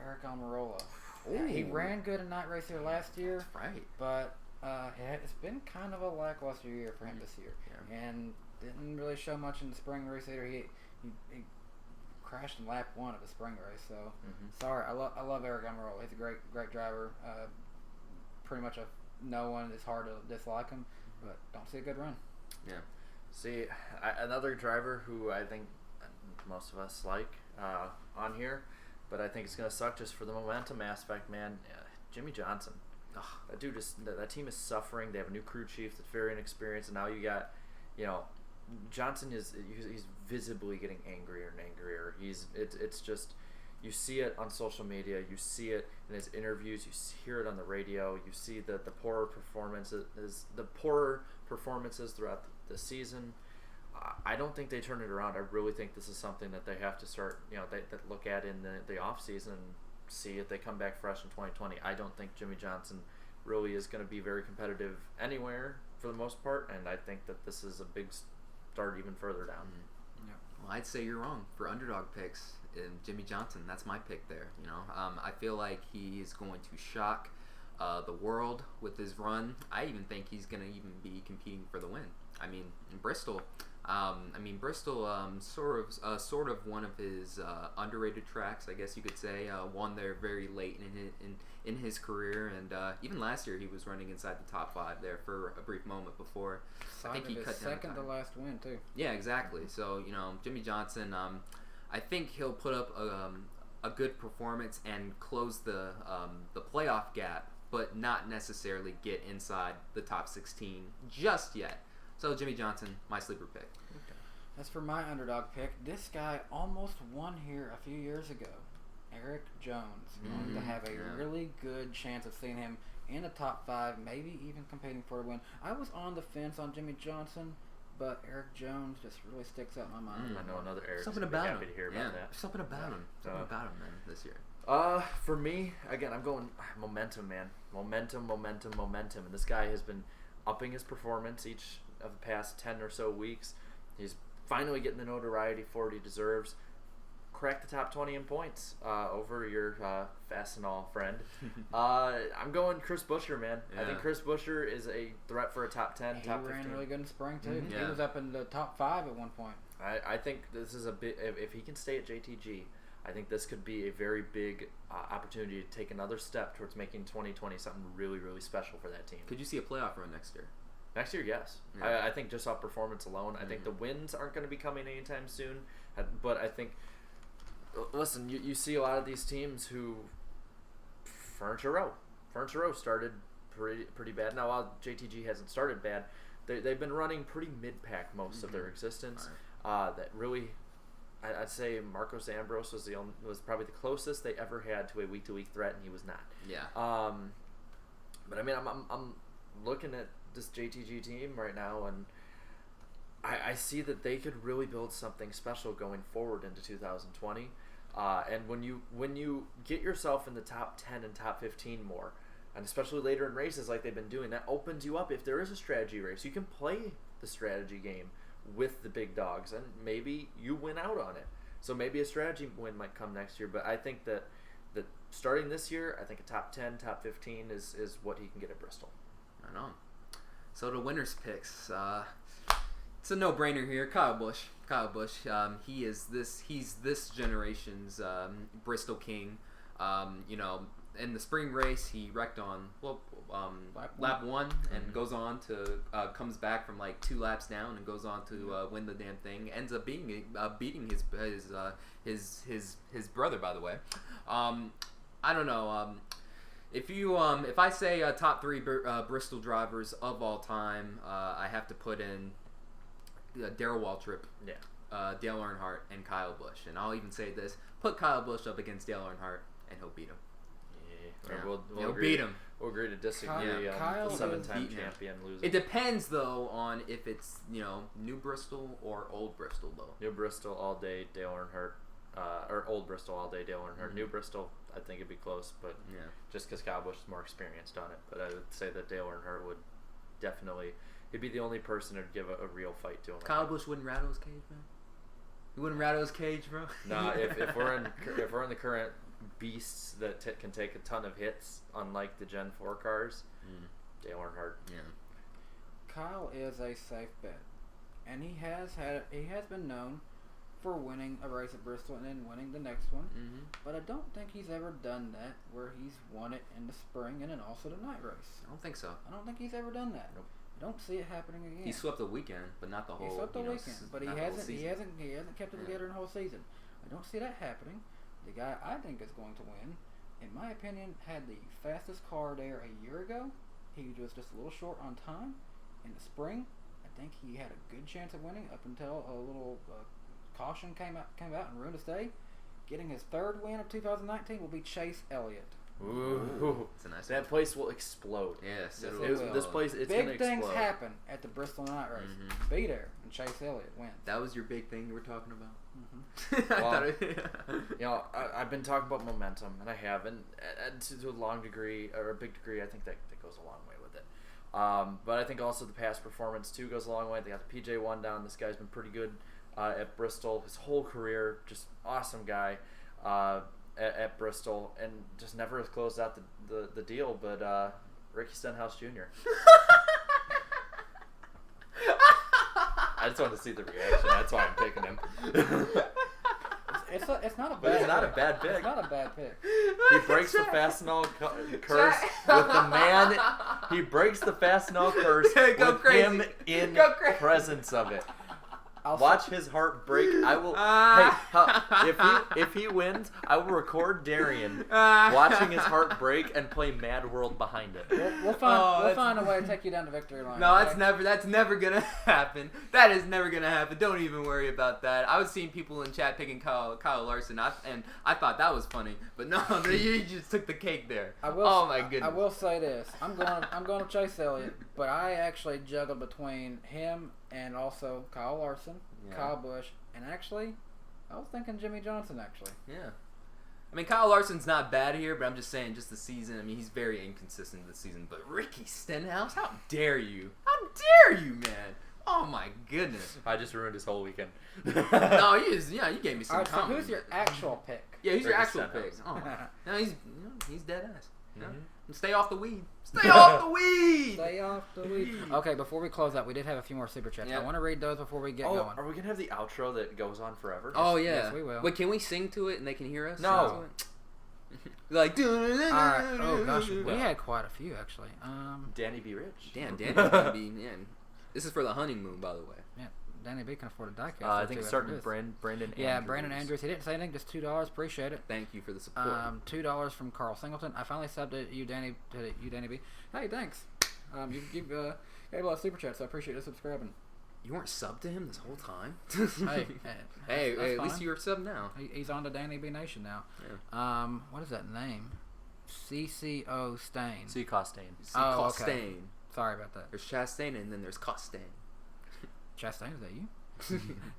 Eric Almirola. Yeah, he ran good in night race here last year. That's right. But it's been kind of a lackluster year for him this year. Yeah. And didn't really show much in the spring race either. He crashed in lap 1 of the spring race. So sorry. I love Eric Almirola. He's a great driver. Pretty much no one. It's hard to dislike him, but don't see a good run. Yeah. See, another driver who I think most of us like on here, but I think it's gonna suck just for the momentum aspect, man. Jimmy Johnson. Ugh, that dude that team is suffering. They have a new crew chief that's very inexperienced, and now you got, Johnson he's visibly getting angrier and angrier. It's just, you see it on social media, you see it in his interviews, you hear it on the radio, you see the poorer performances throughout the season. I don't think they turn it around. I really think this is something that they have to start, they look at in the off season and see if they come back fresh in 2020. I don't think Jimmy Johnson really is going to be very competitive anywhere for the most part, and I think that this is a big start even further down. Yeah. Well, I'd say you're wrong for underdog picks. Jimmy Johnson, that's my pick there. I feel like he is going to shock the world with his run. I even think he's going to even be competing for the win. I mean, in Bristol. Bristol, sort of one of his underrated tracks, I guess you could say. Won there very late in his career, and even last year he was running inside the top 5 there for a brief moment before. I think he cut down second to last win too. Yeah, exactly. So Jimmy Johnson, I think he'll put up a good performance and close the playoff gap, but not necessarily get inside the top 16 just yet. So Jimmy Johnson, my sleeper pick. Okay. As for my underdog pick, this guy almost won here a few years ago. Eric Jones. Going to have a really good chance of seeing him in the top 5, maybe even competing for a win. I was on the fence on Jimmy Johnson, but Eric Jones just really sticks out in my mind. I know another Eric. Something about happy him. to hear about that. Something about him. Something about him, man, this year. For me, again, I'm going momentum, man. Momentum. And this guy has been upping his performance each of the past 10 or so weeks. He's finally getting the notoriety for what he deserves. Crack the top 20 in points over your Fastenal friend. I'm going Chris Buescher, man. Yeah. I think Chris Buescher is a threat for a top 10, top 15. He ran really good in spring, too. Mm-hmm. He was up in the top 5 at one point. I think this is a bit, if he can stay at JTG, I think this could be a very big opportunity to take another step towards making 2020 something really, really special for that team. Could you see a playoff run next year? Next year, yes. Yeah. I think just off performance alone. I think the wins aren't going to be coming anytime soon. But I think, listen, you see a lot of these teams who, Furniture Row started pretty bad. Now, while JTG hasn't started bad, they've been running pretty mid-pack most of their existence. Right. That really, I'd say Marcos Ambrose was probably the closest they ever had to a week-to-week threat, and he was not. Yeah. But I mean, I'm looking at this JTG team right now, and I see that they could really build something special going forward into 2020. And when you get yourself in the top 10 and top 15 more, and especially later in races like they've been doing, that opens you up. If there is a strategy race, you can play the strategy game with the big dogs, and maybe you win out on it. So maybe a strategy win might come next year. But I think that starting this year, I think a top 10, top 15 is what he can get at Bristol. Right on. So the winners picks, it's a no-brainer here. Kyle Busch. He's this generation's Bristol king. In the spring race, he wrecked on lap 1 and goes on to comes back from like 2 laps down and goes on to win the damn thing. Ends up beating his brother, by the way. I don't know. If I say top 3 Bristol drivers of all time, I have to put in Darrell Waltrip, Dale Earnhardt, and Kyle Busch. And I'll even say this: put Kyle Busch up against Dale Earnhardt, and he'll beat him. We'll beat him. We'll agree to disagree on the 7-time champion losing. It depends, though, on if it's New Bristol or Old Bristol, though. New Bristol all day, Dale Earnhardt. Or Old Bristol all day, Dale Earnhardt. New Bristol, I think it'd be close, but just because Kyle Busch is more experienced on it. But I would say that Dale Earnhardt would definitely, he'd be the only person who'd give a real fight to him. Kyle Busch wouldn't rattle his cage, man. He wouldn't rattle his cage, bro. Nah, if we're in the current beasts that can take a ton of hits, unlike the Gen 4 cars, Dale Earnhardt. Yeah. Kyle is a safe bet, and he has been known for winning a race at Bristol and then winning the next one. But I don't think he's ever done that where he's won it in the spring and then also the night race. I don't think so. I don't think he's ever done that. Nope. I don't see it happening again. He swept the weekend, but not the whole. He swept the weekend, but he hasn't kept it together in the whole season. I don't see that happening. The guy I think is going to win, in my opinion, had the fastest car there a year ago. He was just a little short on time. In the spring, I think he had a good chance of winning up until a little caution came out and ruined his day. Getting his 3rd win of 2019 will be Chase Elliott. Ooh. It's a nice that one. place will explode. Yes, it will. This place, it's Big gonna things explode. happen at the Bristol Night Race. Be there and Chase Elliott wins. That was your big thing you were talking about? Well, I've been talking about momentum, and I have, and to a long degree, or a big degree, I think that goes a long way with it. But I think also the past performance, too, goes a long way. They got the PJ1 down. This guy's been pretty good at Bristol his whole career. Just awesome guy at Bristol, and just never has closed out the deal, but Ricky Stenhouse Jr. I just wanted to see the reaction. That's why I'm picking him. It's not a bad. But it's not a bad pick. It's not a bad pick. He breaks the Fastenal curse with the man. He breaks the Fastenal curse with him in presence of it. Watch his heart break. I will. If he wins, I will record Darian watching his heart break and play Mad World behind it. We'll find a way to take you down to victory line. No, okay? That's never gonna happen. That is never gonna happen. Don't even worry about that. I was seeing people in chat picking Kyle Larson, and I thought that was funny. But no, you just took the cake there. Oh my goodness. I will say this. I'm going to Chase Elliott, but I actually juggled between him and also Kyle Larson, Kyle Busch, and actually, I was thinking Jimmy Johnson, actually. Yeah. I mean, Kyle Larson's not bad here, but I'm just saying, just the season. I mean, he's very inconsistent this season. But Ricky Stenhouse, how dare you? How dare you, man? Oh, my goodness. I just ruined his whole weekend. No, you gave me some All right, so who's your actual pick? Yeah, who's your Ricky actual Stenhouse. pick? Oh, no, he's dead ass. Mm-hmm. Stay off the weed. Stay off the weed. Stay off the weed. Okay, before we close out, we did have a few more super chats. I want to read those before we get going. Are we gonna have the outro that goes on forever? Oh yeah, yes, we will. Wait, can we sing to it and they can hear us? No. Like. All right. Oh gosh, we had quite a few actually. Danny B. Rich. Damn, Danny's gonna be man. This is for the honeymoon, by the way. Yeah, Danny B can afford a diecast. I think it's starting with Brandon. Yeah, Brandon Andrews. He didn't say anything. Just $2. Appreciate it. Thank you for the support. $2 from Carl Singleton. I finally subbed to you, Danny B. Hey, thanks. You gave a lot of super chats, so I appreciate you subscribing. You weren't subbed to him this whole time. Hey, at least you're subbed now. He's on to Danny B Nation now. Yeah. What is that name? CCO Stain. C. Costain. Costain. Okay. Sorry about that. There's Chastain and then there's Costain. Chastain, is that you?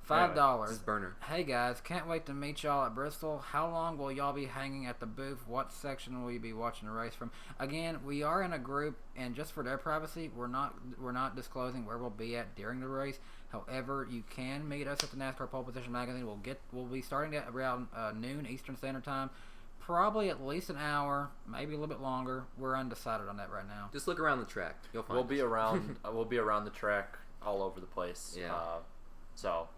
$5. This is Burner. Hey guys, can't wait to meet y'all at Bristol. How long will y'all be hanging at the booth? What section will you be watching the race from? Again, we are in a group, and just for their privacy, we're not disclosing where we'll be at during the race. However, you can meet us at the NASCAR Pole Position magazine. We'll be starting at around noon Eastern Standard Time. Probably at least an hour, maybe a little bit longer. We're undecided on that right now. Just look around the track. You'll find We'll be around the track all over the place. Yeah.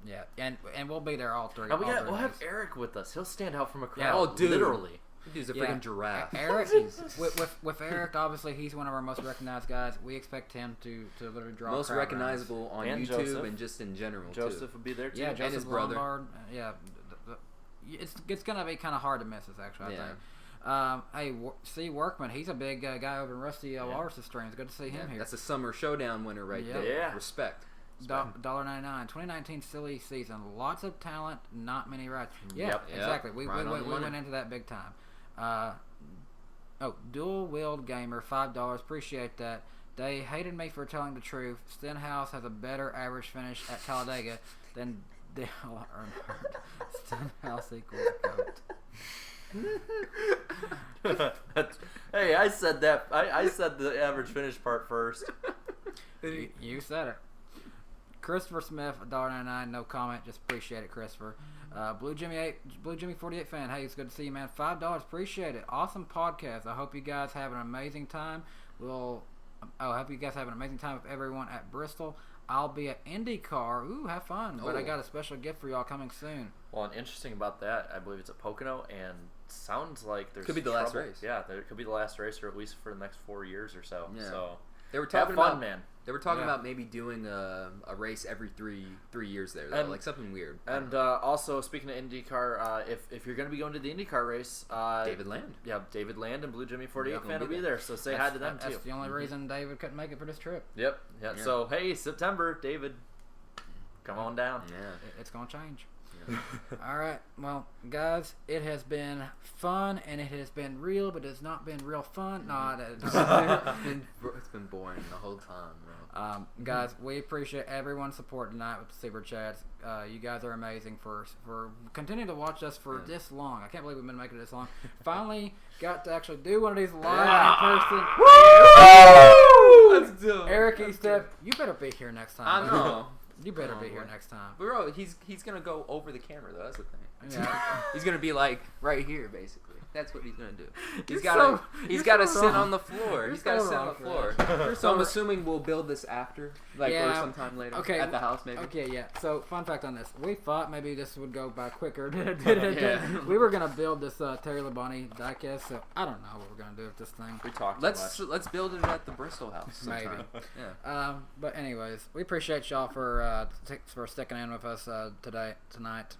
Yeah, and we'll be there all three. And we'll have Eric with us. He'll stand out from a crowd. Yeah. Oh, dude. Literally. Dude's a freaking giraffe. Eric, with Eric, obviously he's one of our most recognized guys. We expect him to literally draw most crowd recognizable on and YouTube Joseph. and just in general. Joseph too. will be there too. Yeah, and Joseph his brother. Lombard. Yeah, it's gonna be kind of hard to miss us actually. I think. Hey, Workman, he's a big guy over in Rusty Walrus' streams. Good to see him here. That's a summer showdown winner right there. Yeah. Respect. $1.99. 2019 silly season. Lots of talent, not many rides. Yeah, Yep. exactly. We Right went into that big time. Dual wheeled gamer, $5. Appreciate that. They hated me for telling the truth. Stenhouse has a better average finish at Talladega than Dale Earnhardt. Stenhouse equals GOAT. Hey, I said that. I said the average finish part first. You said it. Christopher Smith, $1.99, no comment. Just appreciate it, Christopher. Blue Jimmy 48 fan. Hey, it's good to see you, man. $5, appreciate it. Awesome podcast. I hope you guys have an amazing time. I hope you guys have an amazing time with everyone at Bristol. I'll be at IndyCar. Ooh, have fun. But I got a special gift for y'all coming soon. Well, and interesting about that, I believe it's at Pocono, and sounds like there's could be the last race. Yeah, it could be the last race, or at least for the next 4 years or so. Yeah. So they were talking have fun, about man. They were talking about maybe doing a race every three years there, though, like something weird. And also, speaking of IndyCar, if you're going to be going to the IndyCar race, David Land. Yeah, David Land and Blue Jimmy 48 fan will be there. So say hi to them too. That's the only reason David couldn't make it for this trip. Yep. Yeah. So hey, September, David. Come on down. Yeah. It's going to change. Yeah. All right. Well, guys, it has been fun, and it has been real, but it's not been real fun. No, it's been boring the whole time, bro. Guys, we appreciate everyone's support tonight with the Super Chats. You guys are amazing for continuing to watch us for this long. I can't believe we've been making it this long. Finally got to actually do one of these live in person. Woo! Let's do it. Eric Estep, you better be here next time. I know. You better be here next time. Bro, he's gonna go over the camera though. That's the thing. Yeah. He's gonna be like right here, basically. That's what he's gonna do. He's gotta sit on the floor. He's gotta sit on the floor. So I'm assuming we'll build this after, or sometime later. Okay. At the house, maybe. Okay, yeah. So fun fact on this: we thought maybe this would go by quicker. We were gonna build this Terry Labonte diecast. So I don't know what we're gonna do with this thing. We talked. Let's build it at the Bristol house. Maybe. Yeah. But anyways, we appreciate y'all for sticking in with us tonight.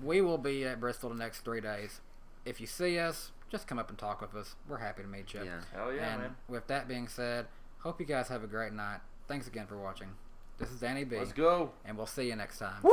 We will be at Bristol the next 3 days. If you see us, just come up and talk with us. We're happy to meet you. Yeah. Hell yeah, and man. with that being said, hope you guys have a great night. Thanks again for watching. This is Danny B. Let's go. And we'll see you next time. Woo!